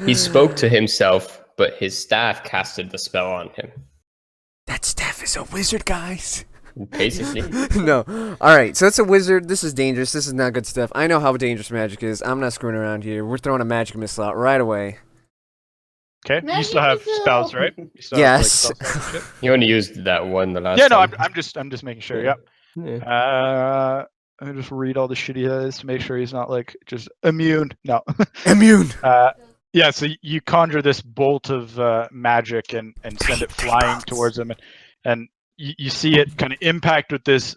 He spoke to himself, but his staff casted the spell on him. That staff is a wizard, guys. Basically. No. All right. So it's a wizard. This is dangerous. This is not good stuff. I know how dangerous magic is. I'm not screwing around here. We're throwing a magic missile out right away. Okay. You still have spells, right? You still Yes. Have, like, spell slots and shit? You only used that one the last Yeah, no, time. I'm just making sure. Yeah. Yep. Yeah. Let me just read all the shit he has to make sure he's not like just immune. No. Immune. Yeah, so you conjure this bolt of magic and send it flying towards him, and you see it kind of impact with this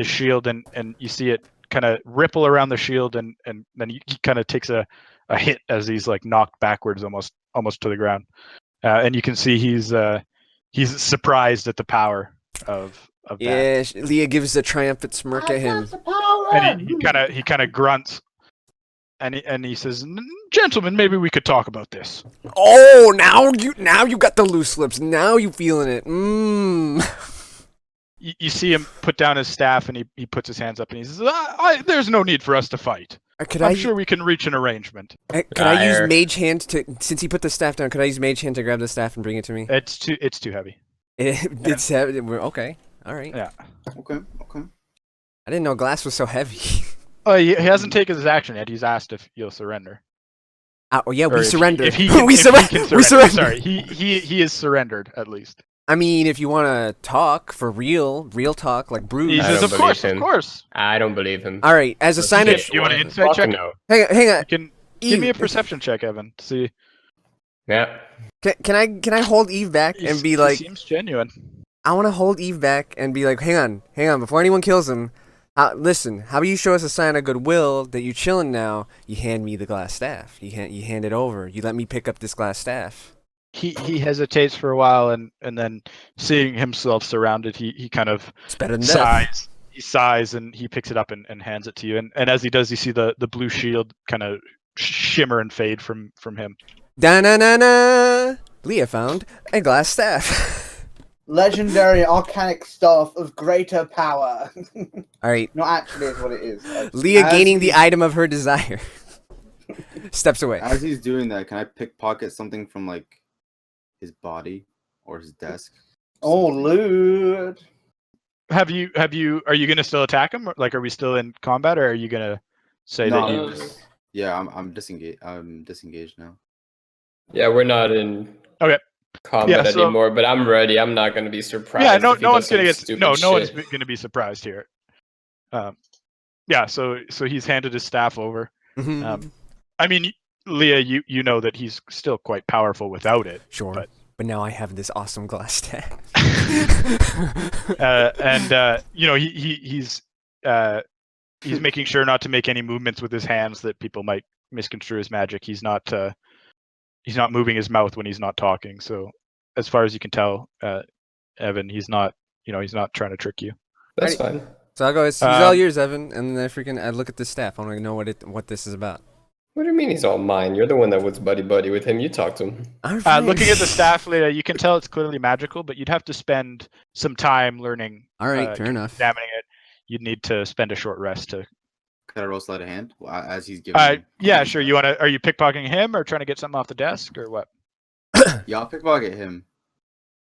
shield, and you see it kind of ripple around the shield, and then he kind of takes a hit as he's like knocked backwards almost to the ground, and you can see he's surprised at the power of that. Yeah, Leah gives a triumphant smirk at him. And he kind of grunts, and he says, "Gentlemen, maybe we could talk about this." Oh, now you got the loose lips. Now you feeling it. You see him put down his staff, and he puts his hands up, and he says, "There's no need for us to fight. I'm sure we can reach an arrangement." Could I use Mage Hand to, since he put the staff down? Could I use Mage Hand to grab the staff and bring it to me? It's too heavy. It's heavy. Okay. All right. Yeah. Okay. I didn't know glass was so heavy. Oh, he hasn't taken his action yet. He's asked if you'll surrender. Oh yeah, Or we surrender. If he can surrender. Sorry, he is surrendered at least. I mean, if you want to talk for real talk, like Bruce. He says, of course. I don't believe him. All right, as a sign of. You want an insight check? No. Hang on. Give me a perception check, Evan, to see. Yeah. Can I hold Eve back and be like? He seems genuine. I want to hold Eve back and be like, hang on, before anyone kills him. Listen, how about you show us a sign of goodwill that you're chilling now? You hand me the glass staff. You hand it over. You let me pick up this glass staff. He hesitates for a while, and then seeing himself surrounded, he kind of sighs. He sighs, and he picks it up and hands it to you. And as he does, you see the blue shield kind of shimmer and fade from him. Da-na-na-na! Leah found a glass staff. Legendary arcanic staff of greater power. All right. Not actually is what it is. Leah gaining the item of her desire. Steps away. As he's doing that, can I pickpocket something from like his body or his desk? Oh, loot. Are you gonna still attack him? Like, are we still in combat, or are you gonna say that you? Yeah, I'm disengaged. I'm disengaged now. Yeah, we're not in combat anymore, but I'm ready. I'm not gonna be surprised. Yeah, no one's gonna get no one's gonna be surprised here. Yeah, so he's handed his staff over. Mm-hmm. I mean, Leah, you know that he's still quite powerful without it. Sure. But now I have this awesome glass staff. And he's making sure not to make any movements with his hands that people might misconstrue as magic. He's not moving his mouth when he's not talking. So as far as you can tell, Evan, he's not trying to trick you. That's fine. So I'll go. He's all yours, Evan, and then I look at the staff. I want to know what this is about. What do you mean he's all mine? You're the one that was buddy with him. You talk to him. Looking at the staff, Leah, you can tell it's clearly magical, but you'd have to spend some time learning. All right, fair enough. Examining it, you'd need to spend a short rest to. Can I roll sleight of hand as he's giving? Yeah, sure. Are you pickpocketing him or trying to get something off the desk or what? Yeah, I'll pickpocket him.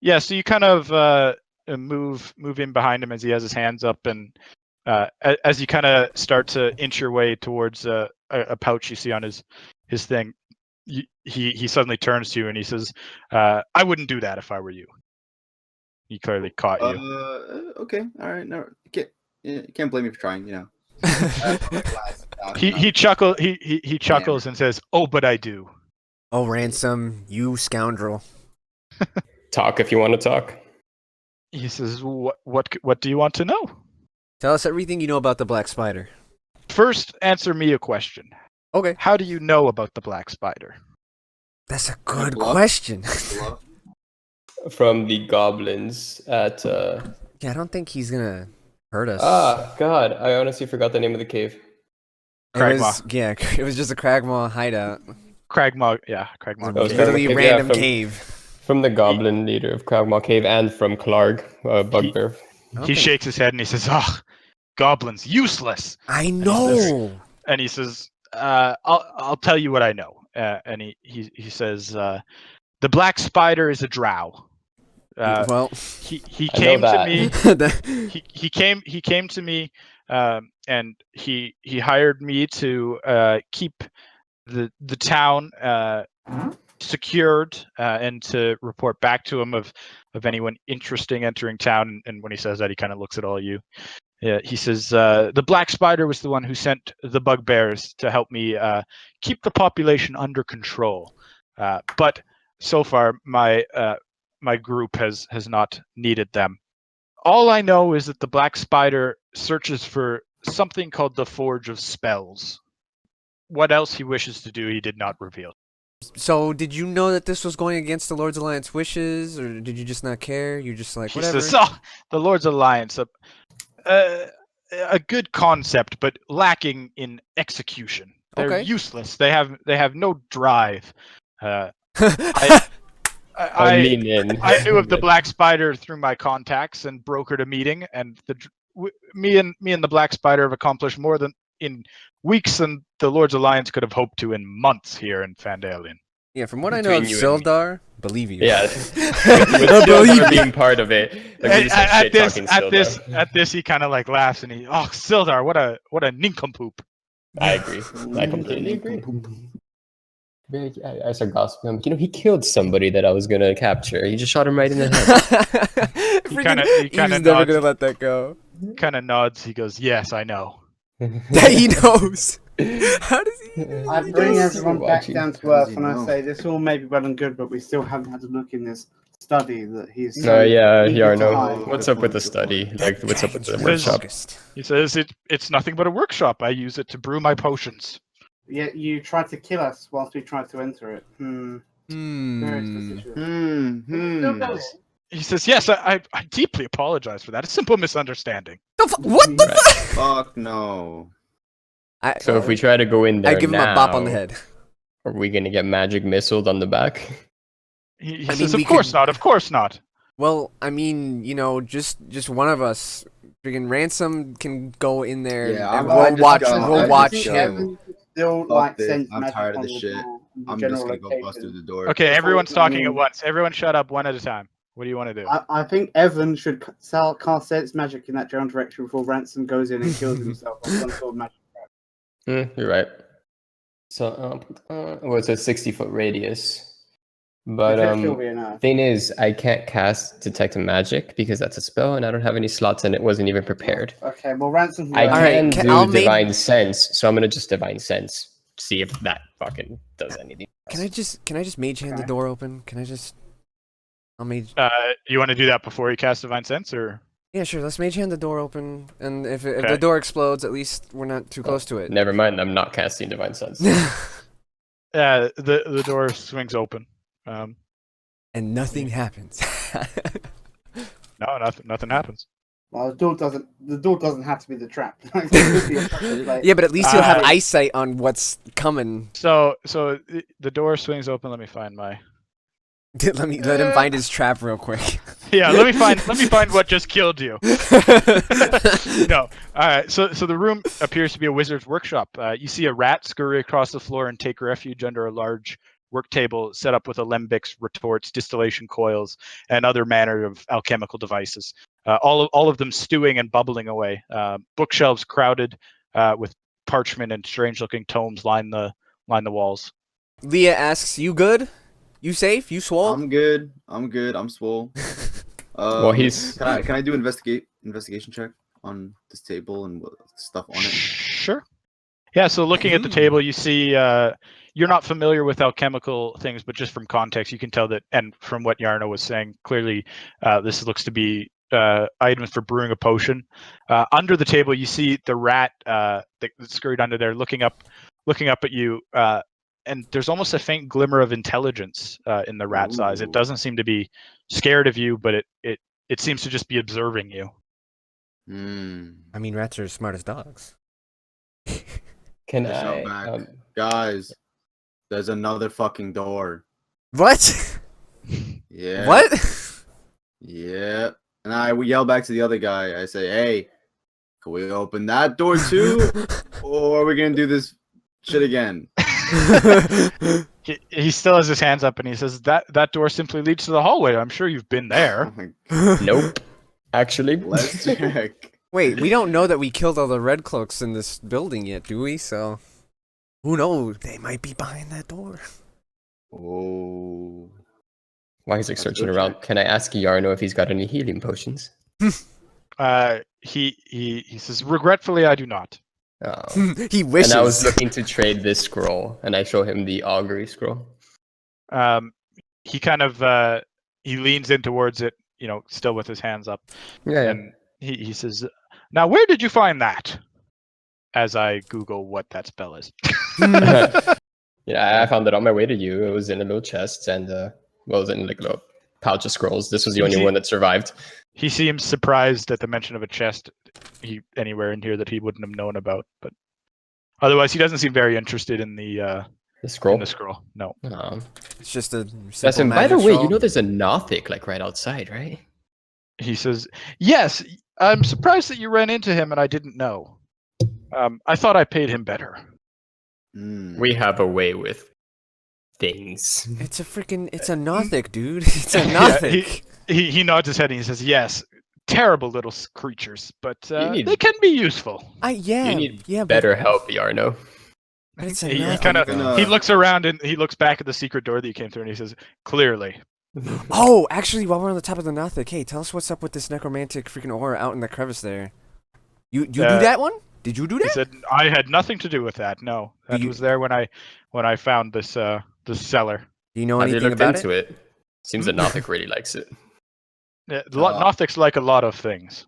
Yeah, so you kind of move in behind him as he has his hands up, and as you kind of start to inch your way towards a pouch you see on his thing, he suddenly turns to you and he says, "I wouldn't do that if I were you." He clearly caught you. Okay, all right. No, you can't blame me for trying. You know. He chuckles and says, "Oh, but I do." Oh, Ransom, you scoundrel! Talk if you want to talk. He says, "What do you want to know?" Tell us everything you know about the Black Spider. First, answer me a question. Okay. How do you know about the Black Spider? That's a good question. From the goblins at. Yeah, I don't think he's gonna hurt us. God, I honestly forgot the name of the cave. It was just a Cragmaw hideout. Cragmaw. It was literally a random cave. From the goblin leader of Cragmaw Cave and from Clark, bugbear. He shakes his head and he says, "Oh, goblins, useless." I know. And he says, "I'll tell you what I know." And he says, "The Black Spider is a drow. Well, he came to me. he came to me, and he hired me to keep the town secured, and to report back to him of anyone interesting entering town. And when he says that, he kind of looks at all you. Yeah, he says the Black Spider was the one who sent the bugbears to help me keep the population under control. But so far, my group has not needed them. All I know is that the Black Spider searches for something called the Forge of Spells. What else he wishes to do, he did not reveal. So, did you know that this was going against the Lord's Alliance wishes, or did you just not care? You're just like, whatever. He says, the Lord's Alliance, a good concept, but lacking in execution. They're useless. They have no drive. I knew of the Black Spider through my contacts and brokered a meeting, and me and the Black Spider have accomplished more than in weeks than the Lord's Alliance could have hoped to in months here in Phandalin. Yeah, from what I know of Sildar, believe you. Yeah, with Sildar being part of it. Like, at this, he kind of like laughs and Sildar, what a nincompoop. I agree. I completely agree. I start gossiping. You know, he killed somebody that I was gonna capture. He just shot him right in the head. He's never gonna let that go. Kind of nods. He goes, "Yes, I know." That he knows. How does he? I bring everyone back down to earth, and I say this all may be well and good, but we still haven't had a look in this study that he's. No, yeah, Iarno. What's up with the study? Like, what's up with the workshop? He says it's nothing but a workshop. I use it to brew my potions. Yet you tried to kill us whilst we tried to enter it. He says, "Yes, I deeply apologize for that. A simple misunderstanding." What the fuck? No. So if we try to go in there, I give him a bop on the head. Are we gonna get magic missiled on the back? He says, "Of course not. Of course not." Well, I mean, you know, just one of us, freaking Ransom can go in there and we'll watch him. Still, like, I'm tired of this shit. I'm just gonna go bust through the door. Okay, everyone's talking at once. Everyone shut up one at a time. What do you want to do? I think Evan should cast sense magic in that general direction before Ransom goes in and kills himself on some sort of magic trap. You're right. So, it's a 60-foot radius. But thing is, I can't cast Detect Magic because that's a spell, and I don't have any slots, and it wasn't even prepared. Okay, well, Ransom. I can do Divine Sense, so I'm gonna just Divine Sense, see if that fucking does anything. Can I just Mage Hand the door open? Can I just? I'll Mage. You want to do that before you cast Divine Sense, or? Yeah, sure. Let's Mage Hand the door open, and if the door explodes, at least we're not too close to it. Never mind. I'm not casting Divine Sense. The door swings open. And nothing happens. No, nothing happens. Well, the door doesn't have to be the trap. Yeah, but at least you'll have eyesight on what's coming. So the door swings open. Let me find my. Let him find his trap real quick. Yeah, let me find what just killed you. No. All right. So the room appears to be a wizard's workshop. You see a rat scurry across the floor and take refuge under a large work table set up with alembics, retorts, distillation coils, and other manner of alchemical devices. All of them stewing and bubbling away. Bookshelves crowded with parchment and strange-looking tomes line the walls. Leah asks, "You good? You safe? You swole?" I'm good. I'm swole. Well, he's. Can I do investigation check on this table and stuff on it? Sure. Yeah. So looking at the table, you see. You're not familiar with alchemical things, but just from context, you can tell that, and from what Iarno was saying, clearly this looks to be items for brewing a potion. Under the table, you see the rat that scurried under there, looking up at you, and there's almost a faint glimmer of intelligence in the rat's eyes. It doesn't seem to be scared of you, but it seems to just be observing you. I mean, rats are as smart as dogs. Can I, guys? There's another fucking door. What? Yeah. What? Yeah. And I yell back to the other guy. I say, "Hey, can we open that door too, or are we gonna do this shit again?" He still has his hands up, and he says that door simply leads to the hallway. I'm sure you've been there. Nope. Actually, Let's check. Wait, we don't know that we killed all the red cloaks in this building yet, do we? So, who knows? They might be behind that door. Oh. While he's like searching around, can I ask Iarno if he's got any healing potions? He says, regretfully, I do not. Oh. He wishes. And I was looking to trade this scroll, and I show him the augury scroll. He kind of he leans in towards it, still with his hands up. Yeah. And he says, now where did you find that? As I Google what that spell is. Yeah, I found it on my way to you. It was in a little chest, and it was in like a little pouch of scrolls. This was the only one that survived. He seems surprised at the mention of a chest anywhere in here that he wouldn't have known about, but otherwise he doesn't seem very interested in the scroll. In the scroll, no. It's just a That's simple by the way, scroll. there's a Nothic like right outside, right? He says, yes, I'm surprised that you ran into him and I didn't know. I thought I paid him better. We have a way with things. It's a Nothic, dude. It's a Nothic. He nods his head and he says, yes, terrible little creatures, but they can be useful. You need better help, Iarno. He looks around and he looks back at the secret door that you came through and he says, clearly. Oh, actually, while we're on the top of the Nothic, hey, tell us what's up with this necromantic freaking aura out in the crevice there. You do that one? Did you do that? He said, I had nothing to do with that. No, that was there when I found this cellar. Do you know anything about it? Seems that Nothic really likes it. Yeah, Nothics like a lot of things.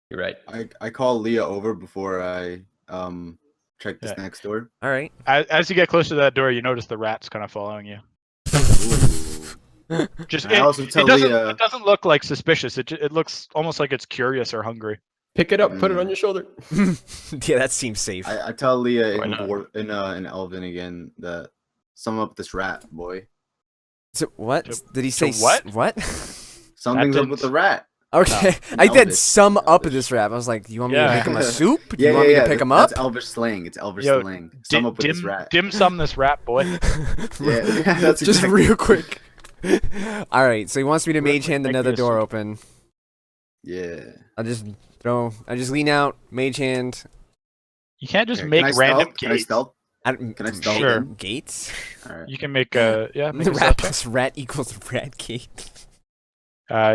You're right. I call Leah over before I check this next door. All right. As you get close to that door, you notice the rat's kind of following you. It doesn't look like suspicious. It looks almost like it's curious or hungry. Pick it up, put it on your shoulder. Yeah, that seems safe. I tell Leah in Elven again that sum up this rat, boy. So what? Did he say what? Something's up with the rat. Okay, I did sum up this rat. I was like, you want me to make him a soup? Do you want me to pick him up? That's Elvish slang. It's Elvish slang. Sum up with this rat. Dim sum this rat, boy. Yeah, that's just real quick. All right, so he wants me to mage hand another door open. Yeah. I just lean out, mage hand. You can't just make random gates. Can I stealth? Can I stealth? Sure. Gates? All right. You can make a The rat plus rat equals rat gate.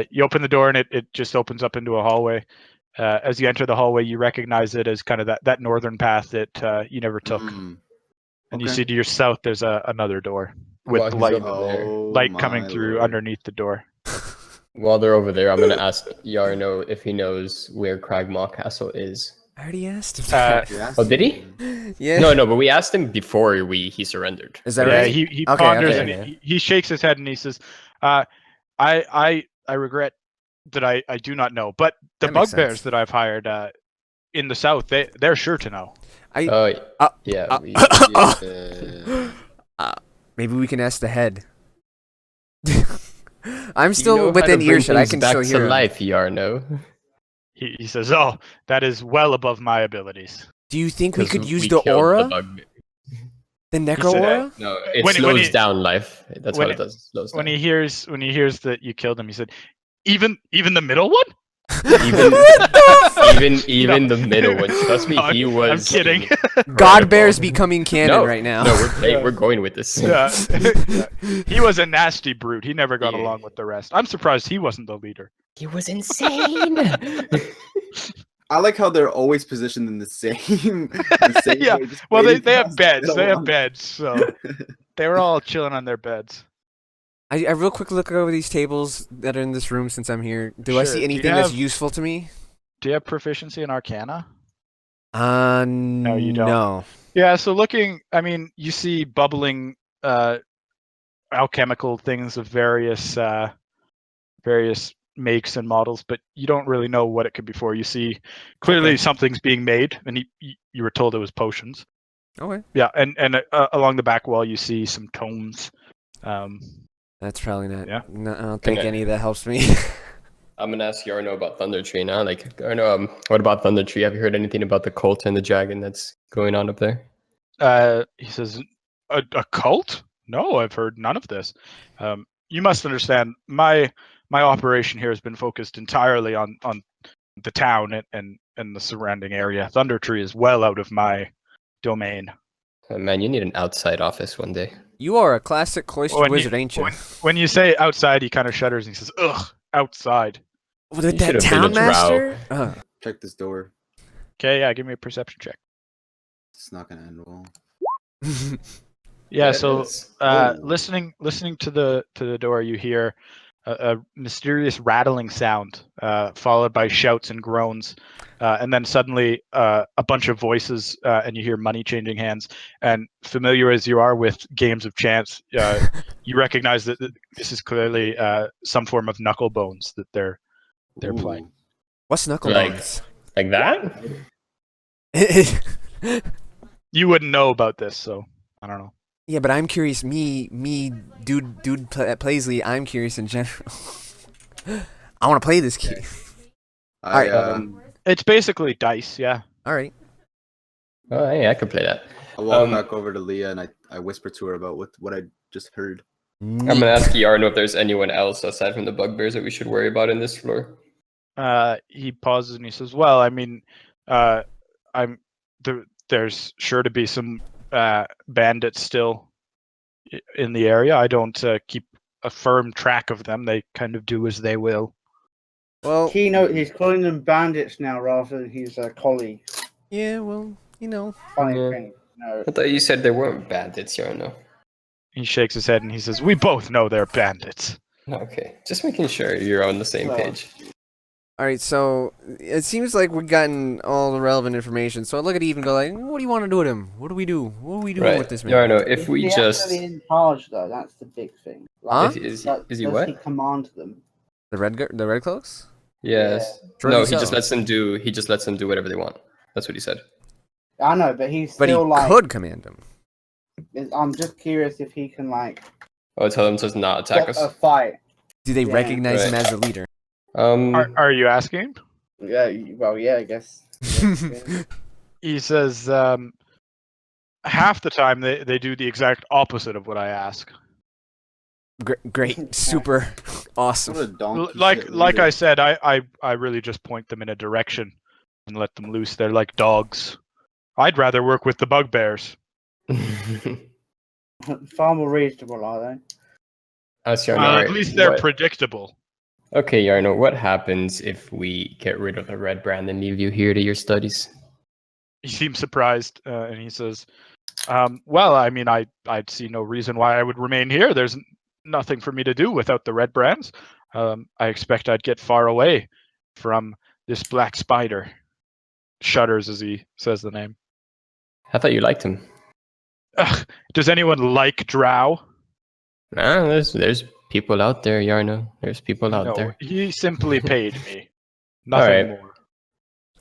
You open the door and it just opens up into a hallway. As you enter the hallway, you recognize it as kind of that northern path that you never took. And you see to your south, there's another door with light coming through underneath the door. While they're over there, I'm going to ask Iarno if he knows where Cragmaw Castle is. I already asked him that. Oh, did he? Yeah. No, but we asked him before he surrendered. Is that right? Yeah, he ponders and he shakes his head and he says, I regret that I do not know, but the bugbears that I've hired in the south, they're sure to know. Maybe we can ask the head. I'm still within earshot. I can still hear him. Life, Iarno. He says, "Oh, that is well above my abilities." Do you think we could use the aura? The necro aura? No, it slows down life. That's what it does. It slows down. When he hears that you killed him, he said, "Even the middle one." even the middle one. Trust me, he was. I'm kidding. God bear's becoming canon right now. No, we're going with this. He was a nasty brute. He never got along with the rest. I'm surprised he wasn't the leader. He was insane. I like how they're always positioned in the same yeah. way. Well, they have beds. They have beds, so they were all chilling on their beds. I real quick look over these tables that are in this room since I'm here. Do I see anything that's useful to me? Do you have proficiency in Arcana? No, you don't. No. Yeah, so you see bubbling alchemical things of various makes and models, but you don't really know what it could be for. You see clearly something's being made, and you were told it was potions. Okay. Yeah, and along the back wall you see some tomes. That's probably not. Yeah. No, I don't think any of that helps me. I'm gonna ask Iarno about Thunder Tree now. Like, Iarno, what about Thunder Tree? Have you heard anything about the cult and the dragon that's going on up there? He says, A cult? No, I've heard none of this. You must understand, my operation here has been focused entirely on the town and the surrounding area. Thunder Tree is well out of my domain. Man, you need an outside office one day. You are a classic cloister wizard, ain't you? When you say outside, he kind of shudders and he says, "Ugh, outside." With that town master? Check this door. Okay, yeah, give me a perception check. It's not gonna end well. Yeah, so listening to the door, you hear a mysterious rattling sound, followed by shouts and groans, and then suddenly a bunch of voices, and you hear money changing hands. And familiar as you are with games of chance, you recognize that this is clearly some form of knuckle bones that they're playing. What's knuckle bones? Like that? You wouldn't know about this, so I don't know. Yeah, but I'm curious. Me, dude, Paisley. I'm curious in general. I want to play this key. All right. It's basically dice, yeah. All right. Oh, hey, I could play that. I walk back over to Leah and I whisper to her about what I just heard. I'm gonna ask Iarno if there's anyone else aside from the bugbears that we should worry about in this floor. He pauses and he says, "Well, I mean, there's sure to be some bandits still in the area. I don't keep a firm track of them. They kind of do as they will." Well, he's calling them bandits now rather than his colleagues. Yeah, well, you know. Funny thing. No. I thought you said they weren't bandits, Iarno. He shakes his head and he says, "We both know they're bandits." Okay, just making sure you're on the same page. All right, so it seems like we've gotten all the relevant information. So I look at Eve and go like, "What do you want to do with him? What do we do? What are we doing with this man?" Iarno, if we just in charge though, that's the big thing. Like, is he what? Does he command them? The red cloaks? Yes. Yeah. No, he just lets them do whatever they want. That's what he said. I know, but he's but still he could command them. I'm just curious if he can tell them to not attack us. A fight. Do they recognize him as a leader? Are you asking? Yeah, well, yeah, I guess. He says, half the time they do the exact opposite of what I ask. Great, super awesome. Like I said, I really just point them in a direction and let them loose. They're like dogs. I'd rather work with the bugbears. Far more reasonable, are they? At least they're predictable. Okay, Iarno, what happens if we get rid of the Redbrand and leave you here to your studies? He seems surprised, and he says, well, I mean, I'd see no reason why I would remain here. There's nothing for me to do without the Redbrands. I expect I'd get far away from this black spider. Shudders as he says the name. I thought you liked him. Does anyone like Drow? Nah, there's people out there, Iarno. There's people out there. He simply paid me. Nothing more.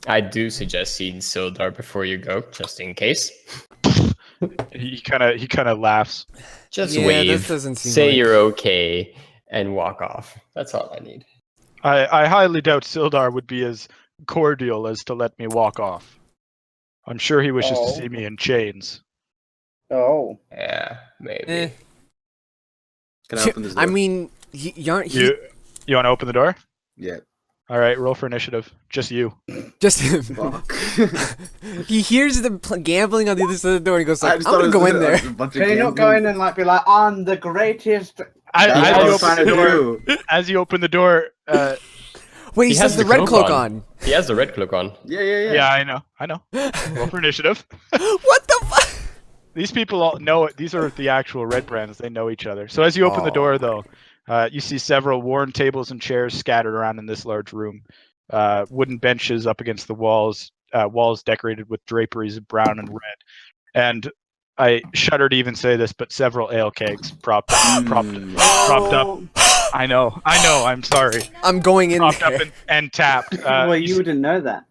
I do suggest seeing Sildar before you go, just in case. He kind of laughs. Just wave, this doesn't seem say you're okay, and walk off. That's all I need. I highly doubt Sildar would be as cordial as to let me walk off. I'm sure he wishes to see me in chains. Oh. Yeah, maybe. Can I open this door? I mean, you want to open the door? Yeah. All right, roll for initiative. Just you. Just him. He hears them gambling on the other side of the door and he goes like, I'm going to go in there. Can you not go in and be like, I'm the greatest? As you open the door... Wait, he has the red cloak on. He has the red cloak on. Yeah. Yeah, I know. Roll for initiative. What the fuck? These people all know it. These are the actual Redbrands. They know each other. So as you open the door, though, you see several worn tables and chairs scattered around in this large room. Wooden benches up against the walls. Walls decorated with draperies of brown and red. And I shudder to even say this, but several ale kegs propped up. I know. I'm sorry. I'm going in propped there. up and tapped. Well, you wouldn't know that.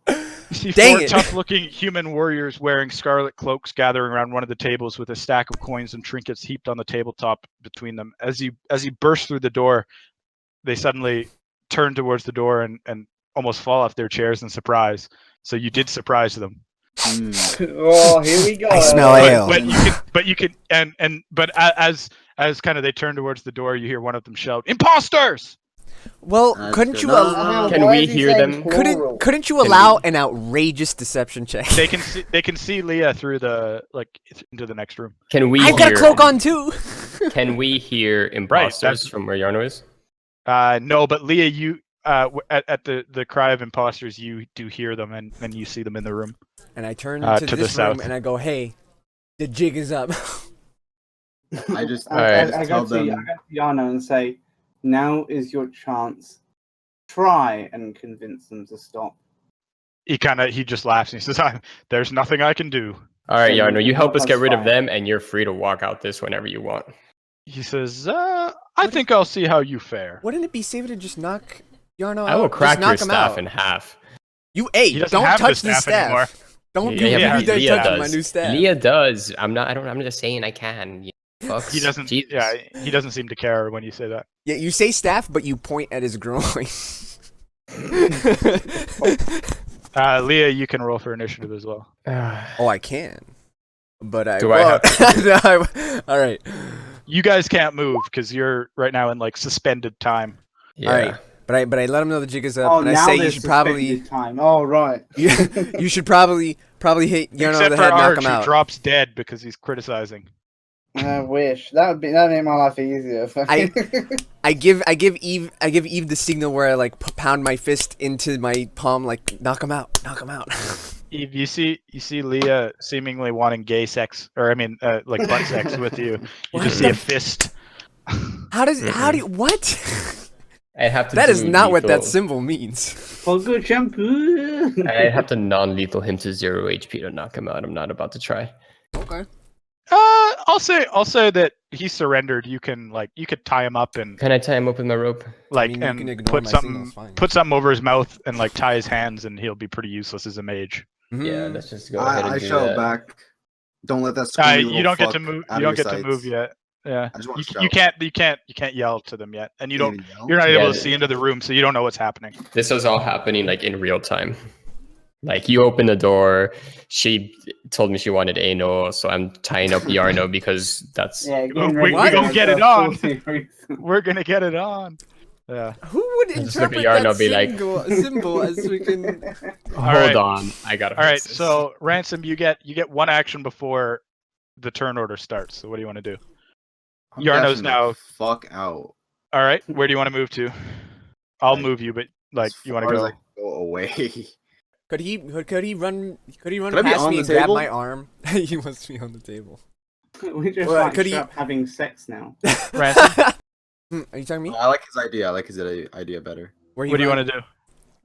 You see four tough-looking human warriors wearing scarlet cloaks gathering around one of the tables with a stack of coins and trinkets heaped on the tabletop between them. As you burst through the door, they suddenly turn towards the door and almost fall off their chairs in surprise. So you did surprise them. Oh, here we go. I smell ale. But you can, as kind of they turn towards the door, you hear one of them shout, "Imposters!" Well, couldn't you allow? Can we hear them? Couldn't you allow an outrageous deception check? They can see Leah through the into the next room. Can we? I've got a cloak on too. Can we hear imposters from where Iarno is? No, but Leah, you at the cry of imposters, you do hear them, and you see them in the room. And I turn to this room south. and I go, "Hey, the jig is up." I go to Iarno and say, "Now is your chance. Try and convince them to stop." He just laughs and he says, "There's nothing I can do." All right, Iarno, you help us get rid of them, and you're free to walk out this whenever you want. He says, "I think I'll see how you fare." Wouldn't it be safer to just knock Iarno out? I will crack your him staff out. in half. Don't have touch the the staff. anymore. Don't Yeah, you dare Leah touch does. my new staff. Leah does. I'm just saying I can. Fucks. He doesn't. Jesus. Yeah, he doesn't seem to care when you say that. Yeah, you say staff, but you point at his groin. Leah, you can roll for initiative as well. Oh, I can. But I Do I have All right. You guys can't move because you're right now in suspended time. Yeah. All right. But I let him know the jig is up, and I now say you there's should probably time. Oh, right. you should probably hit Iarno Except the for head, knock Arch, him who out. drops dead because he's criticizing. I wish that would make my life easier. I give Eve the signal where I pound my fist into my palm, knock him out. Eve, you see Leah seemingly wanting gay sex, or butt sex with you. You just see a fist. How do you what? I have to That is not what that lethal. symbol means. For good shampoo. I have to non-lethal him to 0 HP to knock him out. I'm not about to try. Okay. I'll say that he surrendered. You could tie him up and Can I tie him up with my rope? and put something over his mouth and tie his hands, and he'll be pretty useless as a mage. Yeah, let's just go ahead and I do shout that. back. Don't let that screamy You don't little get to fuck move. out You of don't your get to sights. move yet. Yeah. I just want to You shout. can't yell to them yet, and Can't even yell? you're not able Yeah. to see into the room, so you don't know what's happening. This was all happening in real time. You open the door. She told me she wanted anal, so I'm tying up Iarno because that's. Yeah, We're gonna get it on. We're gonna get it on. Yeah. Who would Just look at interpret Iarno, that be like- symbol as freaking? Hold on, I gotta. All right. fix this. So Ransom, you get one action before the turn order starts. So what do you want to do? I'm Iarno's gassing the now. fuck out. All right. Where do you want to move to? I'll Like, move you, but As you want to far go. as I can go away. Could he run Could I be past on me the and grab table? my arm? He wants to be on the table. We just Well, could he- stop having sex now. Ransom, Are you talking me? I like his idea. I like his idea better. Where what do you want to do?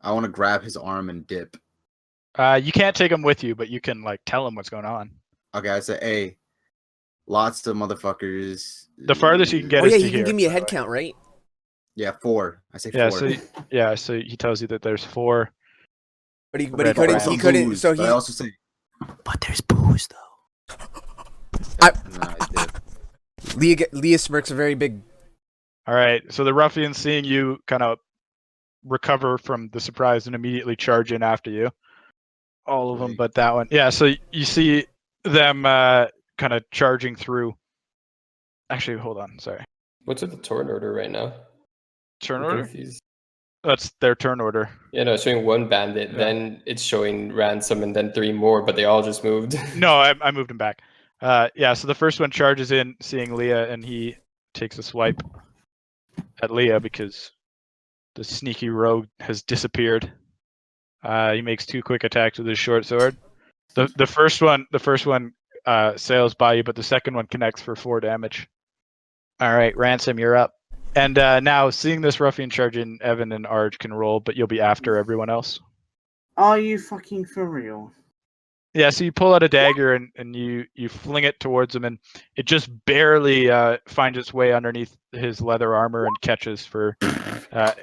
I want to grab his arm and dip. You can't take him with you, but you can tell him what's going on. Okay, I say, hey, lots of motherfuckers. The farthest you can get Oh is yeah, to you can here. give me a head count, right? Yeah, 4. I say 4. Yeah. So he tells you that there's 4. But he Red couldn't. flag. He couldn't. Booze, So but he. I also say, But there's booze though. nah, I dip. Leah smirks a very big. All right. So the ruffians, seeing you kind of recover from the surprise and immediately charge in after you. All of them, Great. but that one. Yeah. So you see them kind of charging through. Actually, hold on. Sorry. What's with the turn order right now? Turn I'm order. confused. That's their turn order. Yeah, no, it's showing 1 bandit, Yeah. then it's showing ransom, and then 3 more, but they all just moved. No, I moved him back. Yeah. So the first one charges in, seeing Leah, and he takes a swipe at Leah because the sneaky rogue has disappeared. He makes 2 quick attacks with his short sword. The first one sails by you, but the second one connects for 4 damage. All right, Ransom, you're up. And now, seeing this ruffian charge in, Evan and Arj can roll, but you'll be after everyone else. Are you fucking for real? Yeah, so you pull out a dagger and you fling it towards him, and it just barely finds its way underneath his leather armor and catches for.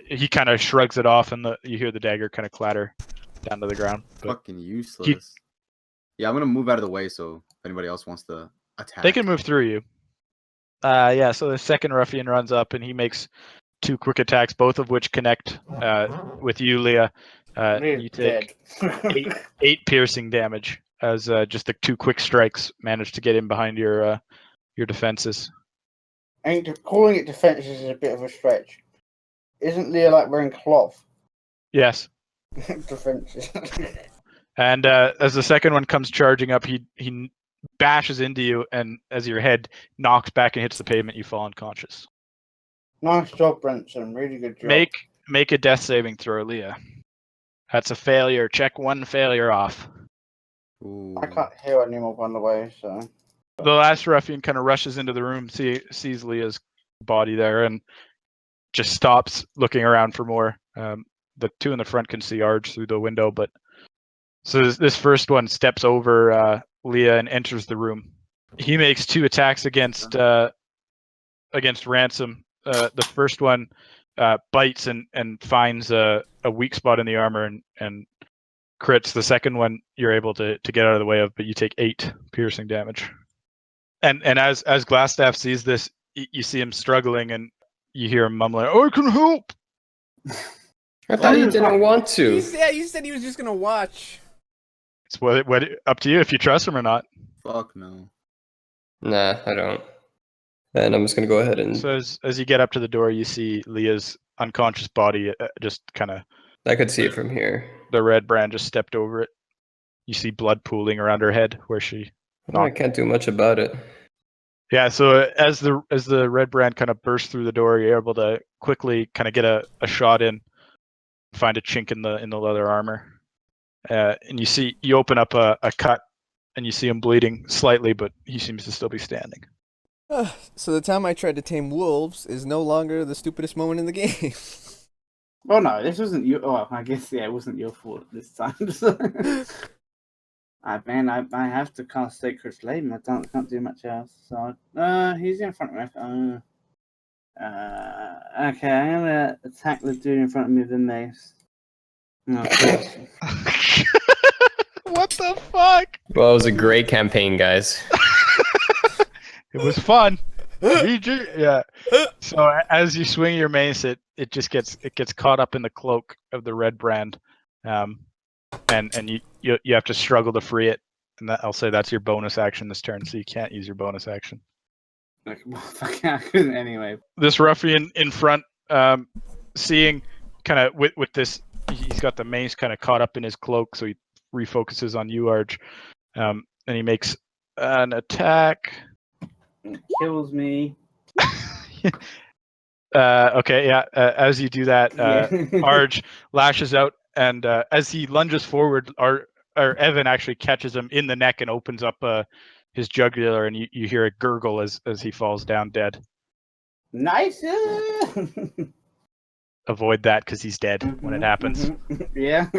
He kind of shrugs it off, and you hear the dagger kind of clatter down to the ground. But Fucking useless. Yeah, I'm gonna move out of the way so if anybody else wants to attack. they can move through you. Yeah, so the second ruffian runs up, and he makes 2 quick attacks, both of which connect with you, Leah. You take 8 piercing damage. as just the 2 quick strikes managed to get in behind your defenses. Calling it defenses is a bit of a stretch. Isn't Leah like wearing cloth? Yes. Defenses. And as the second one comes charging up, he bashes into you, and as your head knocks back and hits the pavement, you fall unconscious. Nice job, Brenton. Really good job. Make a death saving throw, Leah. That's a failure. Check 1 failure off. Ooh. I can't hear anymore, by the way, so... The last ruffian kind of rushes into the room, sees Leah's body there, and just stops looking around for more. The 2 in the front can see Arj through the window, but so this first one steps over Leah and enters the room. He makes 2 attacks against Ransom. The first one bites and finds a weak spot in the armor and crits. The second one you're able to get out of the way of, but you take 8 piercing damage. And as Glasstaff sees this, you see him struggling, and you hear him mumbling, "I can help." I thought you didn't want to. You said he was just gonna watch. It's what up to you if you trust him or not. Fuck no. Nah, I don't. And I'm just gonna go ahead and. So as you get up to the door, you see Leah's unconscious body just kind of. I could see it from here. The Redbrand just stepped over it. You see blood pooling around her head where she. I can't do much about it. Yeah, so as the Redbrand kind of bursts through the door, you're able to quickly kind of get a shot in, find a chink in the leather armor, and you open up a cut, and you see him bleeding slightly, but he seems to still be standing. So the time I tried to tame wolves is no longer the stupidest moment in the game. Oh no, this wasn't you. Oh, I guess it wasn't your fault this time. So. I have to cast Sacred Flame. I can't do much else. So, he's in front of me. Okay, I'm gonna attack the dude in front of me with the mace. Okay. What the fuck? Well, it was a great campaign, guys. It was fun. Yeah. So as you swing your mace, it just gets caught up in the cloak of the Redbrand, and you have to struggle to free it. And I'll say that's your bonus action this turn, so you can't use your bonus action. I couldn't anyway. This ruffian in front, seeing kind of with this, he's got the mace kind of caught up in his cloak, so he refocuses on you, Arj, and he makes an attack. It kills me. Okay, yeah. As you do that, Arj lashes out, and as he lunges forward, Evan actually catches him in the neck and opens up his jugular, and you hear a gurgle as he falls down dead. Nice. Avoid that because he's dead when it happens. Yeah,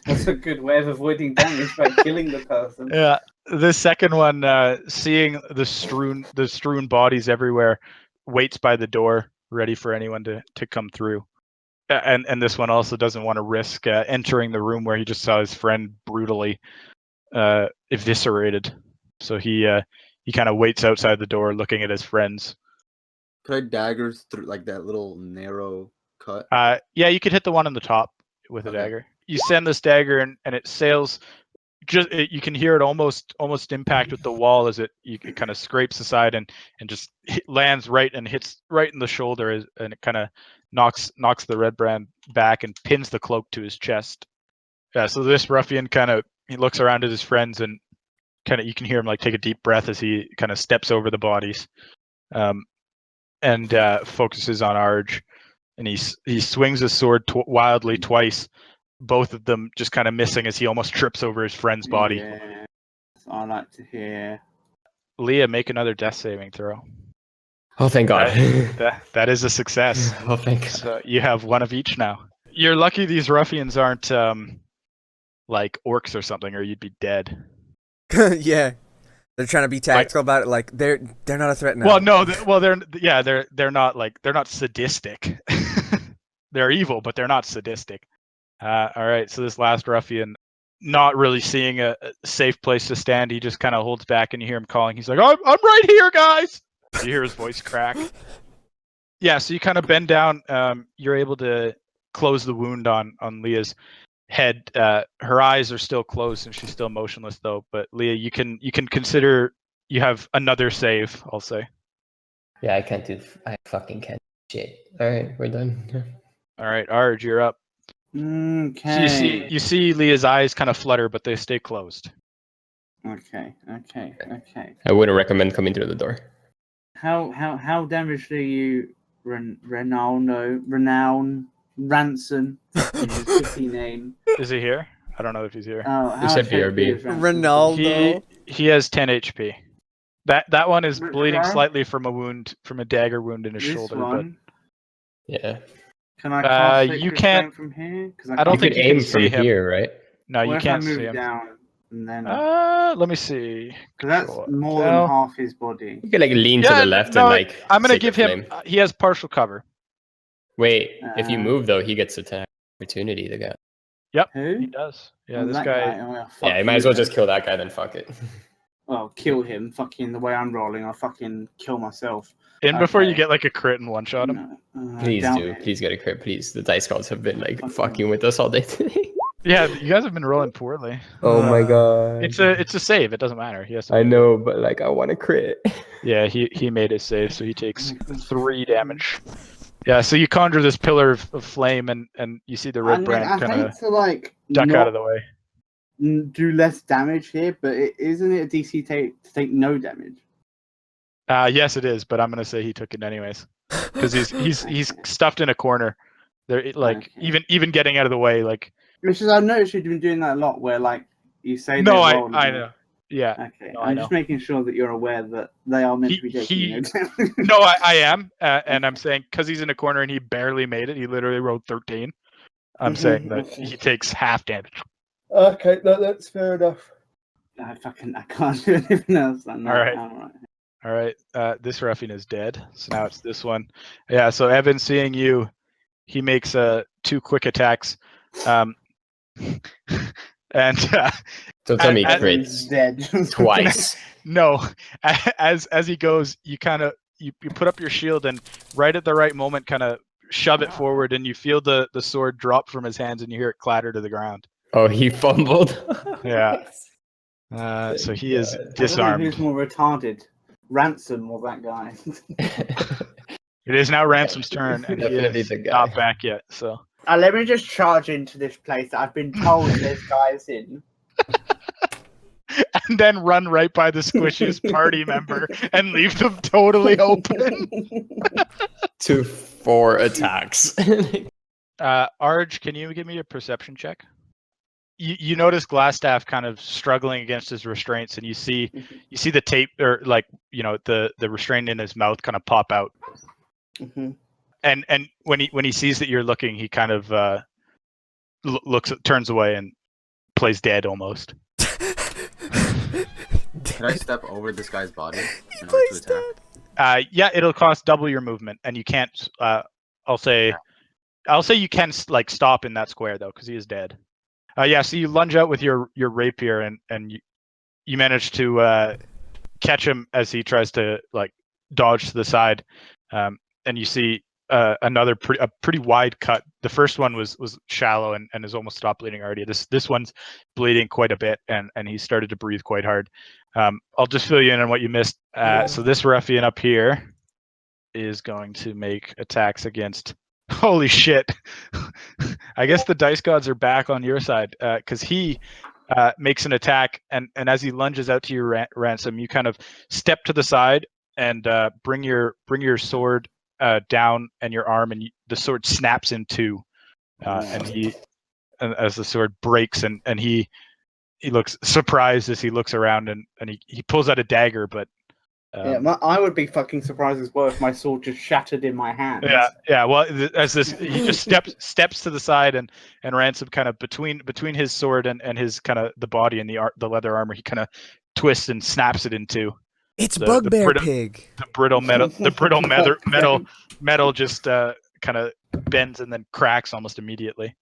that's a good way of avoiding damage by killing the person. Yeah, the second one, seeing the strewn bodies everywhere, waits by the door, ready for anyone to come through. And this one also doesn't want to risk entering the room where he just saw his friend brutally eviscerated. So he kind of waits outside the door, looking at his friends. Could I daggers through like that little narrow cut? Yeah, you could hit the one on the top with a dagger. You send this dagger and it sails. You can hear it almost impact with the wall as it kind of scrapes aside and just lands right and hits right in the shoulder, and it kind of knocks the Redbrand back and pins the cloak to his chest. Yeah, so this ruffian he looks around at his friends and you can hear him like take a deep breath as he kind of steps over the bodies, and focuses on Arj, and he swings his sword wildly twice. Both of them just kind of missing as he almost trips over his friend's body. Yeah, I like to hear. Leah, make another death saving throw. Oh, thank God. That is a success. Oh, thank God. So you have one of each now. You're lucky these ruffians aren't like orcs or something, or you'd be dead. Yeah, they're trying to be tactical about it. Like they're not a threat now. Well, no, they're not sadistic. They're evil, but they're not sadistic. All right, so this last ruffian, not really seeing a safe place to stand, he just kind of holds back, and you hear him calling. He's like, I'm right here, guys! You hear his voice crack. Yeah, so you kind of bend down. You're able to close the wound on Leah's, head. Her eyes are still closed and she's still motionless though. But Leah, you can consider you have another save. I'll say. Yeah, I can't do. I fucking can't. Shit. All right, we're done. All right, Arj, you're up. Okay. So you see Leah's eyes kind of flutter, but they stay closed. Okay. I wouldn't recommend coming through the door. How damaged are you, Renown Ransom? His name. Is he here? I don't know if he's here. Oh, He said BRB. Ronaldo. He has 10 HP. That one is bleeding Bro? slightly from a dagger wound in his shoulder. One? Yeah. Can I cast you can't Strength from here? Because I don't You think could you aim can from see him. here, right? No, you What can't if I see move him. down and then? Let me see. Because that's more than half his body. You could like lean to Yeah, the left no, and like. I'm gonna take the give him. flame. He has partial cover. Wait, if you move though, he gets attack opportunity. The guy. Yep, Who? he does. Yeah, Oh, this that guy. Oh, yeah, Yeah, you might as well just kill that guy. Then fuck it. Well, kill him. Fucking the way I'm rolling, I'll fucking kill myself. In before you Okay. get like a crit and one shot him. Please doubt do. it. Please get a crit, please. The dice gods have been like fucking with us all day today. Yeah, you guys have been rolling poorly. Oh my god. It's a save. It doesn't matter. He has to I make it. know, but like I want to crit. Yeah, he made his save, so he takes 3 damage. Yeah, so you conjure this pillar of flame, and you see the red brand kind of to like duck not out of the way. do less damage here, but isn't it a DC to take no damage? Yes, it is, but I'm gonna say he took it anyways because he's stuffed in a corner. There, like even getting out of the way, like. Which is I've noticed you've been doing that a lot, where like you say. No, I know. Yeah. Okay, no, I'm just making sure that you're aware that they are meant to be taking no damage. No, I am, and I'm saying because he's in a corner and he barely made it. He literally rolled 13. I'm saying that he takes half damage. Okay, that's fair enough. I can't do anything else. All right. This ruffian is dead. So now it's this one. Yeah. So Evan, seeing you, he makes 2 quick attacks, and Don't tell me crits dead twice. No, as he goes, you kind of you put up your shield and right at the right moment, kind of shove it forward, and you feel the sword drop from his hands, and you hear it clatter to the ground. Oh, he fumbled. Yeah. So he is disarmed. Who's more retarded, Ransom or that guy? It is now Ransom's turn, and he is not back yet. So let me just charge into this place that I've been told there's guys in. And then run right by the squishiest party member and leave them totally open. 4 attacks. Arj, can you give me a perception check? You notice Glasstaff kind of struggling against his restraints, and you see the tape, or like the restraint in his mouth kind of pop out. Mm-hmm. And when he sees that you're looking, he kind of turns away and plays dead almost. Can I step over this guy's body in order plays to attack? Yeah, it'll cost double your movement, and you can't. I'll say you can like stop in that square though, because he is dead. Yeah, so you lunge out with your rapier, and you manage to catch him as he tries to like dodge to the side, and you see another pretty wide cut. The first one was shallow and has almost stopped bleeding already. This one's bleeding quite a bit, and he started to breathe quite hard. I'll just fill you in on what you missed. So this ruffian up here is going to make attacks against. Holy shit! I guess the dice gods are back on your side, because he makes an attack, and as he lunges out to your Ransom, you kind of step to the side and bring your sword down and your arm, and the sword snaps in 2, and as the sword breaks, and he looks surprised as he looks around, and he pulls out a dagger, but. I would be fucking surprised as well if my sword just shattered in my hand. Yeah. Well, as he just steps to the side, and Ransom kind of between his sword and his kind of the body and the leather armor, he kind of twists and snaps it in 2. It's bugbear pig. The brittle metal just kind of bends and then cracks almost immediately.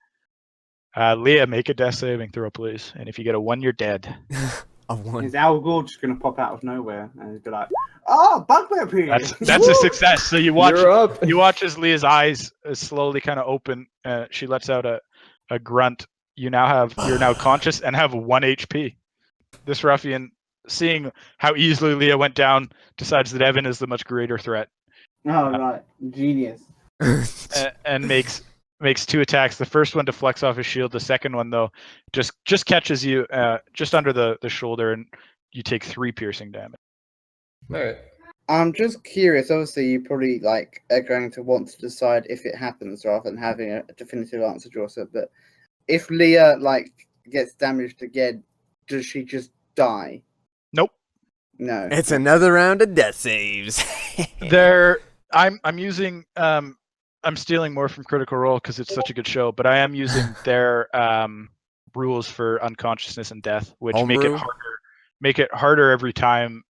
Leah, make a death saving throw, please. And if you get a 1, you're dead. A 1. Is Al Gore just going to pop out of nowhere and he's be like, "Oh, bugbear pig!" That's a success. So you watch as Leah's eyes slowly kind of open. She lets out a grunt. you're now conscious and have 1 HP. This ruffian, seeing how easily Leah went down, decides that Evan is the much greater threat. Oh, right. Genius. And makes 2 attacks. The first one deflects off his shield. The second one, though, just catches you just under the shoulder, and you take 3 piercing damage. All right. I'm just curious. Obviously, you probably are going to want to decide if it happens rather than having a definitive answer, Joseph. But if Leah gets damaged again, does she just die? Nope. No. It's another round of death saves. I'm using I'm stealing more from Critical Role because it's such a good show, but I am using their rules for unconsciousness and death, which make it harder every time.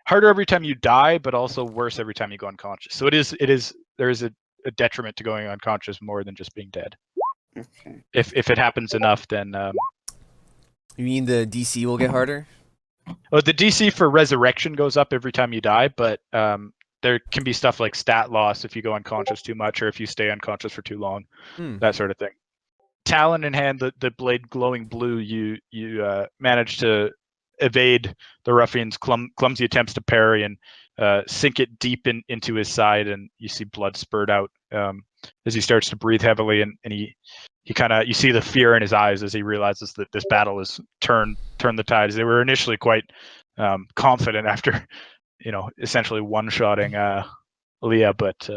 Harder every time you die, but also worse every time you go unconscious. So there is a detriment to going unconscious more than just being dead. Okay. If it happens enough, then You mean the DC will get harder? Well, the DC for resurrection goes up every time you die, but there can be stuff like stat loss if you go unconscious too much, or if you stay unconscious for too long, that sort of thing. Talon in hand, the blade glowing blue, you manage to evade the ruffian's clumsy attempts to parry and sink it deep into his side, and you see blood spurt out as he starts to breathe heavily, and he you see the fear in his eyes as he realizes that this battle has turned the tides. They were initially quite confident after essentially one-shotting Leah, but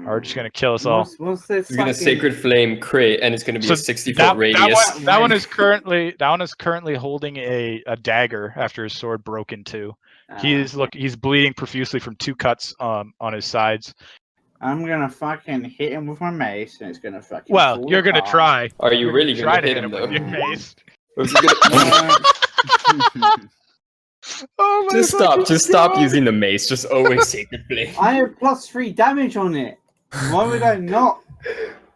are just gonna kill us all. What's this? We're gonna Sacred Flame crit, and it's gonna be a 60-foot radius. That one is currently holding a dagger after his sword broke in 2. He's bleeding profusely from 2 cuts on his sides. I'm gonna fucking hit him with my mace, and it's gonna fucking. Well, you're gonna try. Are you really try gonna to hit him though? with your mace? Oh my Just stop using the mace. Just always Sacred Flame. I have +3 damage on it. Why would I not?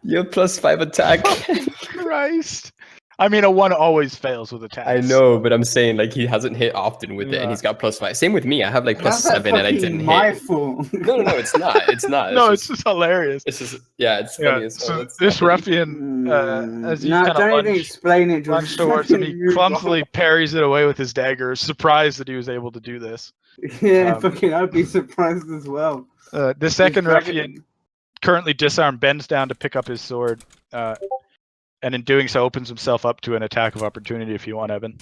You have +5 attack. Oh, Christ. I mean, a 1 always fails with attacks. I know, but I'm saying he hasn't hit often with it, and he's got +5. Same with me. I have +7, and I didn't my hit. fault. No, it's not. It's not. No, it's just hilarious. It's just it's funny as well. So this ruffian, as you don't even explain it. Lunge towards him, he clumsily parries it away with his dagger, surprised that he was able to do this. Yeah, I'd be surprised as well. The second ruffian, currently disarmed, bends down to pick up his sword, and in doing so opens himself up to an attack of opportunity if you want, Evan.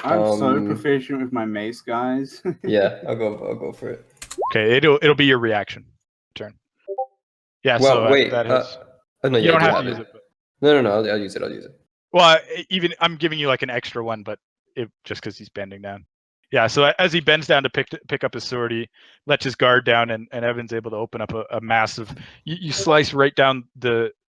I'm so proficient with my mace, guys. Yeah, I'll go for it. Okay, it'll be your reaction turn. Yeah, well, so wait. that is... no, you don't have to use it. But... No, I'll use it. Well, I'm giving you an extra one, but just because he's bending down. Yeah, so as he bends down to pick up his sword, he lets his guard down, and Evan's able to open up a massive... You slice right down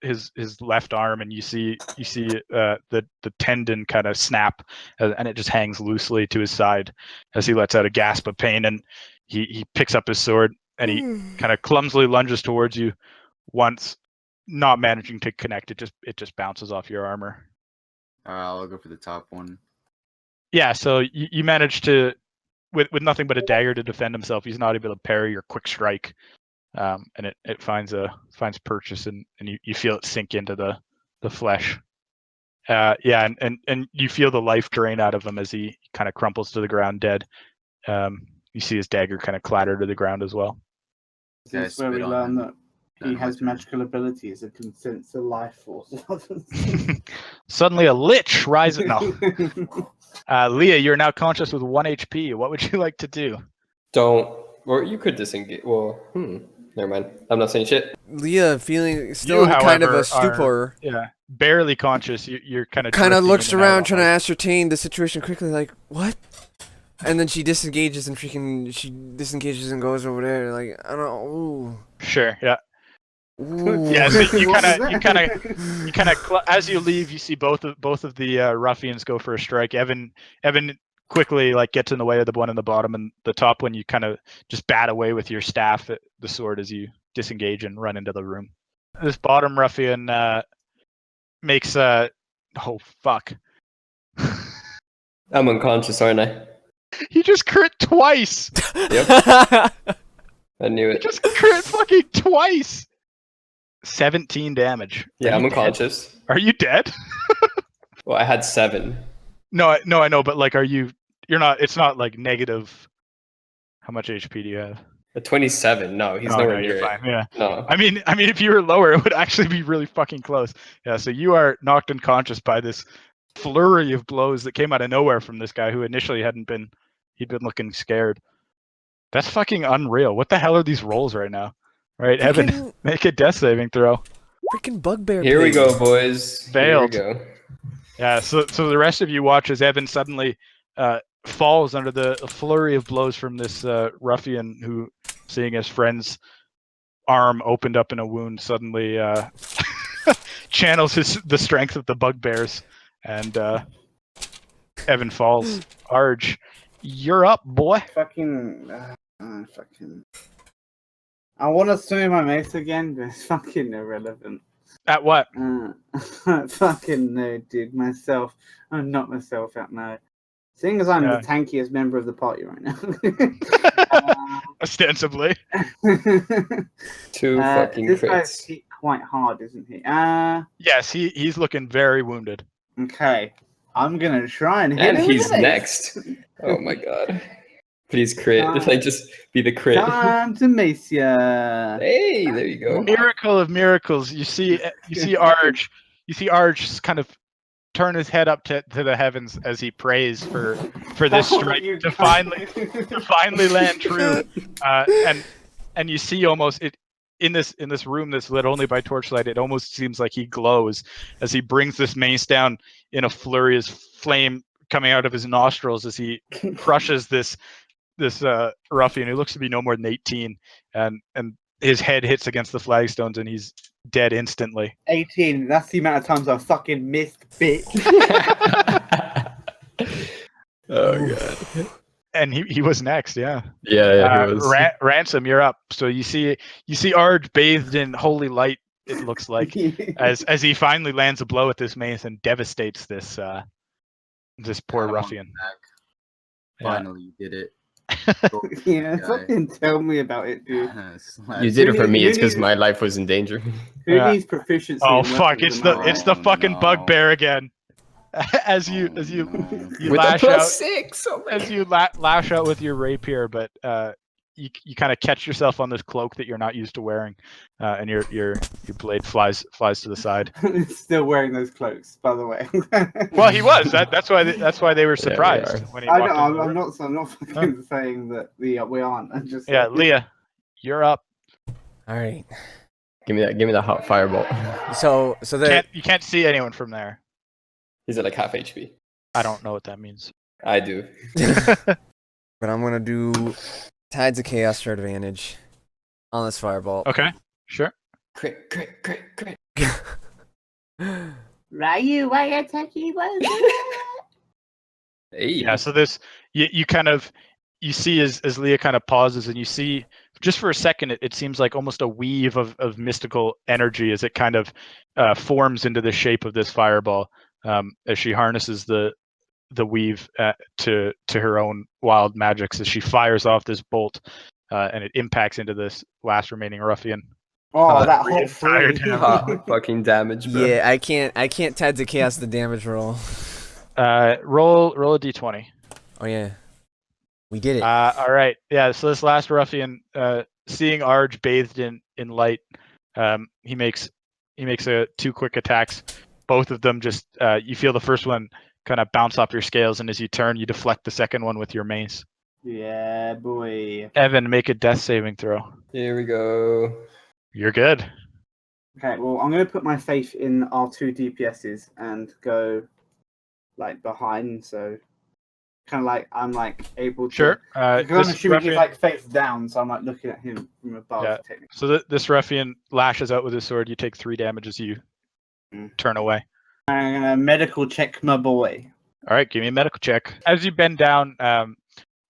his left arm, and you see the tendon kind of snap, and it just hangs loosely to his side as he lets out a gasp of pain, and he picks up his sword and he kind of clumsily lunges towards you once, not managing to connect. It just bounces off your armor. I'll go for the top one. Yeah, so you manage to, with nothing but a dagger to defend himself, he's not able to parry your quick strike. And it finds purchase, and you feel it sink into the flesh. And you feel the life drain out of him as he kind of crumples to the ground dead. You see his dagger kind of clatter to the ground as well. This is where we learn that he has magical abilities that can sense the life force. Suddenly a lich rises. No. Leah, you're now conscious with 1 HP. What would you like to do? Or you could disengage. Well, never mind. I'm not saying shit. Leah, feeling still in kind of a stupor. Barely conscious. You're kind of looks around, trying to ascertain the situation quickly. Like, what? And then she disengages and goes over there. Like, I don't know. Ooh. Sure. Yeah. Ooh. Yeah. So you kind of as you leave, you see both of the ruffians go for a strike. Evan quickly gets in the way of the one in the bottom, and the top one you kind of just bat away with your staff, the sword, as you disengage and run into the room. This bottom ruffian makes oh fuck. I'm unconscious, aren't I? He just crit twice. Yep. I knew it. He just crit fucking twice. 17 damage. Yeah, I'm dead? unconscious. Are you dead? Well, I had 7. No, I know, but like, you're not. It's not like negative. How much HP do you have? 27. No, he's nowhere near you're it. fine. Yeah. No. I mean, if you were lower, it would actually be really fucking close. Yeah. So you are knocked unconscious by this flurry of blows that came out of nowhere from this guy who initially he'd been looking scared. That's fucking unreal. What the hell are these rolls right now? Right, Evan, make a death saving throw. Freaking bugbear. Here we go, boys. Failed. Here we go. Yeah. So the rest of you watch as Evan suddenly falls under the flurry of blows from this ruffian who, seeing his friend's arm opened up in a wound, suddenly channels the strength of the bugbears, and Evan falls. Arj, you're up, boy. Fucking. I want to swing my mace again, but it's fucking irrelevant. At what? Fucking no, dude. Myself. I'm not myself out now. Seeing as I'm the tankiest member of the party right now. Ostensibly. Two fucking this crits. guy's hit quite hard, isn't he? Yes, he's looking very wounded. Okay. I'm going to try and hit him. And he's next. Oh my god. Please crit. Like, just be the crit. Time to mace ya. Hey, there you go. Miracle of miracles. You see Arj. You see Arj kind of turn his head up to the heavens as he prays for this strike to finally land true. And you see almost it in this room that's lit only by torchlight. It almost seems like he glows as he brings this mace down in a flurry of flame coming out of his nostrils as he crushes this ruffian who looks to be no more than 18, and his head hits against the flagstones and he's dead instantly. 18. That's the amount of times I fucking missed, bitch. Oh god. And he was next, yeah. Yeah, he was. Ransom, you're up. So you see Arj bathed in holy light. It looks like as he finally lands a blow at this mace and devastates this poor ruffian. Finally, you did it. Yeah, fucking tell me about it, dude. You did it for me. It's because my life was in danger. Who needs proficiency? Oh fuck! It's the fucking bugbear again. As you lash out 6, as you lash out with your rapier, but you kind of catch yourself on this cloak that you're not used to wearing, and your blade flies to the side. Still wearing those cloaks, by the way. Well, he was. That's why they were surprised when he walked in. I'm not fucking saying that we aren't. I'm just Leah, you're up. All right. Give me that hot fireball. So you can't see anyone from there. He's at like half HP. I don't know what that means. I do. But I'm gonna do Tides of Chaos for advantage on this fireball. Okay, sure. Crit. Ryu, why attacking? Hey. Yeah, so this you kind of see as Leah kind of pauses, and you see just for a second it seems like almost a weave of mystical energy as it kind of forms into the shape of this fireball, as she harnesses the weave to her own wild magics as she fires off this bolt, and it impacts into this last remaining ruffian. Oh, that whole free fucking damage, bro. Yeah, I can't Tides of Chaos the damage roll. Roll a d20. Oh yeah, we did it. All right, yeah. So this last ruffian, seeing Arj bathed in light, he makes 2 quick attacks. Both of them just you feel the first one kind of bounce off your scales, and as you turn, you deflect the second one with your mace. Yeah, boy. Evan, make a death saving throw. Here we go. You're good. Okay, well, I'm going to put my faith in our 2 DPSs and go like behind, so kind of like I'm like able to. Sure. Because I'm assuming he's like face down, so I'm like looking at him from above. Yeah. Technically. So this ruffian lashes out with his sword. You take 3 damage as you turn away. I'm gonna medical check my boy. All right, give me a medical check. As you bend down,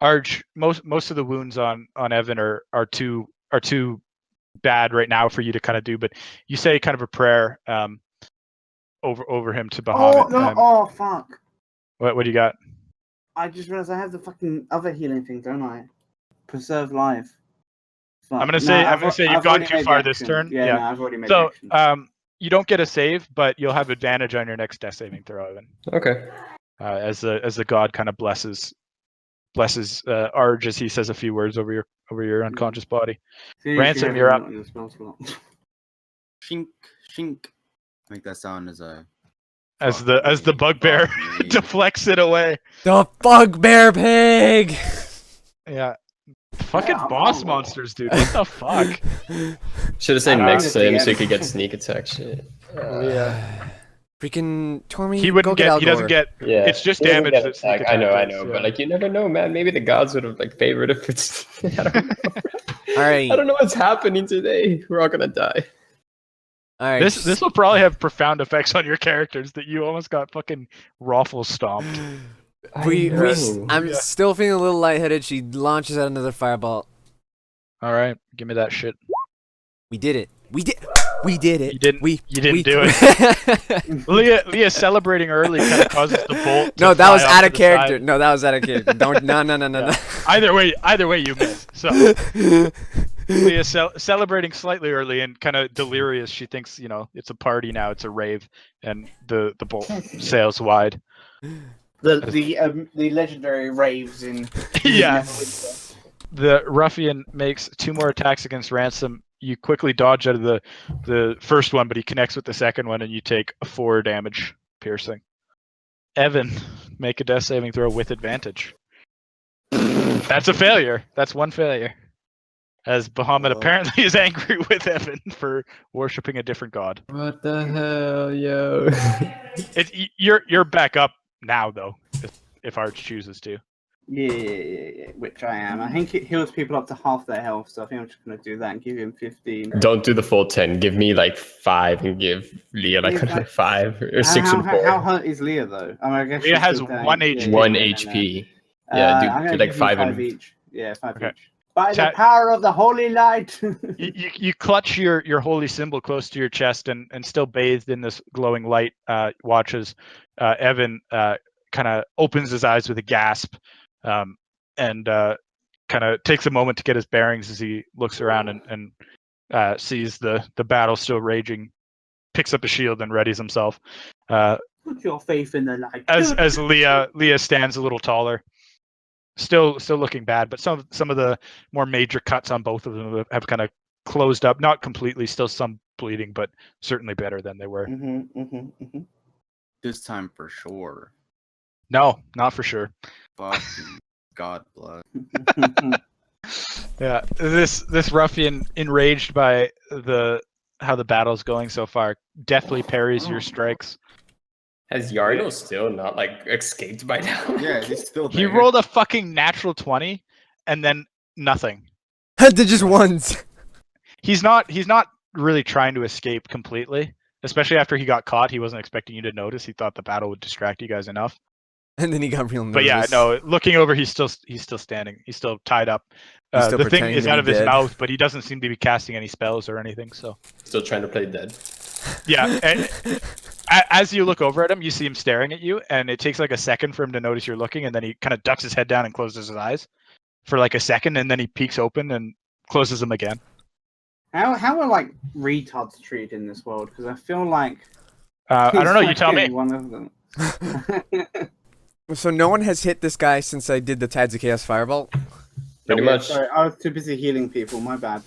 Arj, most of the wounds on Evan are too bad right now for you to kind of do, but you say kind of a prayer over him to Bahamut. Oh no! Oh fuck! What do you got? I just realized I have the fucking other healing thing, don't I? Preserve life. I'm gonna say you've gone too far this turn. Yeah. No, I've already made the action. So you don't get a save, but you'll have advantage on your next death saving throw, Evan. Okay. As the god kind of blesses Arj as he says a few words over your unconscious body. Ransom, you're up. Shink, shink. Make that sound as a As the bugbear deflects it away. The bugbear pig. Yeah. Fucking boss monsters, dude. What the fuck? Should have stayed next to him so he could get sneak attack shit. Yeah. Freaking Tormy. He wouldn't get. He doesn't get. Yeah. It's just damage. That sneak attack I know. does, But like, you never know, man. Maybe the gods would have like favored if it's. I don't know. All right. I don't know what's happening today. We're all gonna die. All right. This will probably have profound effects on your characters that you almost got fucking raffle stomped. I'm still feeling a little lightheaded. She launches out another fireball. All right, give me that shit. We did it. We did it. You didn't do it. Leah celebrating early kind of causes the bolt. No, that was out of character. No, that was out of character. Don't. No. Yeah. Either way, you miss. So Leah celebrating slightly early and kind of delirious. She thinks it's a party now. It's a rave, and the bolt sails wide. The legendary raves in. Yeah. The ruffian makes 2 more attacks against Ransom. You quickly dodge out of the first one, but he connects with the second one, and you take 4 damage piercing. Evan, make a death saving throw with advantage. That's a failure. That's 1 failure. As Bahamut apparently is angry with Evan for worshipping a different god. What the hell, yo? You're back up now, though, if Arch chooses to. Yeah, which I am. I think it heals people up to half their health, so I think I'm just going to do that and give him 15. Don't do the full 10. Give me like 5 and give Leah like 5 or 6 and 4. How hurt is Leah, though? I guess Leah has 1 HP. 1 HP. Yeah, do like 5 each. Yeah, 5 each. By the power of the holy light! you clutch your holy symbol close to your chest and still bathed in this glowing light, watches Evan kind of opens his eyes with a gasp. And kind of takes a moment to get his bearings as he looks around and sees the battle still raging, picks up a shield and readies himself. Put your faith in the light. As Leah stands a little taller, still looking bad, but some of the more major cuts on both of them have kind of closed up, not completely, still some bleeding, but certainly better than they were. This time for sure. No, not for sure. Fucking god blood. Yeah, this ruffian, enraged by how the battle's going so far, deftly parries your strikes. Has Iarno still not like escaped by now? Yeah, he's still there. He rolled a fucking natural 20 and then nothing. They're just ones. He's not really trying to escape completely, especially after he got caught. He wasn't expecting you to notice. He thought the battle would distract you guys enough. And then he got real nervous. But yeah, no, looking over, he's still standing. He's still tied up. The thing is out of his mouth, but he doesn't seem to be casting any spells or anything. So still trying to play dead. Yeah, and as you look over at him, you see him staring at you, and it takes like a second for him to notice you're looking, and then he kind of ducks his head down and closes his eyes for like a second, and then he peeks open and closes them again. How are like retards treated in this world? Because I feel like I don't know. You tell me. One of them. So no one has hit this guy since I did the Tides of Chaos Fireball? Pretty much. Sorry, I was too busy healing people. My bad.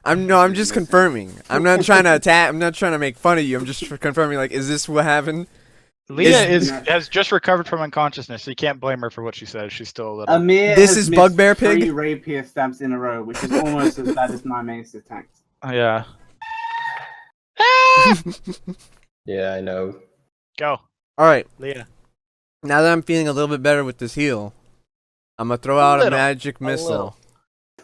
I'm just confirming. I'm not trying to attack. I'm not trying to make fun of you. I'm just confirming. Like, is this what happened? Leah has just recovered from unconsciousness, so you can't blame her for what she says. She's still a little. Amir this is Bugbear Pig. 3 rapier stabs in a row, which is almost as bad as my mace attacks. Oh, yeah. Yeah, I know. Go. All right, Leah. Now that I'm feeling a little bit better with this heal, I'm gonna throw out a magic missile.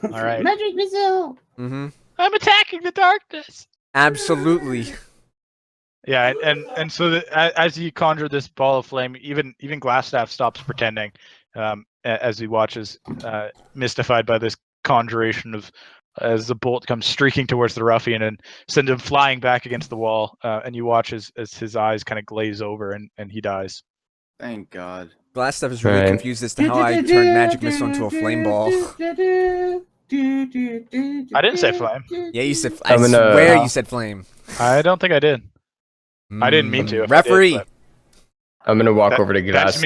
All right. Magic missile. Mm-hmm. I'm attacking the darkness. Absolutely. Yeah, and so as you conjure this ball of flame, even Glasstaff stops pretending, as he watches, mystified by this conjuration of, as the bolt comes streaking towards the ruffian and sends him flying back against the wall, and you watch as his eyes kind of glaze over and he dies. Thank God. Glasstaff is really confused as to how I turned magic missile into a flame ball. I didn't say flame. Yeah, you said. I swear you said flame. I don't think I did. I didn't mean to. Referee. I'm gonna walk over to Glasstaff.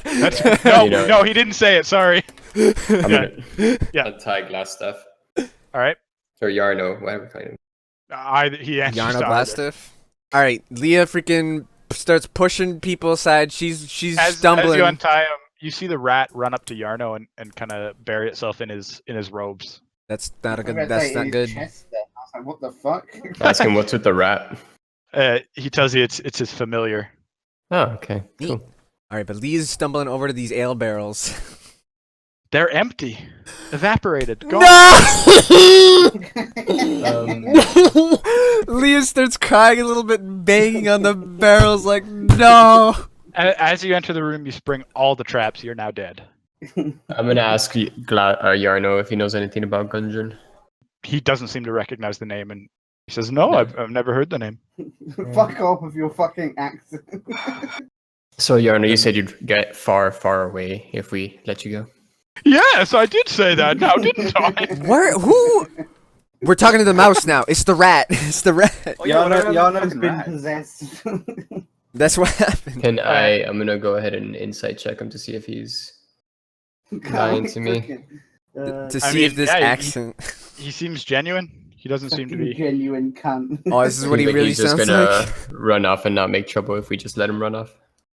That's me. No, he didn't say it. Sorry. I'm gonna untie Glasstaff. All right. Or Iarno, whatever kind of. He answers. Iarno Glasstaff. All right, Leah freaking starts pushing people aside. She's stumbling. As you untie him, you see the rat run up to Iarno and kind of bury itself in his robes. That's not a good. That's not good. I was like, what the fuck? Ask him what's with the rat. He tells you it's his familiar. Oh, okay. Cool. All right, but Lee's stumbling over to these ale barrels. They're empty, evaporated. Gone. No! Leah starts crying a little bit, banging on the barrels like, no. As you enter the room, you spring all the traps. You're now dead. I'm gonna ask Iarno if he knows anything about Gundren. He doesn't seem to recognize the name, and he says, "No, I've never heard the name." Fuck off with your fucking accent. So Iarno, you said you'd get far, far away if we let you go. Yes, I did say that. Now, didn't I? Who? We're talking to the mouse now. It's the rat. It's the rat. Iarno's been possessed. That's what happened. I'm gonna go ahead and insight check him to see if he's lying to me. To see if this accent. He seems genuine. He doesn't seem to be genuine cunt. Oh, this is what he really sounds like. He's just gonna run off and not make trouble if we just let him run off.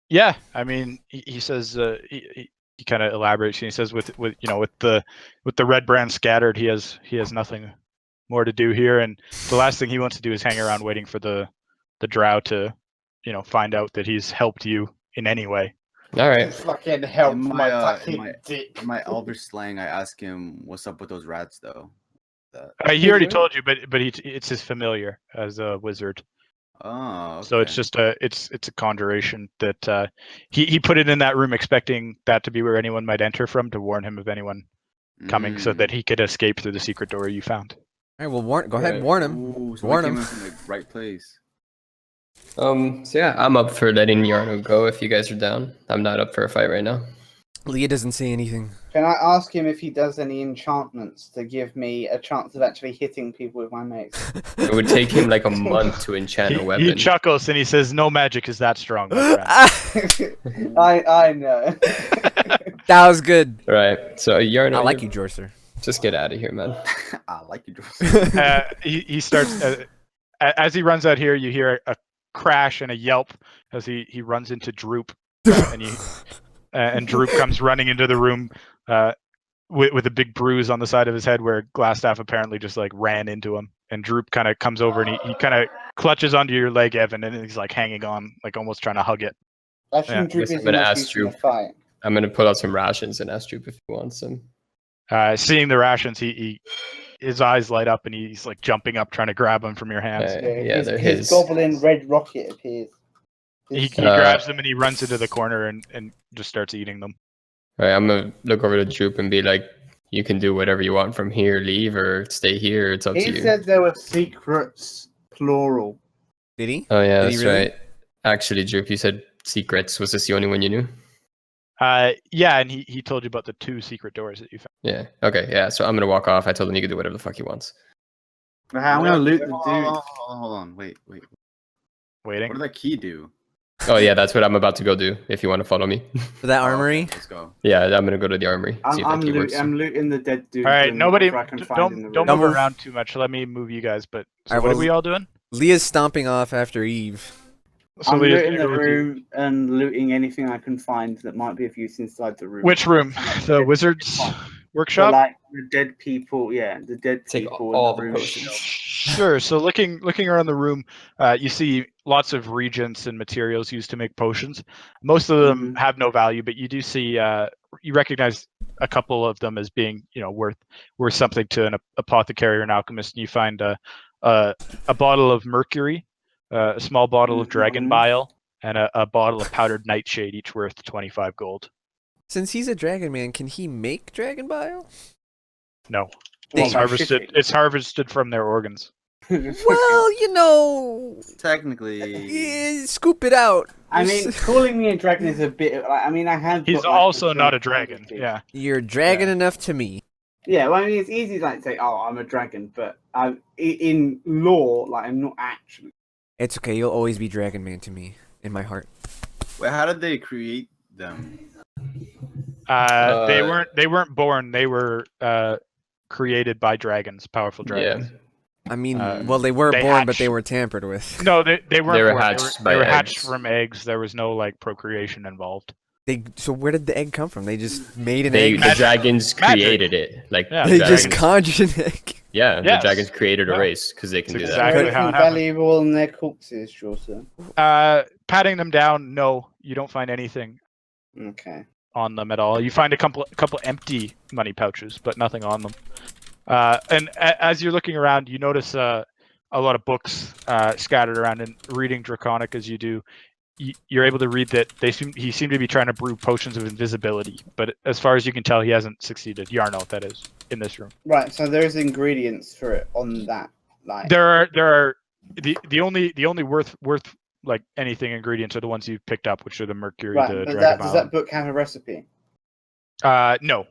Yeah, I mean, he says he kind of elaborates. And he says with the Redbrand scattered, he has nothing more to do here, and the last thing he wants to do is hang around waiting for the drow to find out that he's helped you in any way. All right. Fucking help in my fucking dick. In my Elvish slang, I ask him what's up with those rats, though. He already told you, but it's his familiar as a wizard. Oh. Okay. So it's just it's a conjuration that he put it in that room expecting that to be where anyone might enter from to warn him of anyone coming, so that he could escape through the secret door you found. All right, well, go ahead and warn him. Ooh, so warn him. From the right place. So yeah, I'm up for letting Iarno go if you guys are down. I'm not up for a fight right now. Leah doesn't say anything. Can I ask him if he does any enchantments to give me a chance of actually hitting people with my mace? It would take him like a month to enchant a weapon. He chuckles and he says, "No magic is that strong." I know. That was good. Right. So Iarno, I like you, Jorcer. Just get out of here, man. I like you, Jorcer. He starts as he runs out here. You hear a crash and a yelp as he runs into Droop, and Droop comes running into the room with a big bruise on the side of his head where Glasstaff apparently just like ran into him. And Droop kind of comes over and he kind of clutches onto your leg, Evan, and he's like hanging on, like almost trying to hug it. I'm gonna ask Droop. I'm gonna pull out some rations and ask Droop if he wants some. Seeing the rations, his eyes light up and he's like jumping up, trying to grab them from your hands. They're his goblin red rocket appears. He grabs them and he runs into the corner and just starts eating them. All right, I'm gonna look over to Droop and be like, "You can do whatever you want from here. Leave or stay here. It's up to you." He said there were secrets, plural. Did he? Oh yeah, that's right. Actually, Droop, you said secrets. Was this the only one you knew? Yeah, and he told you about the 2 secret doors that you found. Yeah. Okay. Yeah. So I'm gonna walk off. I told him he could do whatever the fuck he wants. I'm gonna loot the dude. Hold on. Wait. Waiting. What did that key do? Oh yeah, that's what I'm about to go do. If you want to follow me. For that armory. Okay, let's go. Yeah, I'm gonna go to the armory. See if that key works. I'm looting the dead dude. All right, nobody, don't move around too much. Let me move you guys. But so what are we all doing? Leah's stomping off after Eve. So I'm looting the room and looting anything I can find that might be of use inside the room. Which room? The wizard's workshop? So, like the dead people, yeah, the dead people. All the potions. Sure. So looking around the room, you see lots of reagents and materials used to make potions. Most of them have no value, but you do see you recognize a couple of them as being worth something to an apothecary or an alchemist. And you find a bottle of mercury, a small bottle of dragon bile, and a bottle of powdered nightshade, each worth 25 gold. Since he's a dragon man, can he make dragon bile? No. It's harvested from their organs. Well, technically, scoop it out. I mean, calling me a dragon is a bit. I mean, I have. He's also not a dragon. Yeah. You're dragon enough to me. Yeah, well, I mean, it's easy to like say, "Oh, I'm a dragon," but in lore, like, I'm not actually. It's okay. You'll always be Dragon Man to me in my heart. Wait, how did they create them? They weren't born. They were created by dragons, powerful dragons. Yeah. I mean, well, they were born, but they were tampered with. No, they weren't. They were born. hatched they were by hatched eggs. from eggs. There was no like procreation involved. So where did the egg come from? They just made an The egg. dragons created it. Like Yeah. They the just dragons, conjured an egg. yeah, Yes. the dragons created a Yeah. race because they can That's do exactly that. how it Anything happened. valuable in their corpses, Chaucer? Patting them down, no, you don't find anything Okay. on them at all. You find a couple empty money pouches, but nothing on them. And as you're looking around, you notice a lot of books scattered around. And reading Draconic as you do, you're able to read that he seemed to be trying to brew potions of invisibility, but as far as you can tell, he hasn't succeeded. Iarno, that is, in this room. Right. So there's ingredients for it on that. Like. There are the only worth like anything ingredients are the ones you've picked up, which are the mercury, Right. the But dragon does that book have a recipe? No,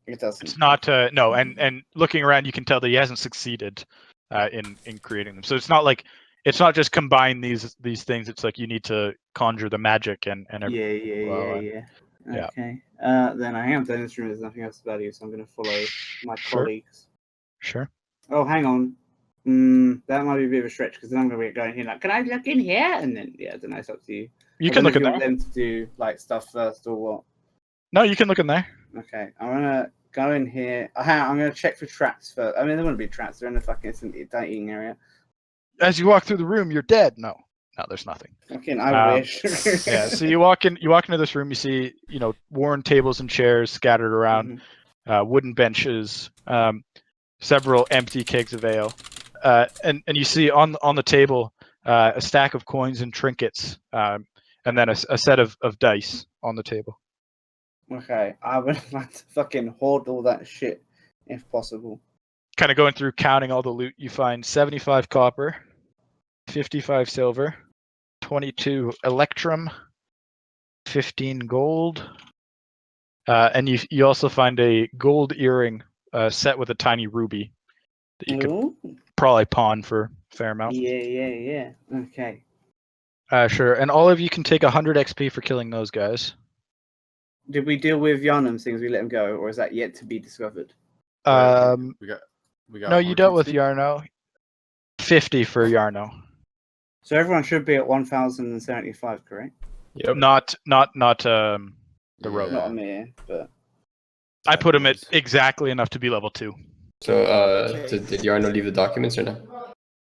It doesn't. it's not. No, and looking around, you can tell that he hasn't succeeded in creating them. So it's not like it's not just combine these things. It's like you need to conjure the magic and everything. Yeah. Okay. Then I am done this room. There's nothing else of value, so I'm going to follow my colleagues. Sure. Oh, hang on. That might be a bit of a stretch because then I'm going to be going here like, can I look in here? And then I don't know. It's up to you. You can look in there. Want them to do like stuff first or what? No, you can look in there. Okay, I'm gonna go in here. I'm gonna check for traps first. I mean, there wouldn't be traps. They're in the fucking eating area. As you walk through the room, you're dead. No, there's nothing. Fucking, I wish. Yeah. So you walk into this room. You see, worn tables and chairs scattered around, wooden benches, several empty kegs of ale, and you see on the table a stack of coins and trinkets, and then a set of dice on the table. Okay, I would like to fucking hoard all that shit if possible. Kind of going through counting all the loot, you find 75 copper, 55 silver, 22 electrum, 15 gold, and you also find a gold earring set with a tiny ruby that you could probably pawn for a fair amount. Yeah. Okay. Sure, and all of you can take 100 XP for killing those guys. Did we deal with Iarno things? We let him go, or is that yet to be discovered? We got. No, you dealt with Iarno. 50 for Iarno. So everyone should be at 1,075, correct? Yep. Not the rogue. Not Amir, but I put him at exactly enough to be level 2. So, did Iarno leave the documents or no?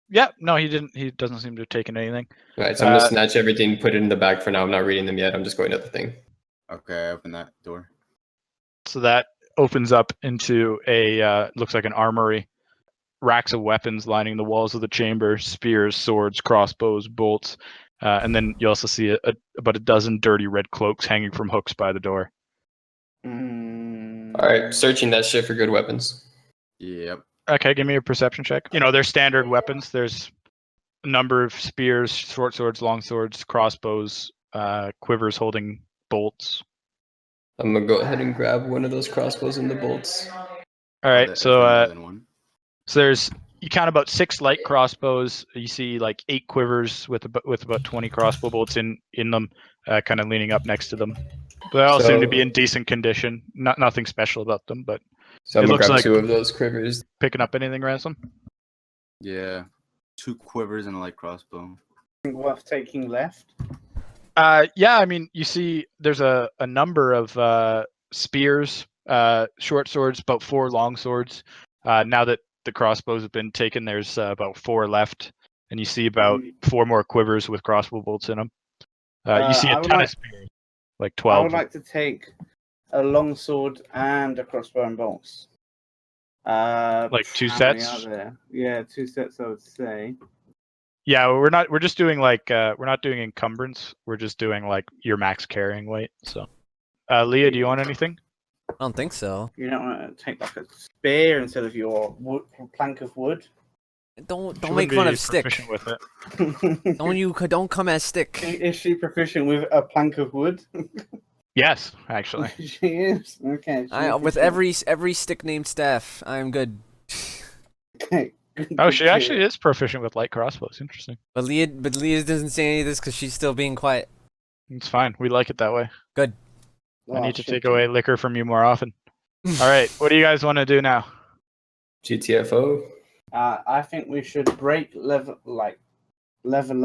Yeah, no, he didn't. He doesn't seem to have taken anything. All right, so I'm gonna snatch everything, put it in the bag for now. I'm not reading them yet. I'm just going to the thing. Okay, I open that door. So that opens up into a looks like an armory. Racks of weapons lining the walls of the chamber: spears, swords, crossbows, bolts, and then you also see about a dozen dirty red cloaks hanging from hooks by the door. All right, searching that shit for good weapons. Yep. Okay, give me a perception check. They're standard weapons. There's a number of spears, short swords, long swords, crossbows, quivers holding bolts. I'm gonna go ahead and grab one of those crossbows and the bolts. All right, so so there's you count about 6 light crossbows. You see like 8 quivers with about 20 crossbow bolts in them, kind of leaning up next to them. They all seem to be in decent condition. Nothing special about them, but so I'm gonna grab like 2 of those quivers. Picking up anything, Ransom? Yeah, 2 quivers and a light crossbow. Worth taking left. Yeah, I mean, you see, there's a number of spears, short swords, about 4 long swords. Now that the crossbows have been taken, there's about 4 left, and you see about 4 more quivers with crossbow bolts in them. You see a ton of spears, like 12. I would like to take a long sword and a crossbow and bolts. Like 2 sets? Yeah, 2 sets, I would say. Yeah, we're just doing like we're not doing encumbrance. We're just doing like your max carrying weight. So, Leah, do you want anything? I don't think so. You don't want to take like a spear instead of your plank of wood. Don't make fun of stick. With it. Don't come as stick. Is she proficient with a plank of wood? Yes, actually. She is. Okay. With every stick named Staff, I am good. Okay. Oh, she actually is proficient with light crossbows. Interesting. But Leah doesn't say any of this because she's still being quiet. It's fine. We like it that way. Good. I need to take away liquor from you more often. All right. What do you guys want to do now? GTFO. I think we should level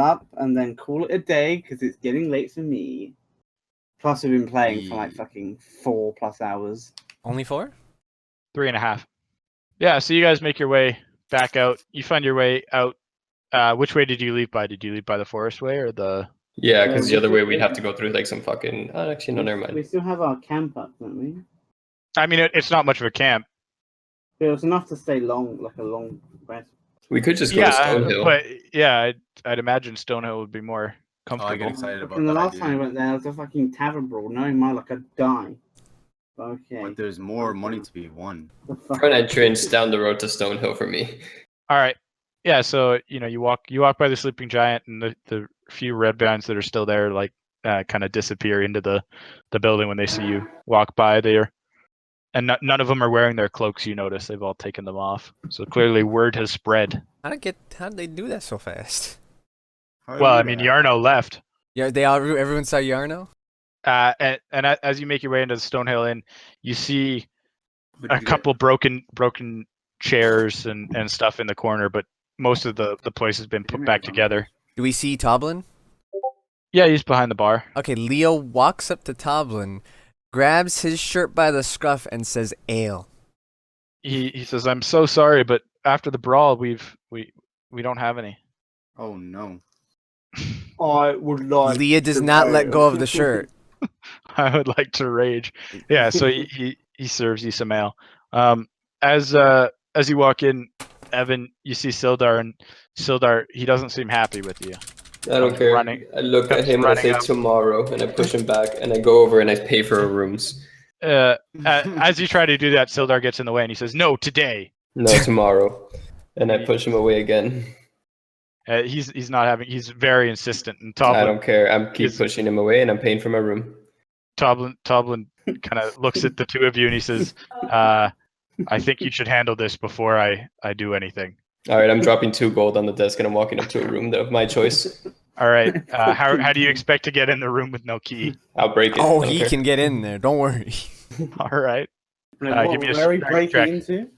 up and then call it a day because it's getting late for me. Plus, we've been playing for like fucking 4+ hours. Only 4? 3.5. Yeah. So you guys make your way back out. You find your way out. Which way did you leave by? Did you leave by the forest way or the? Yeah, because the other way we'd have to go through like some fucking. Oh, actually, no, never mind. We still have our camp up, don't we? I mean, it's not much of a camp. But it was enough to stay long, like a long rest. We could just go to Stonehill. But yeah, I'd imagine Stonehill would be more comfortable. I get excited about And the that last idea. time I went there, there was a fucking tavern brawl. Knowing my luck, I'd die. Okay. But there's more money to be won. Front entrance down the road to Stonehill for me. All right. Yeah, so you walk by the sleeping giant, and the few red bands that are still there, like kind of disappear into the building when they see you walk by there. And none of them are wearing their cloaks. You notice they've all taken them off. So clearly, word has spread. How'd they do that so fast? Well, I mean, Iarno left. Yeah, everyone saw Iarno. And as you make your way into the Stonehill Inn, you see a couple broken chairs and stuff in the corner, but most of the place has been put back together. Do we see Toblin? Yeah, he's behind the bar. Okay, Leo walks up to Toblin, grabs his shirt by the scruff, and says, "Ale." He says, "I'm so sorry, but after the brawl, we don't have any." Oh no. I would like. Leah does not let go of the shirt. I would like to rage. Yeah, so he serves you some ale. As you walk in, Evan, you see Sildar, and Sildar, he doesn't seem happy with you. I don't care. I look at him and I say tomorrow, and I push him back, and I go over and I pay for our rooms. As you try to do that, Sildar gets in the way, and he says, "No, today." No, tomorrow. And I push him away again. He's not having. He's very insistent, and Toblin. I don't care. I'm keep pushing him away, and I'm paying for my room. Toblin kind of looks at the two of you, and he says, "I think you should handle this before I do anything." All right, I'm dropping 2 gold on the desk, and I'm walking up to a room of my choice. All right. How do you expect to get in the room with no key? I'll break it. Oh, he can get in there. Don't worry. All right. Give me a where are we strength breaking check. into?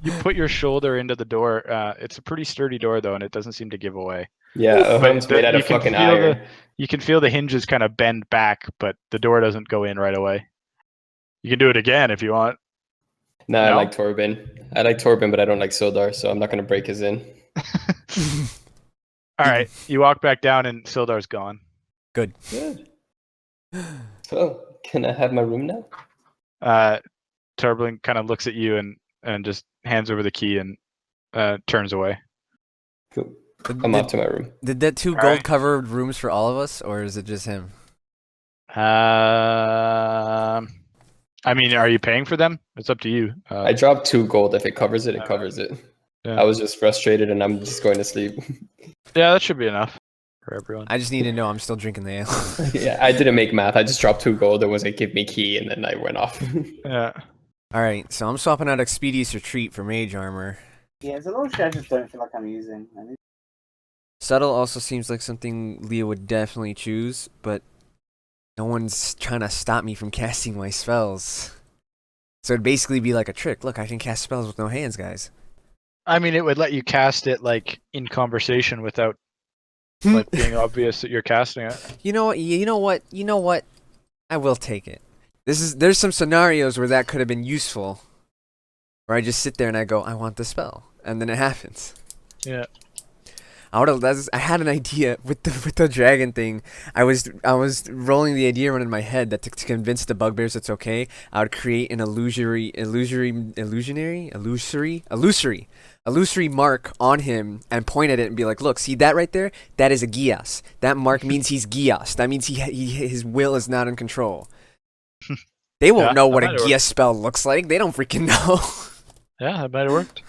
You put your shoulder into the door. It's a pretty sturdy door, though, and it doesn't seem to give away. Yeah, it's made out of fucking iron. You can feel the hinges kind of bend back, but the door doesn't go in right away. You can do it again if you want. No, I like Torben. I like Torben, but I don't like Sildar, so I'm not going to break his in. All right. You walk back down, and Sildar's gone. Good. So, can I have my room now? Torben kind of looks at you and just hands over the key and turns away. Cool. I'm off to my room. Did that 2 gold cover rooms for all of us, or is it just him? I mean, are you paying for them? It's up to you. I dropped 2 gold. If it covers it, it covers it. Yeah. I was just frustrated, and I'm just going to sleep. Yeah, that should be enough for everyone. I just need to know I'm still drinking the ale. Yeah, I didn't make math. I just dropped 2 gold. It was like, give me key, and then I went off. Yeah. All right, so I'm swapping out Expedious Retreat for Mage Armor. Yeah, there's a lot of shit I just don't feel like I'm using. Subtle also seems like something Leah would definitely choose, but no one's trying to stop me from casting my spells. So it'd basically be like a trick. Look, I can cast spells with no hands, guys. I mean, it would let you cast it like in conversation without like being obvious that you're casting it. You know what? I will take it. There's some scenarios where that could have been useful. Where I just sit there and I go, I want the spell, and then it happens. Yeah. I had an idea with the dragon thing. I was rolling the idea around in my head that to convince the bugbears it's okay, I would create an illusory mark on him and point at it and be like, look, see that right there? That is a Gias. That mark means he's Gias. That means his will is not in control. They won't know what a Gias spell looks like. They don't freaking know. Yeah, that might have worked.